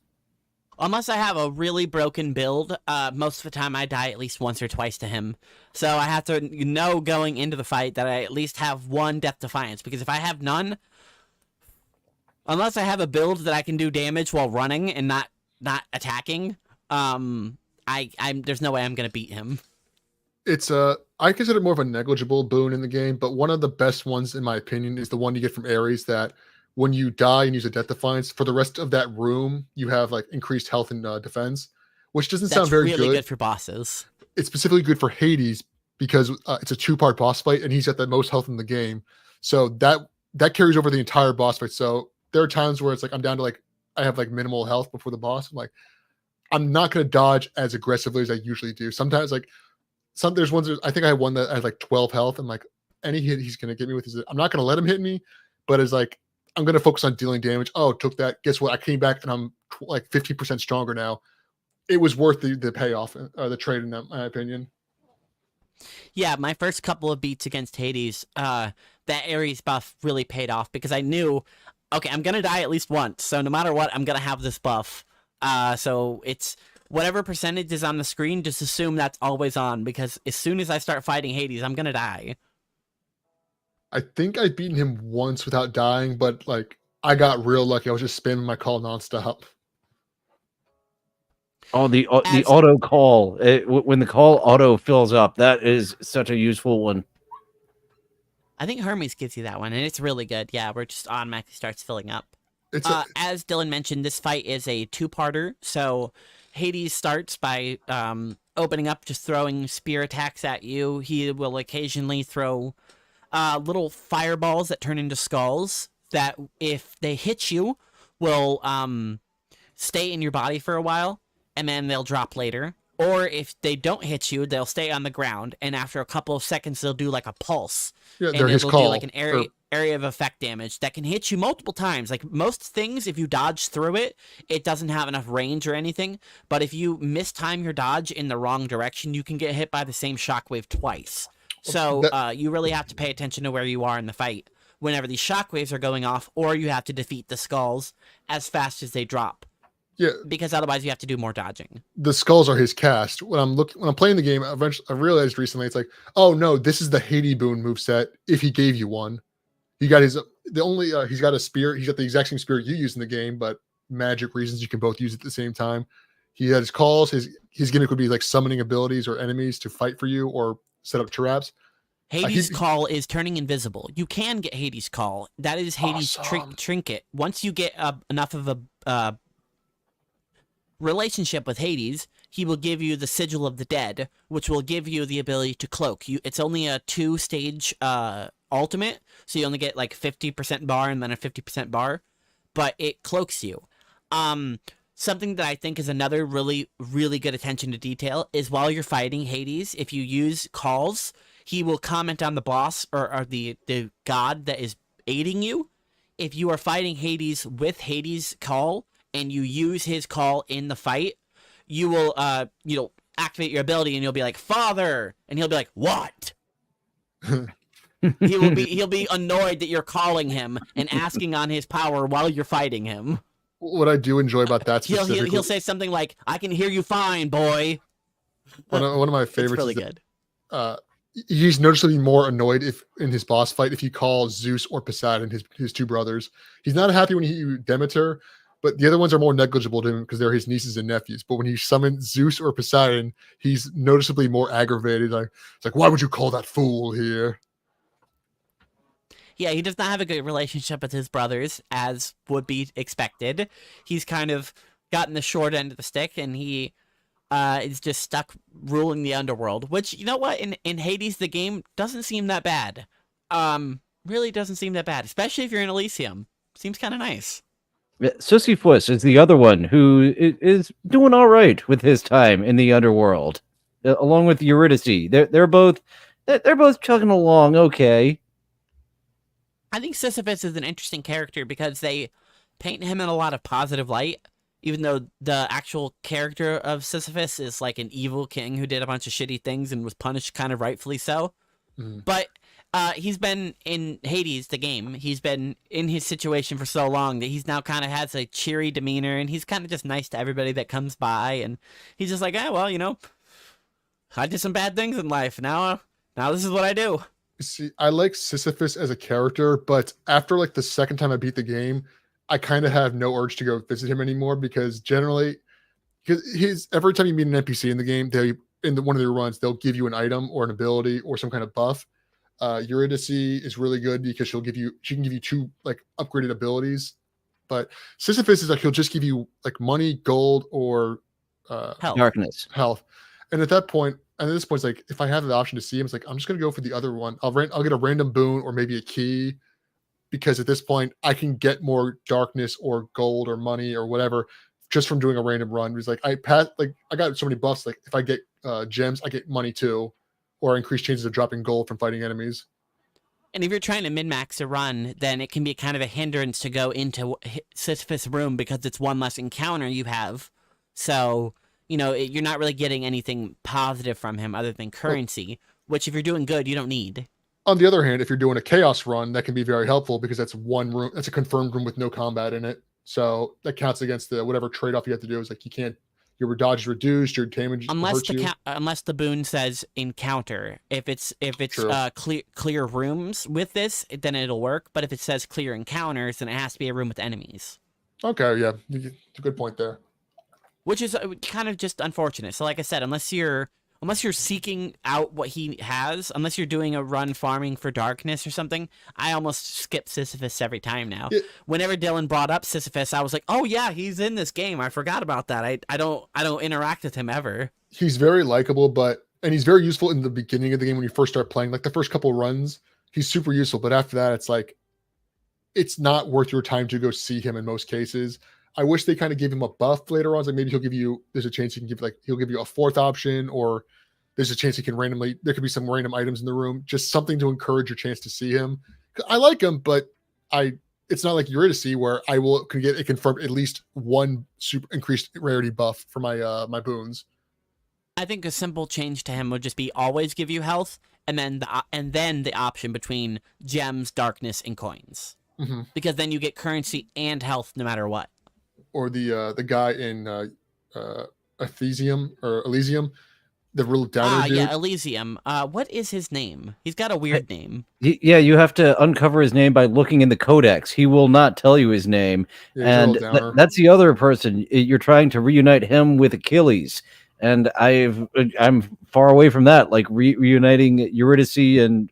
Unless I have a really broken build, most of the time I die at least once or twice to him. So I have to know going into the fight that I at least have one death defiance, because if I have none, unless I have a build that I can do damage while running and not attacking, I'm there's no way I'm gonna beat him. It's I consider it more of a negligible boon in the game, but one of the best ones, in my opinion, is the one you get from Ares. That when you die and use a death defiance for the rest of that room, you have like increased health and defense, which doesn't sound That's very really good. good for bosses. It's specifically good for Hades because it's a 2-part boss fight, and he's got the most health in the game. So that carries over the entire boss fight. So there are times where it's like I'm down to like I have like minimal health before the boss. I'm like I'm not going to dodge as aggressively as I usually do. Sometimes like there's ones I think I had one that had like 12 health. And like any hit he's gonna get me with is I'm not gonna let him hit me, but it's like I'm gonna focus on dealing damage. Oh, took that. Guess what? I came back and I'm like 50% stronger now. It was worth the payoff or the trade in my opinion. Yeah, my first couple of beats against Hades, that Ares buff really paid off because I knew, okay, I'm gonna die at least once, so no matter what, I'm gonna have this buff. So it's whatever percentage is on the screen, just assume that's always on, because as soon as I start fighting Hades, I'm gonna die. I think I've beaten him once without dying, but like I got real lucky. I was just spamming my call nonstop. Oh, the As auto call. When the call auto fills up, that is such a useful one. I think Hermes gives you that one, and it's really good. Yeah, where it just automatically starts filling up. It's As Dylan mentioned, this fight is a 2-parter. So Hades starts by opening up, just throwing spear attacks at you. He will occasionally throw little fireballs that turn into skulls that, if they hit you, will stay in your body for a while, and then they'll drop later. Or if they don't hit you, they'll stay on the ground, and after a couple of seconds, they'll do like a pulse. yeah, they're And his it'll call. do like an area of effect damage that can hit you multiple times. Like most things, if you dodge through it, it doesn't have enough range or anything. But if you mistime your dodge in the wrong direction, you can get hit by the same shockwave twice. So you really have to pay attention to where you are in the fight whenever these shockwaves are going off, or you have to defeat the skulls as fast as they drop, Yeah, because otherwise you have to do more dodging. the skulls are his cast. When I'm playing the game, eventually I realized recently it's like, oh no, this is the Hades boon moveset. If he gave you one, he got he's got a spear. He's got the exact same spear you use in the game, but magic reasons you can both use it at the same time. He has his calls. His gimmick would be like summoning abilities or enemies to fight for you or set up traps. Hades' call is turning invisible. You can get Hades' call. That is Hades' Awesome. trinket. Once you get enough of a relationship with Hades, he will give you the Sigil of the Dead, which will give you the ability to cloak. It's only a 2-stage ultimate, so you only get like 50% bar and then a 50% bar, but it cloaks you. Something that I think is another really, really good attention to detail is while you're fighting Hades, if you use calls, he will comment on the boss or the god that is aiding you. If you are fighting Hades with Hades' call and you use his call in the fight, you will activate your ability and you'll be like, "Father," and he'll be like, "What?" He'll be annoyed that you're calling him and asking on his power while you're fighting him. What I do enjoy about that He'll specifically, say something like, "I can hear you fine, boy." one of my It's favorites really is that, good. he's noticeably more annoyed if in his boss fight if you call Zeus or Poseidon, his two brothers. He's not happy when you Demeter, but the other ones are more negligible to him because they're his nieces and nephews. But when he summons Zeus or Poseidon, he's noticeably more aggravated. Like it's like, why would you call that fool here? Yeah, he does not have a good relationship with his brothers, as would be expected. He's kind of gotten the short end of the stick, and he is just stuck ruling the underworld. Which, you know what, in Hades, the game doesn't seem that bad. Really doesn't seem that bad, especially if you're in Elysium. Seems kind of nice. Sisyphus is the other one who is doing all right with his time in the underworld, along with Eurydice. They're both chugging along okay. I think Sisyphus is an interesting character because they paint him in a lot of positive light, even though the actual character of Sisyphus is like an evil king who did a bunch of shitty things and was punished kind of rightfully so. Mhm. But he's been in Hades, the game. He's been in his situation for so long that he's now kind of has a cheery demeanor, and he's kind of just nice to everybody that comes by. And he's just like, well, you know, I did some bad things in life. Now this is what I do. See, I like Sisyphus as a character, but after like the second time I beat the game, I kind of have no urge to go visit him anymore because generally, because every time you meet an NPC in the game, one of their runs, they'll give you an item or an ability or some kind of buff. Eurydice is really good because she can give you two like upgraded abilities, but Sisyphus is like he'll just give you like money, gold, or Hell, Darkness. health. And at this point, it's like if I have the option to see him, it's like I'm just gonna go for the other one. I'll get a random boon or maybe a key because at this point I can get more darkness or gold or money or whatever just from doing a random run. It's like I got so many buffs. Like if I get gems, I get money too, or increased chances of dropping gold from fighting enemies. and if you're trying to min-max a run, then it can be kind of a hindrance to go into Sisyphus' room because it's one less encounter you have. So, you know, you're not really getting anything positive from him other than currency, which if you're doing good, you don't need. On the other hand, if you're doing a chaos run, that can be very helpful because that's one room. That's a confirmed room with no combat in it. So that counts against the whatever trade-off you have to do. Is like you can't. Your dodge is reduced. Your damage hurts you. Unless the boon says encounter. If it's True. clear rooms with this, then it'll work. But if it says clear encounters, then it has to be a room with enemies. Okay, yeah, it's a good point there. Which is kind of just unfortunate. So like I said, unless you're seeking out what he has, unless you're doing a run farming for darkness or something, I almost skip Sisyphus every time now. Yeah. Whenever Dylan brought up Sisyphus, I was like, oh yeah, he's in this game. I forgot about that. I don't interact with him ever. He's very likable, and he's very useful in the beginning of the game when you first start playing. Like the first couple runs, he's super useful, but after that, it's like it's not worth your time to go see him in most cases. I wish they kind of gave him a buff later on. Like maybe there's a chance he'll give you a fourth option, or there's a chance there could be some random items in the room, just something to encourage your chance to see him. I like him, but it's not like Eurydice where can get it confirmed at least one super increased rarity buff for my my boons. I think a simple change to him would just be always give you health, and then the option between gems, darkness, and coins. Mm-hmm. Because then you get currency and health no matter what. Or the guy in Elysium, the real downer dude. Yeah, Elysium. What is his name? He's got a weird name. Yeah, you have to uncover his name by looking in the codex. He will not tell you his name. Yeah, And that's the other person. You're trying to reunite him with Achilles. And I'm far away from that, like reuniting Eurydice and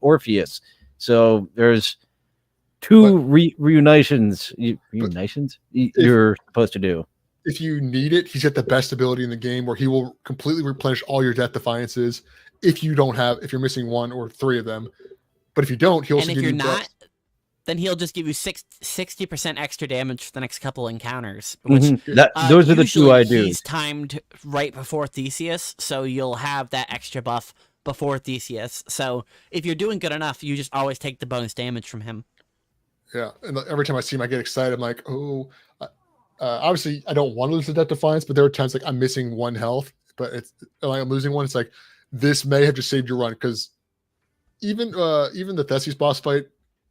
Orpheus. So there's two reunitions you're supposed to do. If you need it, he's got the best ability in the game where he will completely replenish all your death defiances if you're missing one or three of them. But if you don't, he'll also give you And if you're not, then he'll just give you 60% extra damage for the next couple encounters. Which those are the two I do. He's timed right before Theseus, so you'll have that extra buff before Theseus. So if you're doing good enough, you just always take the bonus damage from him. Yeah, and every time I see him, I get excited. I'm like, oh, obviously I don't want to lose the death defiance, but there are times like I'm missing one health, but it's like I'm losing one. It's like this may have just saved your run because even the Theseus boss fight,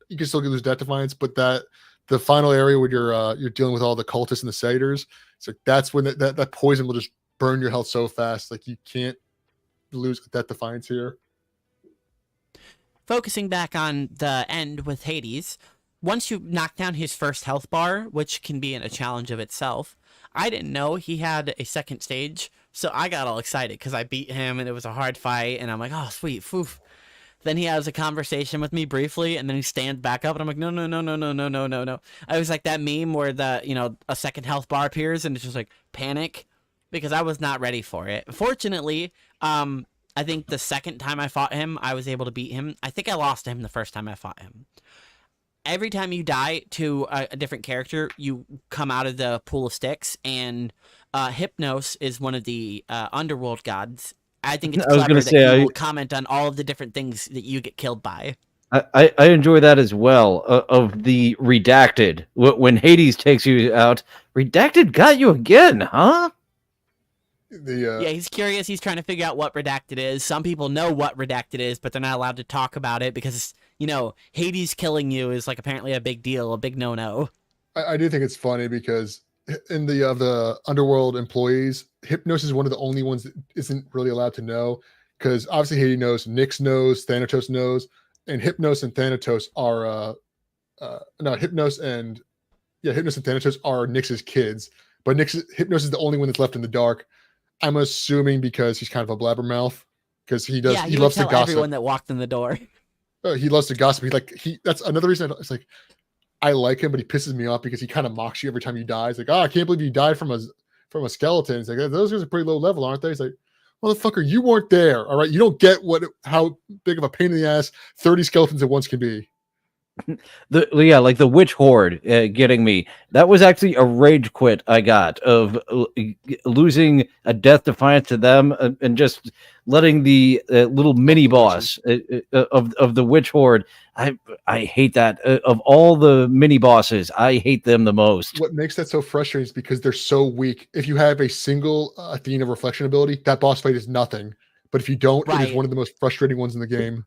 you can still lose Death Defiance, but the final area where you're dealing with all the cultists and the satyrs, it's like that's when that poison will just burn your health so fast. Like you can't lose Death Defiance here. Focusing back on the end with Hades, once you knock down his first health bar, which can be a challenge of itself, I didn't know he had a second stage, so I got all excited because I beat him and it was a hard fight, and I'm like, oh, sweet, foof. Then he has a conversation with me briefly, and then he stands back up, and I'm like, no, no, no, no, no, no, no, no, no. I was like that meme where a second health bar appears, and it's just like panic, because I was not ready for it. Fortunately, I think the second time I fought him, I was able to beat him. I think I lost to him the first time I fought him. Every time you die to a different character, you come out of the pool of sticks, and Hypnos is one of the underworld gods. I think it's clever that he will comment on all of the different things that you get killed by. I enjoy that as well, of the Redacted. When Hades takes you out, Redacted got you again, huh? Yeah, he's curious. He's trying to figure out what Redacted is. Some people know what Redacted is, but they're not allowed to talk about it because, Hades killing you is like apparently a big deal, a big no-no. I do think it's funny because in the underworld employees, Hypnos is one of the only ones that isn't really allowed to know, because obviously Hades knows, Nyx knows, Thanatos knows, and Hypnos and Thanatos are Hypnos and Thanatos are Nyx's kids, but Hypnos is the only one that's left in the dark. I'm assuming because he's kind of a blabbermouth, because he loves to gossip. Everyone that walked in the door. He loves to gossip. That's another reason. It's like, I like him, but he pisses me off because he kind of mocks you every time you die. He's like, oh, I can't believe you died from a skeleton. It's like, those guys are pretty low level, aren't they? He's like, motherfucker, you weren't there. All right. You don't get how big of a pain in the ass 30 skeletons at once can be. Like the witch horde getting me. That was actually a rage quit I got of losing a Death Defiance to them, and just letting the little mini boss of the witch horde. I hate that. Of all the mini bosses, I hate them the most. What makes that so frustrating is because they're so weak. If you have a single Athena reflection ability, that boss fight is nothing. But if you don't, It is one of the most frustrating ones in the game.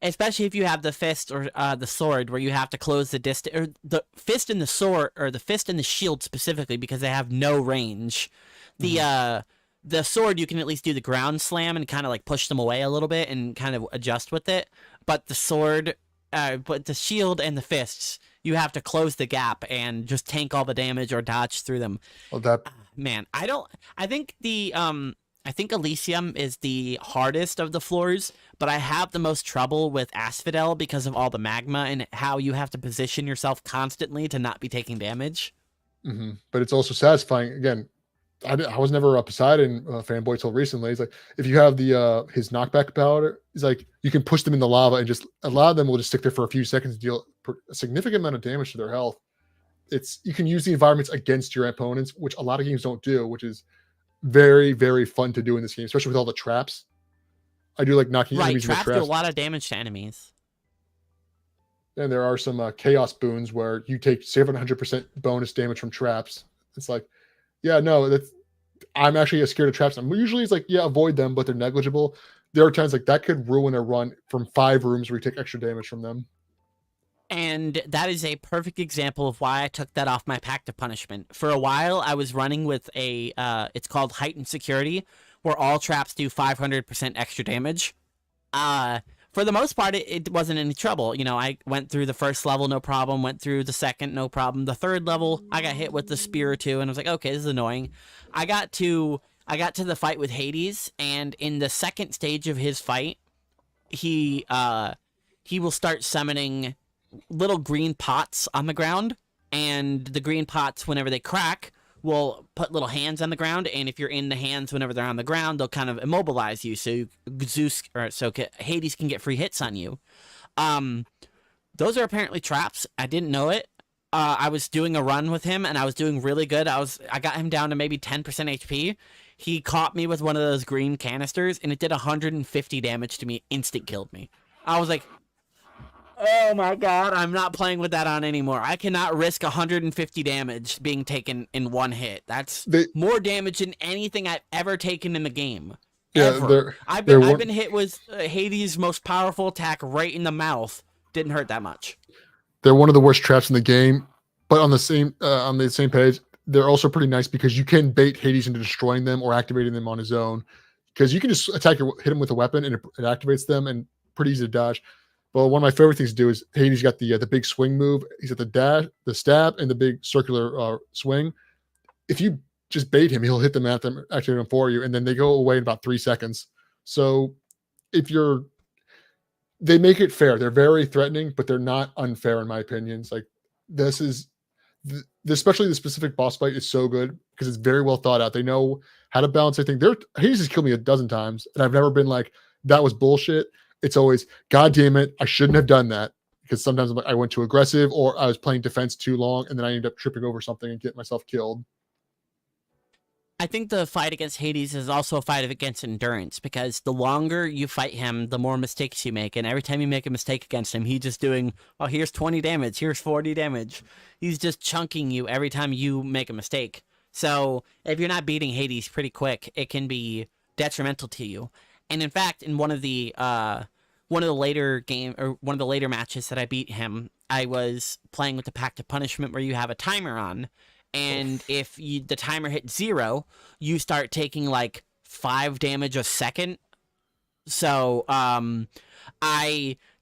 Especially if you have the fist or the sword, where you have to close the distance, or the fist and the sword, or the fist and the shield specifically, because they have no range. The sword, you can at least do the ground slam and kind of like push them away a little bit and kind of adjust with it. But the sword, but the shield and the fists, you have to close the gap and just tank all the damage or dodge through them. Well, man, I think Elysium is the hardest of the floors, but I have the most trouble with Asphodel because of all the magma and how you have to position yourself constantly to not be taking damage. Mm-hmm. But it's also satisfying. Again, I was never a Poseidon fanboy till recently. It's like, if you have his knockback powder, it's like you can push them in the lava and just a lot of them will just stick there for a few seconds and deal a significant amount of damage to their health. You can use the environments against your opponents, which a lot of games don't do, which is very, very fun to do in this game, especially with all the traps. I do like knocking enemies with traps. Traps do a lot of damage to enemies. And there are some chaos boons where you take 700% bonus damage from traps. It's like, yeah, no, I'm actually scared of traps. Usually it's like, yeah, avoid them, but they're negligible. There are times like that could ruin a run from 5 rooms where you take extra damage from them. And that is a perfect example of why I took that off my pact of punishment. For a while, I was running with it's called heightened security, where all traps do 500% extra damage. For the most part, it wasn't any trouble. I went through the first level, no problem. Went through the second, no problem. The third level, I got hit with the spear or two, and I was like, okay, this is annoying. I got to the fight with Hades, and in the second stage of his fight, he will start summoning little green pots on the ground, and the green pots, whenever they crack, will put little hands on the ground, and if you're in the hands whenever they're on the ground, they'll kind of immobilize you, so Hades can get free hits on you. Those are apparently traps. I didn't know it. I was doing a run with him, and I was doing really good. I got him down to maybe 10% HP. He caught me with one of those green canisters, and it did 150 damage to me. Instant killed me. I was like, oh my god, I'm not playing with that on anymore. I cannot risk 150 damage being taken in one hit. That's more damage than anything I've ever taken in the game. Yeah, ever. they're I've been hit with Hades' most powerful attack right in the mouth. Didn't hurt that much. they're one of the worst traps in the game. But on the same page, they're also pretty nice because you can bait Hades into destroying them or activating them on his own. Because you can just hit him with a weapon and it activates them, and pretty easy to dodge. But one of my favorite things to do is Hades got the big swing move. He's got the dash, the stab, and the big circular swing. If you just bait him, he'll hit them at them, activate them for you, and then they go away in about 3 seconds. So if you're, they make it fair. They're very threatening, but they're not unfair in my opinion. It's like this is, especially the specific boss fight is so good because it's very well thought out. They know how to balance everything. Hades has killed me a dozen times, and I've never been like, that was bullshit. It's always, God damn it, I shouldn't have done that. Because sometimes I went too aggressive or I was playing defense too long, and then I ended up tripping over something and getting myself killed. I think the fight against Hades is also a fight against endurance, because the longer you fight him, the more mistakes you make. And every time you make a mistake against him, he's just doing, oh, here's 20 damage, here's 40 damage. He's just chunking you every time you make a mistake. So if you're not beating Hades pretty quick, it can be detrimental to you. And in fact, in one of the later matches that I beat him, I was playing with the Pact of Punishment, where you have a timer on. And if the timer hits 0, you start taking like 5 damage a second. So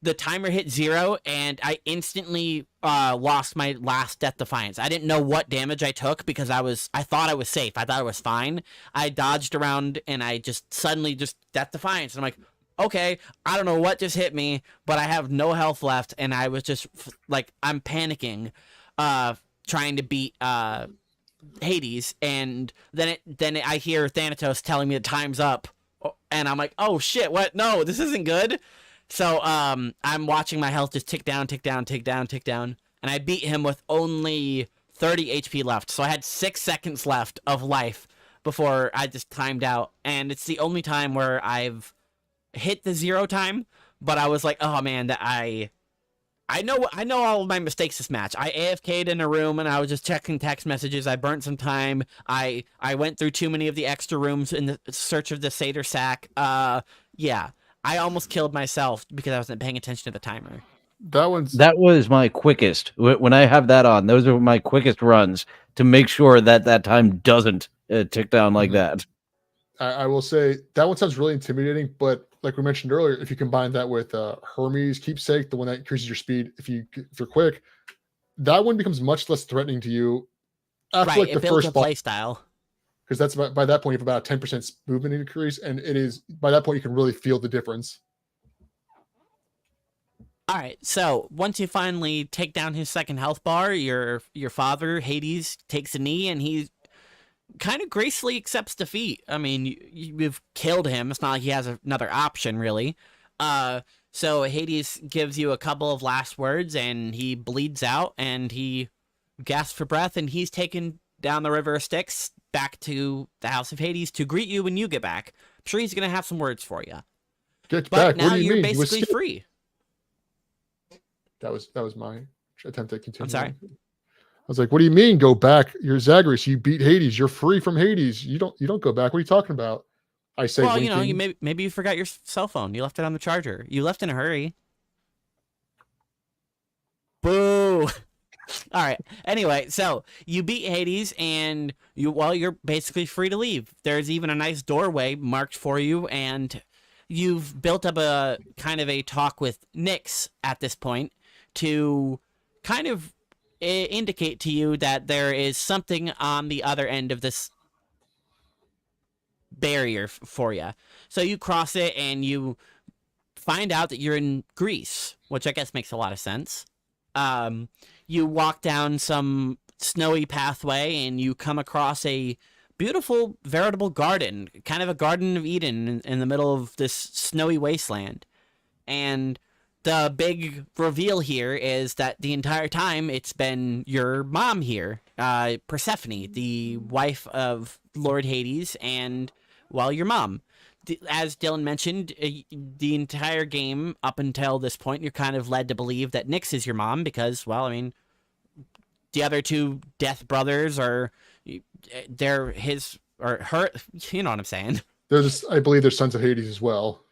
the timer hit 0, and I instantly lost my last Death Defiance. I didn't know what damage I took because I thought I was safe. I thought I was fine. I dodged around and I just suddenly just Death Defiance. And I'm like, okay, I don't know what just hit me, but I have no health left, and I was just like, I'm panicking. Trying to beat Hades, and then I hear Thanatos telling me the time's up, and I'm like, oh shit, what? No, this isn't good. So I'm watching my health just tick down, and I beat him with only 30 HP left. So I had 6 seconds left of life before I just timed out, and it's the only time where I've hit the 0 time. But I was like, oh man, that I know all of my mistakes this match. I AFK'd in a room and I was just checking text messages. I burnt some time. I went through too many of the extra rooms in the search of the Satyr sack. Yeah. I almost killed myself because I wasn't paying attention to the timer. That was my quickest. When I have that on, those are my quickest runs to make sure that time doesn't tick down like that. I will say that one sounds really intimidating, but like we mentioned earlier, if you combine that with Hermes Keepsake, the one that increases your speed if you're quick, that one becomes much less threatening to you after like the first play style. Because that's by that point you have about a 10% movement increase, and it is by that point you can really feel the difference. All right, so once you finally take down his second health bar, your father Hades takes a knee, and he kind of gracefully accepts defeat. I mean, you've killed him. It's not like he has another option, really. So Hades gives you a couple of last words, and he bleeds out, and he gasps for breath, and he's taken down the River of Styx back to the House of Hades to greet you when you get back. I'm sure he's going to have some words for you. Get but back. Now what do you you're mean? basically free. That was my attempt at continuing. I'm sorry. I was like, "What do you mean go back? You're Zagreus. You beat Hades. You're free from Hades. You don't go back. What are you talking about?" I say, well, you maybe you forgot your cell phone. You left it on the charger. You left in a hurry. Boo. All right. Anyway, so you beat Hades, and you're basically free to leave. There's even a nice doorway marked for you, and you've built up a kind of a talk with Nyx at this point to kind of indicate to you that there is something on the other end of this barrier for you. So you cross it, and you find out that you're in Greece, which I guess makes a lot of sense. You walk down some snowy pathway, and you come across a beautiful, veritable garden, kind of a Garden of Eden in the middle of this snowy wasteland. And the big reveal here is that the entire time it's been your mom here, Persephone, the wife of Lord Hades, and, well, your mom. As Dylan mentioned, the entire game up until this point, you're kind of led to believe that Nyx is your mom because, well, I mean, the other two death brothers they're his or her, you know what I'm saying. I believe there's sons of Hades as well.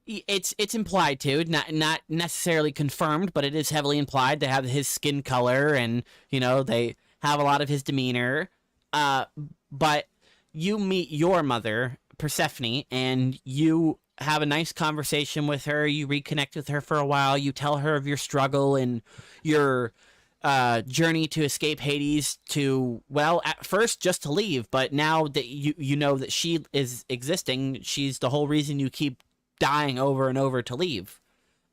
It's implied too, not necessarily confirmed, but it is heavily implied. They have his skin color, and they have a lot of his demeanor. But you meet your mother, Persephone, and you have a nice conversation with her. You reconnect with her for a while. You tell her of your struggle and your journey to escape Hades. At first just to leave, but now that you know that she is existing, she's the whole reason you keep dying over and over to leave.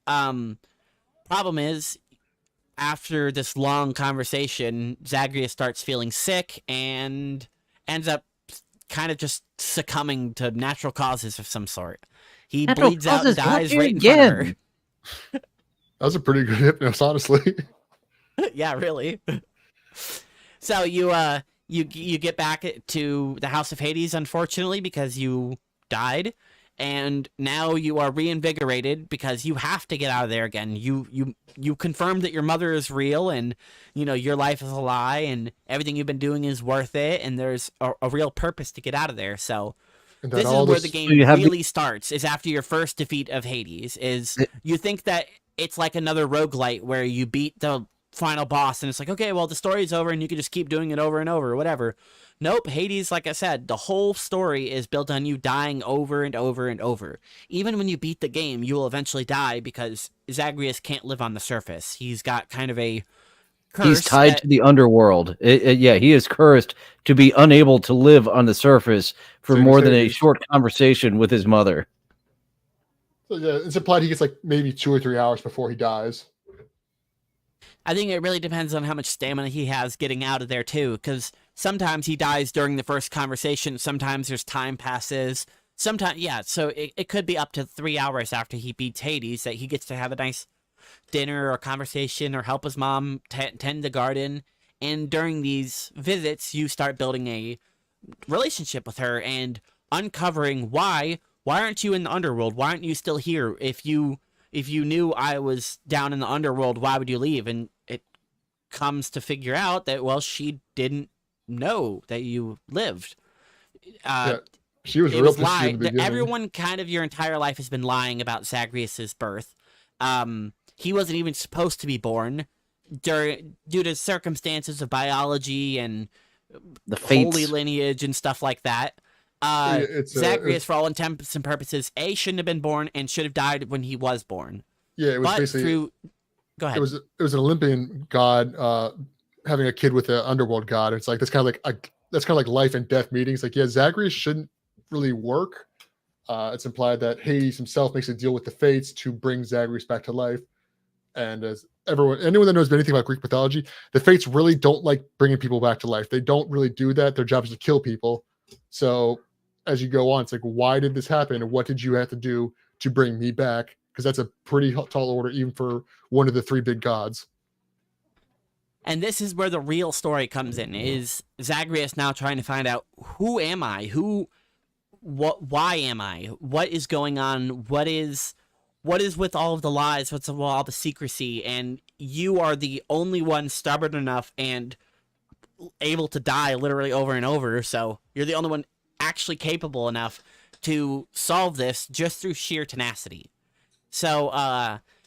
Problem is, after this long conversation, Zagreus starts feeling sick and ends up kind of just succumbing to natural causes of some sort. He bleeds out and dies right in front of her. That was a pretty good hypnos, honestly. Yeah, really. So you get back to the House of Hades, unfortunately, because you died, and now you are reinvigorated because you have to get out of there again. You confirmed that your mother is real, and your life is a lie, and everything you've been doing is worth it, and there's a real purpose to get out of there. So this is where the game really starts, is after your first defeat of Hades. You think that it's like another roguelite where you beat the final boss and it's like, okay, well, the story's over and you can just keep doing it over and over, whatever. Nope, Hades, like I said, the whole story is built on you dying over and over and over. Even when you beat the game, you will eventually die because Zagreus can't live on the surface. He's got kind of a curse. He's tied to the underworld. He is cursed to be unable to live on the surface for more than a short conversation with his mother. So yeah, it's implied he gets like maybe 2 or 3 hours before he dies. I think it really depends on how much stamina he has getting out of there too, because sometimes he dies during the first conversation, sometimes there's time passes, sometimes, so it could be up to 3 hours after he beats Hades that he gets to have a nice dinner or conversation or help his mom tend the garden, and during these visits, you start building a relationship with her and uncovering why aren't you in the underworld, why aren't you still here? If you knew I was down in the underworld, why would you leave? And it comes to figure out that, well, she didn't know that you lived. She was real lying. Everyone kind of your entire life has been lying about Zagreus's birth. He wasn't even supposed to be born due to circumstances of biology and the fates. Holy lineage and stuff like that. Zagreus, for all intents and purposes, shouldn't have been born and should have died when he was born. Yeah, it was basically. Go ahead. It was an Olympian god having a kid with an underworld god. It's like that's kind of like life and death meetings. Like, yeah, Zagreus shouldn't really work. It's implied that Hades himself makes a deal with the fates to bring Zagreus back to life. And as anyone that knows anything about Greek mythology, the fates really don't like bringing people back to life. They don't really do that. Their job is to kill people. So as you go on, it's like, why did this happen? And what did you have to do to bring me back? Because that's a pretty tall order, even for one of the 3 big gods. And this is where the real story comes in, is Zagreus now trying to find out, who am I? Why am I? What is going on? What is with all of the lies? What's with all the secrecy? And you are the only one stubborn enough and able to die literally over and over. So you're the only one actually capable enough to solve this just through sheer tenacity. So,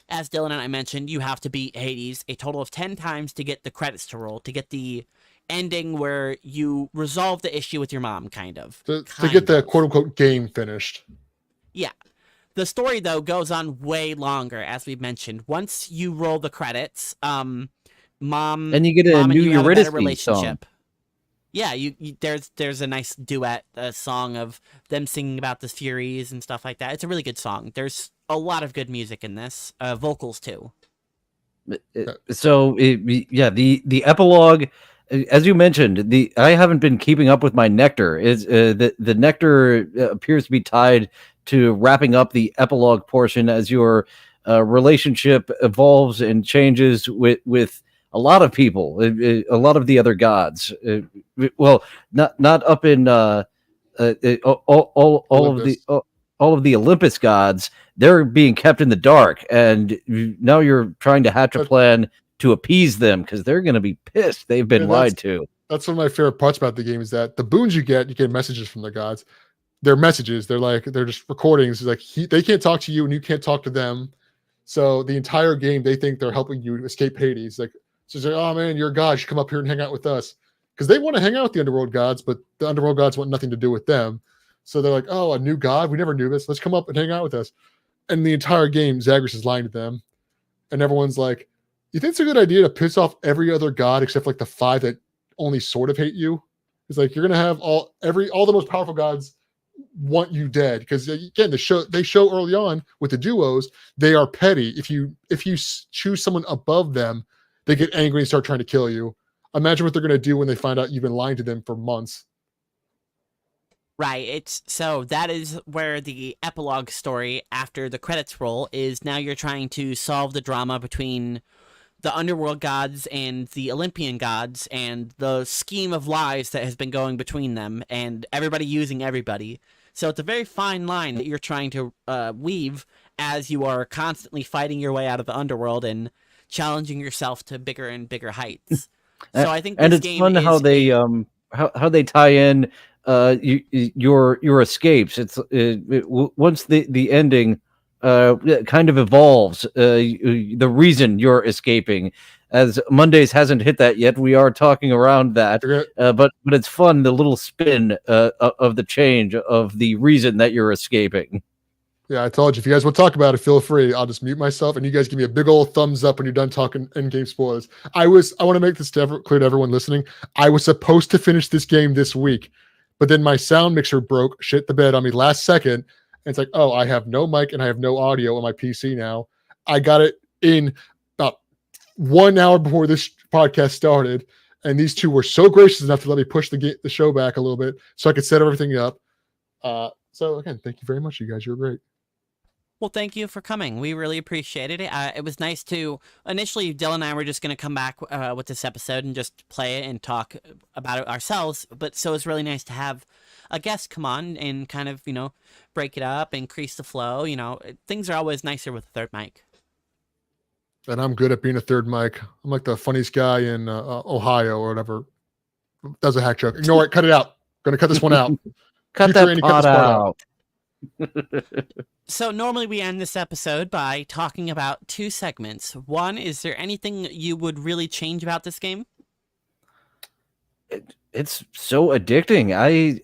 as Dylan and I mentioned, you have to beat Hades a total of 10 times to get the credits to roll, to get the ending where you resolve the issue with your mom, kind of. To get the quote-unquote game finished. Yeah. The story, though, goes on way longer, as we've mentioned. Once you roll the credits, Mom and you get a new Eurydice song. Yeah, there's a nice duet song of them singing about the Furies and stuff like that. It's a really good song. There's a lot of good music in this, vocals too. So the epilogue, as you mentioned, I haven't been keeping up with my nectar. Is the nectar appears to be tied to wrapping up the epilogue portion as your relationship evolves and changes with a lot of people, a lot of the other gods. Well, not up in all of the Olympus gods. They're being kept in the dark, and now you're trying to hatch a plan to appease them because they're going to be pissed. They've been lied to. That's one of my favorite parts about the game, is that the boons you get messages from the gods. they're messages. They're just recordings. It's like they can't talk to you and you can't talk to them. So the entire game, they think they're helping you escape Hades. Like, so it's like, oh man, you're a god. You should come up here and hang out with us. Because they want to hang out with the underworld gods, but the underworld gods want nothing to do with them. So they're like, oh, a new god? We never knew this. Let's come up and hang out with us. And the entire game, Zagreus is lying to them. And everyone's like, you think it's a good idea to piss off every other god except like the 5 that only sort of hate you? It's like you're gonna have all the most powerful gods want you dead, because again they show early on with the duos they are petty. If you choose someone above them, they get angry and start trying to kill you. Imagine what they're going to do when they find out you've been lying to them for months. Right. So that is where the epilogue story after the credits roll is. Now you're trying to solve the drama between the underworld gods and the Olympian gods and the scheme of lies that has been going between them and everybody using everybody. So it's a very fine line that you're trying to weave as you are constantly fighting your way out of the underworld and challenging yourself to bigger and bigger heights. So I think this and it's game fun how they how they tie in your escapes. It's once the ending kind of evolves the reason you're escaping. As Mondays hasn't hit that yet, we are talking around that, but it's fun, the little spin of the change of the reason that you're escaping. Yeah, I told you, if you guys want to talk about it, feel free. I'll just mute myself, and you guys give me a big old thumbs up when you're done talking in-game spoilers. I want to make this clear to everyone listening. I was supposed to finish this game this week, but then my sound mixer broke, shit the bed on me last second, and it's like, oh, I have no mic and I have no audio on my PC now. I got it in about 1 hour before this podcast started, and these two were so gracious enough to let me push the show back a little bit so I could set everything up. So again, thank you very much, you guys. You're great. Well, thank you for coming. We really appreciated it. It was nice to, initially, Dylan and I were just going to come back with this episode and just play it and talk about it ourselves. But so it's really nice to have a guest come on and kind of, break it up, increase the flow. Things are always nicer with a third mic. And I'm good at being a third mic. I'm like the funniest guy in Ohio or whatever. That was a hack joke. Ignore it. Cut it out. Going to cut this one out. Cut Future that Andy, part out. So normally we end this episode by talking about 2 segments. One, is there anything you would really change about this game? It's so addicting.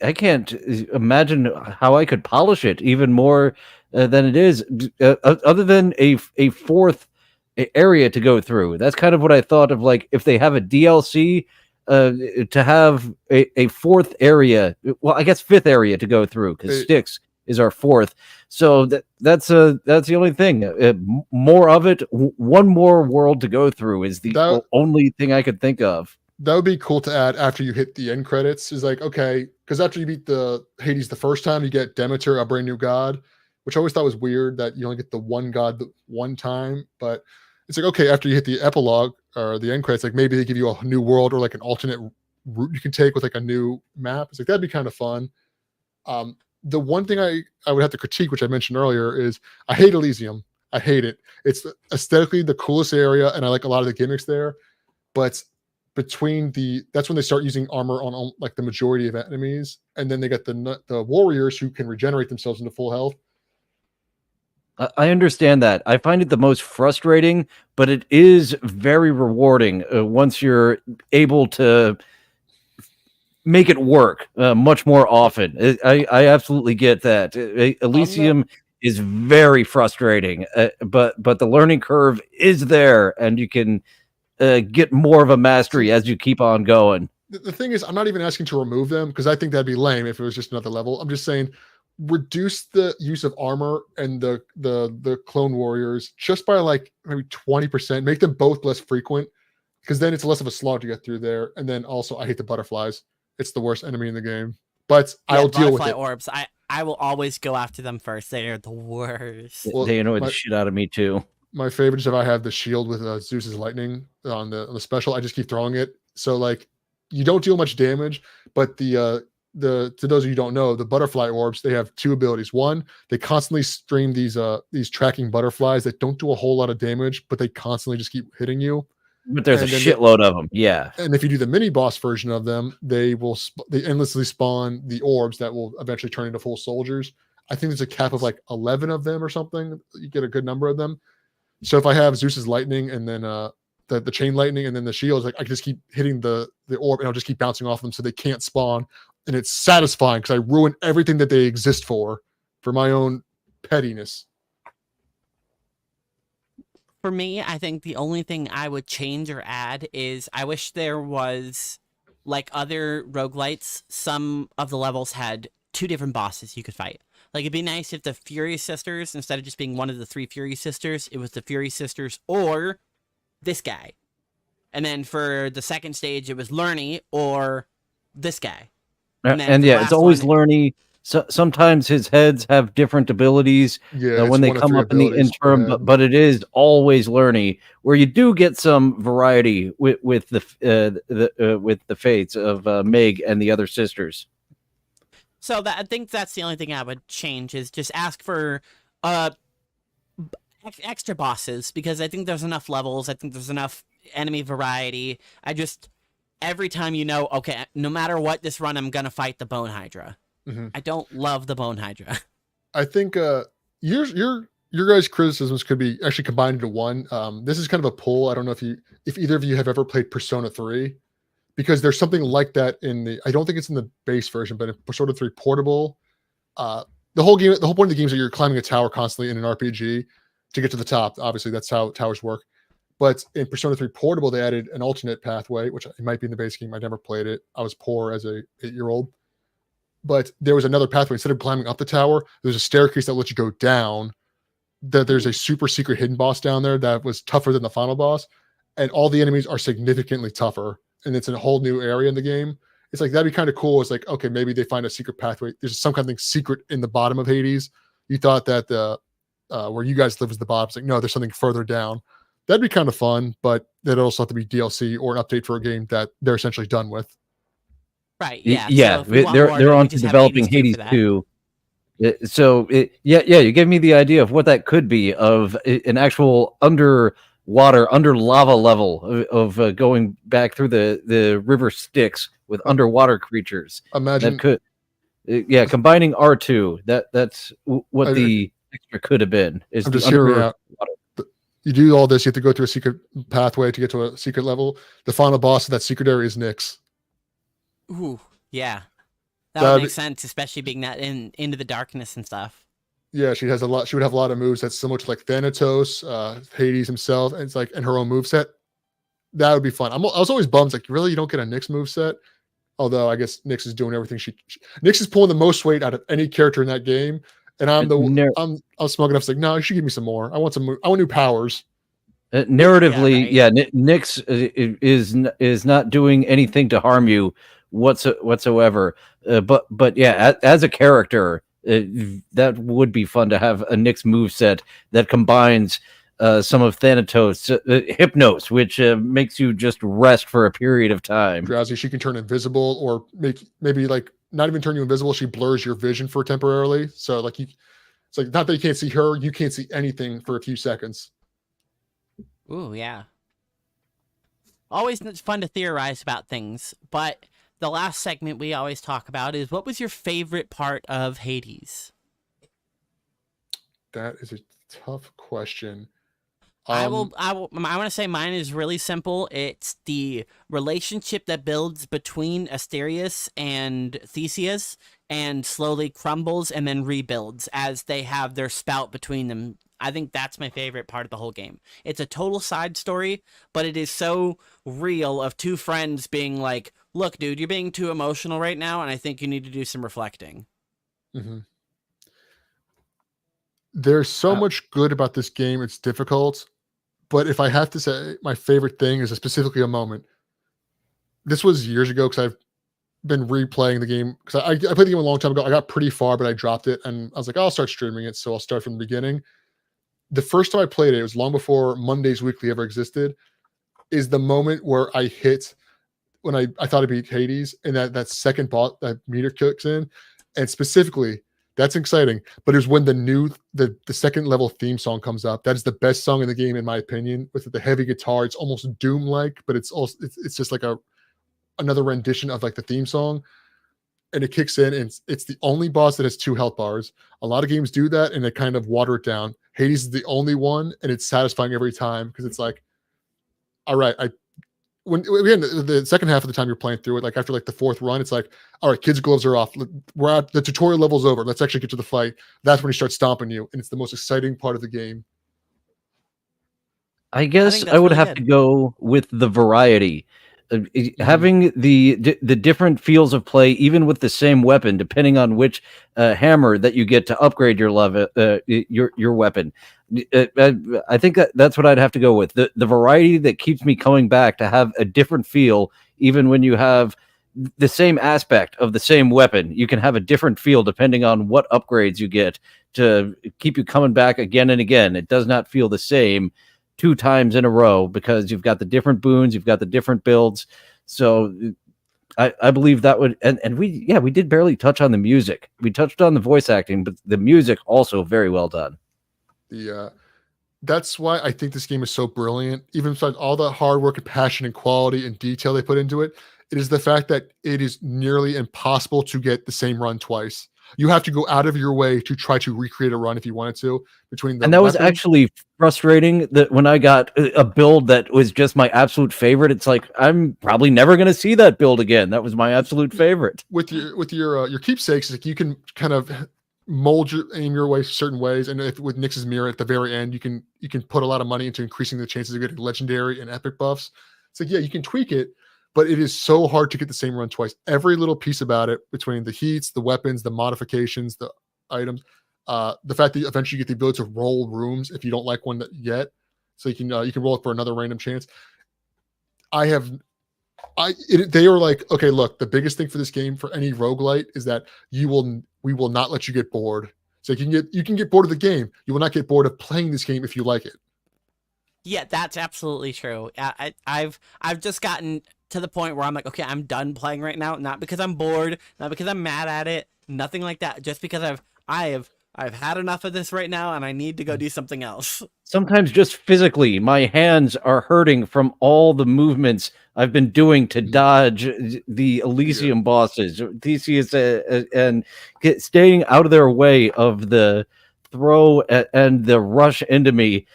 I can't imagine how I could polish it even more than it is, other than a fourth area to go through. That's kind of what I thought of, like, if they have a DLC to have a fourth area. Well, I guess 5th area to go through, because Styx is our 4th. So that's the only thing. More of it. One more world to go through is the only thing I could think of. That would be cool to add after you hit the end credits. Is like, okay, because after you beat the Hades the first time, you get Demeter, a brand new god, which I always thought was weird that you only get the one god the one time. But it's like, okay, after you hit the epilogue or the end credits, like maybe they give you a new world or like an alternate route you can take with like a new map. It's like, that'd be kind of fun. The one thing I would have to critique, which I mentioned earlier, is I hate Elysium. I hate it. It's aesthetically the coolest area, and I like a lot of the gimmicks there. But that's when they start using armor on like the majority of enemies, and then they get the warriors who can regenerate themselves into full health. I understand that. I find it the most frustrating, but it is very rewarding once you're able to make it work much more often. I absolutely get that. Elysium is very frustrating, but the learning curve is there, and you can get more of a mastery as you keep on going. The thing is, I'm not even asking to remove them, because I think that'd be lame if it was just another level. I'm just saying, reduce the use of armor and the clone warriors just by like maybe 20%. Make them both less frequent, because then it's less of a slog to get through there. And then also, I hate the butterflies. It's the worst enemy in the game, but I'll deal with it. Orbs. I will always go after them first. They are the worst. Well, they annoy the shit out of me too. My favorite is if I have the shield with Zeus's lightning on the special, I just keep throwing it. So like, you don't deal much damage, but to those of you who don't know, the butterfly orbs, they have 2 abilities. One, they constantly stream these tracking butterflies that don't do a whole lot of damage, but they constantly just keep hitting you. But there's a And then shitload of them. Yeah. and if you do the mini boss version of them, they endlessly spawn the orbs that will eventually turn into full soldiers. I think there's a cap of like 11 of them or something. You get a good number of them. So if I have Zeus's lightning and then the chain lightning and then the shields, like I can just keep hitting the orb and I'll just keep bouncing off them so they can't spawn. And it's satisfying because I ruin everything that they exist for my own pettiness. For me, I think the only thing I would change or add is I wish there was, like other roguelites, some of the levels had 2 different bosses you could fight. Like, it'd be nice if the Fury Sisters, instead of just being one of the 3 Fury Sisters, it was the Fury Sisters or this guy. And then for the second stage, it was Lerny or this guy. And, then for the yeah, it's last always one- Lerny. So sometimes his heads have different abilities Yeah, when it's they one of come 3 up in the abilities per interim, head. but it is always Lerny, where you do get some variety with the fates of Meg and the other sisters. So I think that's the only thing I would change is just ask for extra bosses, because I think there's enough levels. I think there's enough enemy variety. Every time okay, no matter what this run, I'm gonna fight the Bone Hydra. Mhm. I don't love the Bone Hydra. I think your guys' criticisms could be actually combined into one. This is kind of a poll. I don't know if either of you have ever played Persona 3, because there's something like that I don't think it's in the base version, but in Persona 3 Portable, the whole point of the game is that you're climbing a tower constantly in an RPG to get to the top. Obviously, that's how towers work. But in Persona 3 Portable, they added an alternate pathway, which it might be in the base game. I never played it. I was poor as a 8-year-old. But there was another pathway. Instead of climbing up the tower, there's a staircase that lets you go down. That there's a super secret hidden boss down there that was tougher than the final boss. And all the enemies are significantly tougher. And it's in a whole new area in the game. It's like, that'd be kind of cool. It's like, okay, maybe they find a secret pathway. There's some kind of thing secret in the bottom of Hades. You thought that where you guys live is the bottom. It's like, no, there's something further down. That'd be kind of fun, but that'd also have to be DLC or an update for a game that they're essentially done with. Right? Yeah. Yeah, So if we want more, they're then we on to just have developing Hades for that. 2. So you gave me the idea of what that could be, of an actual under lava level of going back through the river Styx with underwater creatures. Imagine That could, combining R2. That's what the extra could have been. Is I'm the just hearing me under out. You do all this, you have to go through a secret pathway to get to a secret level. The final boss of that secret area is Nyx. Ooh, yeah. That That'd would be- make sense, especially being that into the darkness and stuff. Yeah, she would have a lot of moves that's similar to like Thanatos, Hades himself, and it's like and her own moveset. That would be fun. I was always bummed, like, really, you don't get a Nyx moveset? Although I guess Nyx is doing everything Nyx is pulling the most weight out of any character in that game. And I'm smug enough to say, no, you should give me some more. I want new powers. narratively, Yeah, right. Nyx is not doing anything to harm you whatsoever. But yeah, as a character, that would be fun to have a Nyx moveset that combines some of Thanatos, Hypnos, which makes you just rest for a period of time. Drowsy, she can turn invisible or maybe like not even turn you invisible. She blurs your vision for temporarily. So like it's like not that you can't see her, you can't see anything for a few seconds. Ooh, yeah. Always fun to theorize about things, but the last segment we always talk about is, what was your favorite part of Hades? That is a tough question. I want to say mine is really simple. It's the relationship that builds between Asterius and Theseus and slowly crumbles and then rebuilds as they have their spout between them. I think that's my favorite part of the whole game. It's a total side story, but it is so real, of 2 friends being like, look, dude, you're being too emotional right now, and I think you need to do some reflecting. Mm-hmm. There's so much good about this game. It's difficult. But if I have to say my favorite thing is specifically a moment. This was years ago because I've been replaying the game. Because I played the game a long time ago. I got pretty far, but I dropped it. And I was like, I'll start streaming it. So I'll start from the beginning. The first time I played it was long before Mondays Weekly ever existed, is the moment where I hit when I thought I beat Hades, and that second boss, that meter kicks in. And specifically, That's exciting. But it's when the second level theme song comes up. That is the best song in the game, in my opinion. With the heavy guitar, it's almost Doom like, but it's just like another rendition of like the theme song. And it kicks in, and it's the only boss that has 2 health bars. A lot of games do that, and they kind of water it down. Hades is the only one, and it's satisfying every time because it's like, all right, when again the second half of the time you're playing through it, like after like the 4th run, it's like, all right, kids' gloves are off. We're at the tutorial level's over. Let's actually get to the fight. That's when he starts stomping you, and it's the most exciting part of the game. I guess think I, that's would really have good. to go with the variety. Having the different feels of play, even with the same weapon, depending on which hammer that you get to upgrade your level, your weapon. I think that's what I'd have to go with. The variety that keeps me coming back to have a different feel, even when you have the same aspect of the same weapon. You can have a different feel depending on what upgrades you get to keep you coming back again and again. It does not feel the same 2 times in a row because you've got the different boons, you've got the different builds. So I believe that would, and we did barely touch on the music. We touched on the voice acting, but the music also very well done. That's why I think this game is so brilliant. Even besides all the hard work and passion and quality and detail they put into it, it is the fact that it is nearly impossible to get the same run twice. You have to go out of your way to try to recreate a run if you wanted to. And that was actually frustrating, that when I got a build that was just my absolute favorite, it's like, I'm probably never going to see that build again. That was my absolute favorite. With your keepsakes, like you can kind of aim your way certain ways, and with Nyx's mirror at the very end, you can put a lot of money into increasing the chances of getting legendary and epic buffs. It's like, yeah, you can tweak it, but it is so hard to get the same run twice. Every little piece about it, between the heats, the weapons, the modifications, the items, the fact that eventually you get the ability to roll rooms if you don't like one yet, so you can roll it for another random chance. They were like, okay, look, the biggest thing for this game, for any roguelite, is that we will not let you get bored. So you can get bored of the game. You will not get bored of playing this game if you like it. Yeah, that's absolutely true. I've just gotten to the point where I'm like, okay, I'm done playing right now. Not because I'm bored, not because I'm mad at it, nothing like that. Just because I've had enough of this right now, and I need to go do something else. Sometimes just physically, my hands are hurting from all the movements I've been doing to dodge the Elysium bosses, Theseus, and staying out of their way of the throw and the rush into me.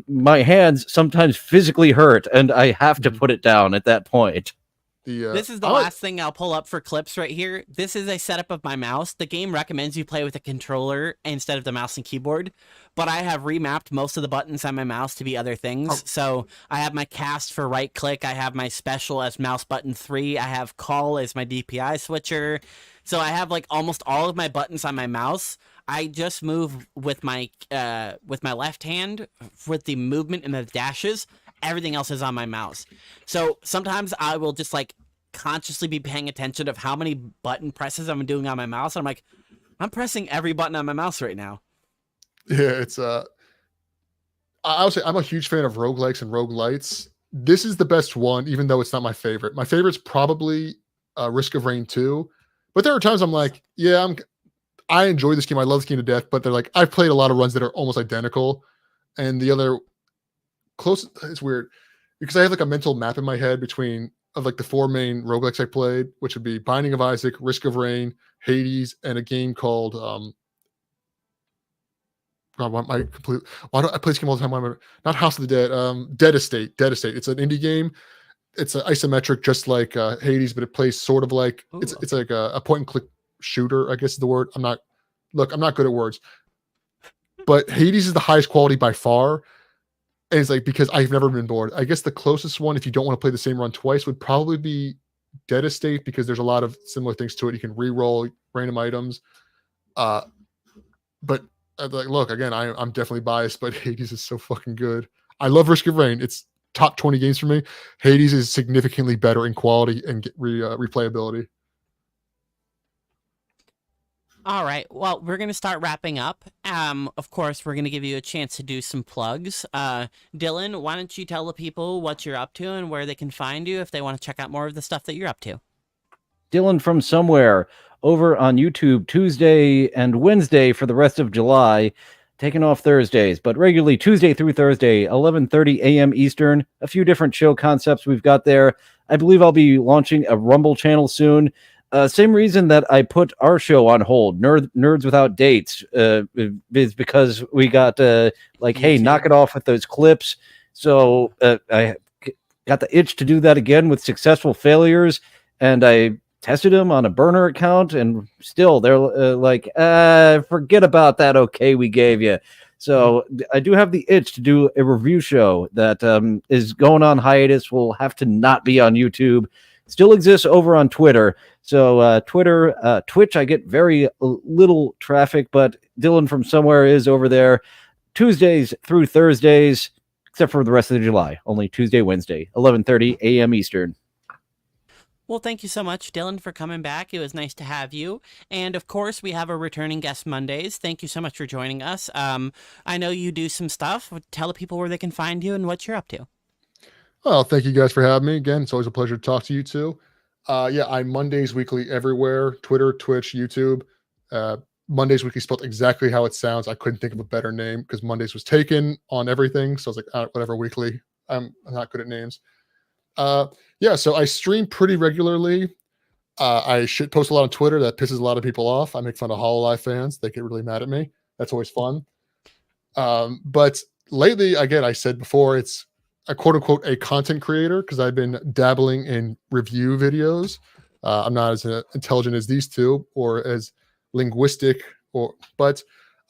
My hands sometimes physically hurt, and I have to put it down at that point. This is the last thing I'll pull up for clips right here. This is a setup of my mouse. The game recommends you play with a controller instead of the mouse and keyboard, but I have remapped most of the buttons on my mouse to be other things. So I have my cast for right click. I have my special as mouse button 3. I have call as my DPI switcher. So I have like almost all of my buttons on my mouse. I just move with my left hand with the movement and the dashes. Everything else is on my mouse. So sometimes I will just like consciously be paying attention of how many button presses I'm doing on my mouse. I'm like, I'm pressing every button on my mouse right now. Yeah, it's I would say I'm a huge fan of roguelikes and roguelites. This is the best one, even though it's not my favorite. My favorite's probably Risk of Rain 2. But there are times I'm like, yeah, I enjoy this game. I love this game to death. But they're like, I've played a lot of runs that are almost identical. And the other it's weird because I have like a mental map in my head of like the 4 main roguelikes I played, which would be Binding of Isaac, Risk of Rain, Hades, and a game called why do I play this game all the time? Not House of the Dead, Dead Estate. It's an indie game. It's an isometric, just like Hades, but it plays sort of like it's like a point and click shooter, I guess is the word. I'm not good at words, but Hades is the highest quality by far. And it's like, because I've never been bored. I guess the closest one, if you don't want to play the same run twice, would probably be Dead Estate, because there's a lot of similar things to it. You can re-roll random items. But like, look, again, I'm definitely biased, but Hades is so fucking good. I love Risk of Rain. It's top 20 games for me. Hades is significantly better in quality and replayability. All right. Well, we're going to start wrapping up. Of course, we're going to give you a chance to do some plugs. Dylan, why don't you tell the people what you're up to and where they can find you if they want to check out more of the stuff that you're up to? Dylan from Somewhere over on YouTube Tuesday and Wednesday for the rest of July, taking off Thursdays, but regularly Tuesday through Thursday, 11:30 a.m. Eastern. A few different show concepts we've got there. I believe I'll be launching a Rumble channel soon. Same reason that I put our show on hold, Nerds Without Dates, is because we got hey, YouTube. knock it off with those clips. So I got the itch to do that again with successful failures, and I tested them on a burner account, and still they're forget about that. Okay, we gave you. So I do have the itch to do a review show that is going on hiatus. Will have to not be on YouTube. Still exists over on Twitter. So Twitter, Twitch, I get very little traffic, but Dylan from Somewhere is over there Tuesdays through Thursdays, except for the rest of July. Only Tuesday, Wednesday, 11:30 a.m. Eastern. Well, thank you so much, Dylan, for coming back. It was nice to have you. And of course, we have a returning guest Mondays. Thank you so much for joining us. I know you do some stuff. Tell the people where they can find you and what you're up to. Well, thank you guys for having me again. It's always a pleasure to talk to you two. I'm Mondays weekly everywhere: Twitter, Twitch, YouTube. Mondays weekly spelled exactly how it sounds. I couldn't think of a better name because Mondays was taken on everything. So I was like, whatever, weekly. I'm not good at names. So I stream pretty regularly. I shit post a lot on Twitter. That pisses a lot of people off. I make fun of HoloLive fans. They get really mad at me. That's always fun. But lately, again, I said before, it's a quote unquote a content creator because I've been dabbling in review videos. I'm not as intelligent as these two or as linguistic, but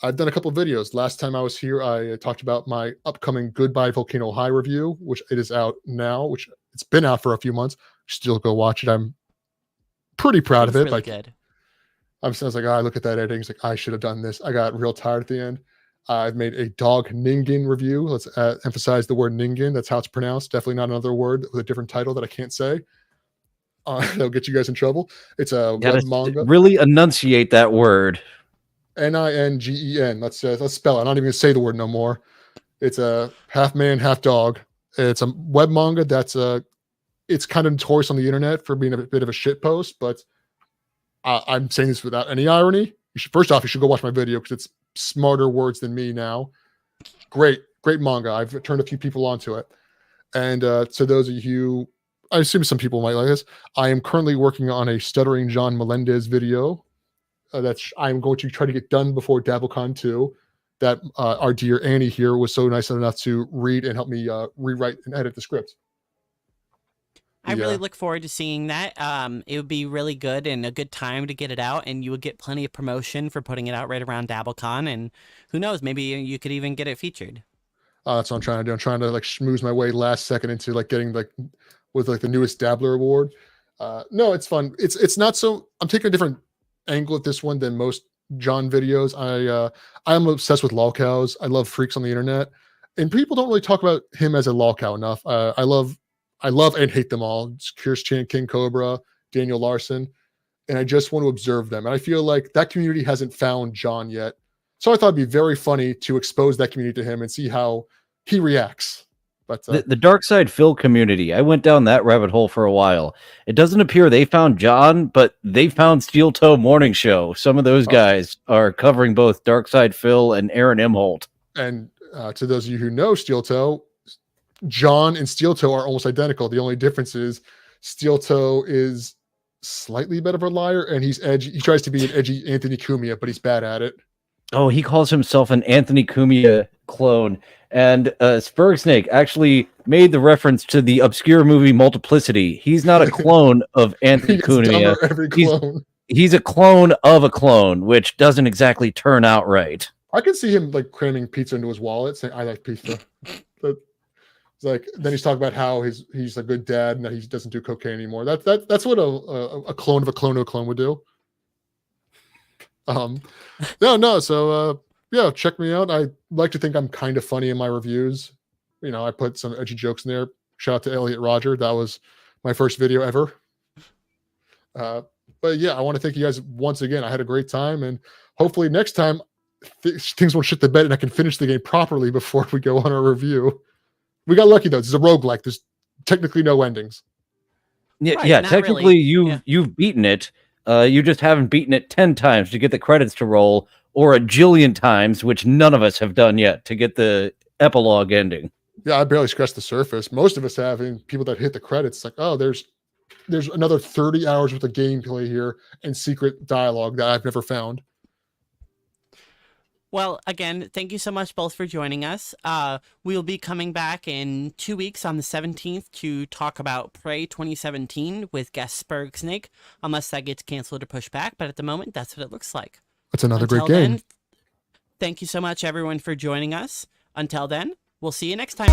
I've done a couple of videos. Last time I was here, I talked about my upcoming Goodbye Volcano High review, which it is out now, which it's been out for a few months. Still go watch it. I'm pretty proud of it. Really good. I was like, I look at that editing. It's like, I should have done this. I got real tired at the end. I've made a dog Ningen review. Let's emphasize the word Ningen. That's how it's pronounced. Definitely not another word with a different title that I can't say. That'll get you guys in trouble. It's a web manga. Really enunciate that word.Ningen. Let's spell it. I'm not even gonna say the word no more. It's a half man, half dog. It's a web manga that's it's kind of notorious on the internet for being a bit of a shit post, but I'm saying this without any irony. First off, you should go watch my video because it's smarter words than me now. Great manga. I've turned a few people onto it. And to those of you, I assume some people might like this, I am currently working on a Stuttering John Melendez video that I'm going to try to get done before DabbleCon 2. That our dear Annie here was so nice enough to read and help me rewrite and edit the script. I really look forward to seeing that. It would be really good and a good time to get it out, and you would get plenty of promotion for putting it out right around DabbleCon, and who knows, maybe you could even get it featured. That's what I'm trying to do. I'm trying to like schmooze my way last second into like getting like with like the newest Dabbler award. No, it's fun. It's not so. I'm taking a different angle at this one than most John videos. I'm obsessed with lolcows. I love freaks on the internet, and people don't really talk about him as a lolcow enough. I love and hate them all. It's Curious Chan, King Cobra, Daniel Larson, and I just want to observe them. And I feel like that community hasn't found John yet. So I thought it'd be very funny to expose that community to him and see how he reacts. But the Dark Side Phil community, I went down that rabbit hole for a while. It doesn't appear they found John, but they found Steel Toe Morning Show. Some of those guys are covering both Dark Side Phil and Aaron Imholt. And to those of you who know Steel Toe, John and Steel Toe are almost identical. The only difference is Steel Toe is slightly better of a liar, and he's edgy. He tries to be an edgy Anthony Cumia, but he's bad at it. Oh, he calls himself an Anthony Cumia clone. And Spurgsnake actually made the reference to the obscure movie Multiplicity. He's not a clone of Anthony Cumia. Every clone. He's a clone of a clone, which doesn't exactly turn out right. I can see him like cramming pizza into his wallet, saying, "I like pizza." But it's like then he's talking about how he's a good dad and that he doesn't do cocaine anymore. That's what a clone of a clone of a clone would do. No. So yeah, check me out. I like to think I'm kind of funny in my reviews. You know, I put some edgy jokes in there. Shout out to Elliot Roger. That was my first video ever. But yeah, I want to thank you guys once again. I had a great time, and hopefully next time things won't shit the bed and I can finish the game properly before we go on our review. We got lucky though. This is a roguelike. There's technically no endings. Yeah, Right, yeah. not Technically, really. you've beaten it. You just haven't beaten it 10 times to get the credits to roll, or a jillion times, which none of us have done yet, to get the epilogue ending. Yeah, I barely scratched the surface. Most of us have, and people that hit the credits, like, oh, there's another 30 hours worth of gameplay here and secret dialogue that I've never found. Well, again, thank you so much both for joining us. We'll be coming back in 2 weeks on the 17th to talk about Prey 2017 with guest Spurg Snake, unless that gets canceled or pushed back. But at the moment, that's what it looks like. That's another Until great game. then, thank you so much, everyone, for joining us. Until then, we'll see you next time.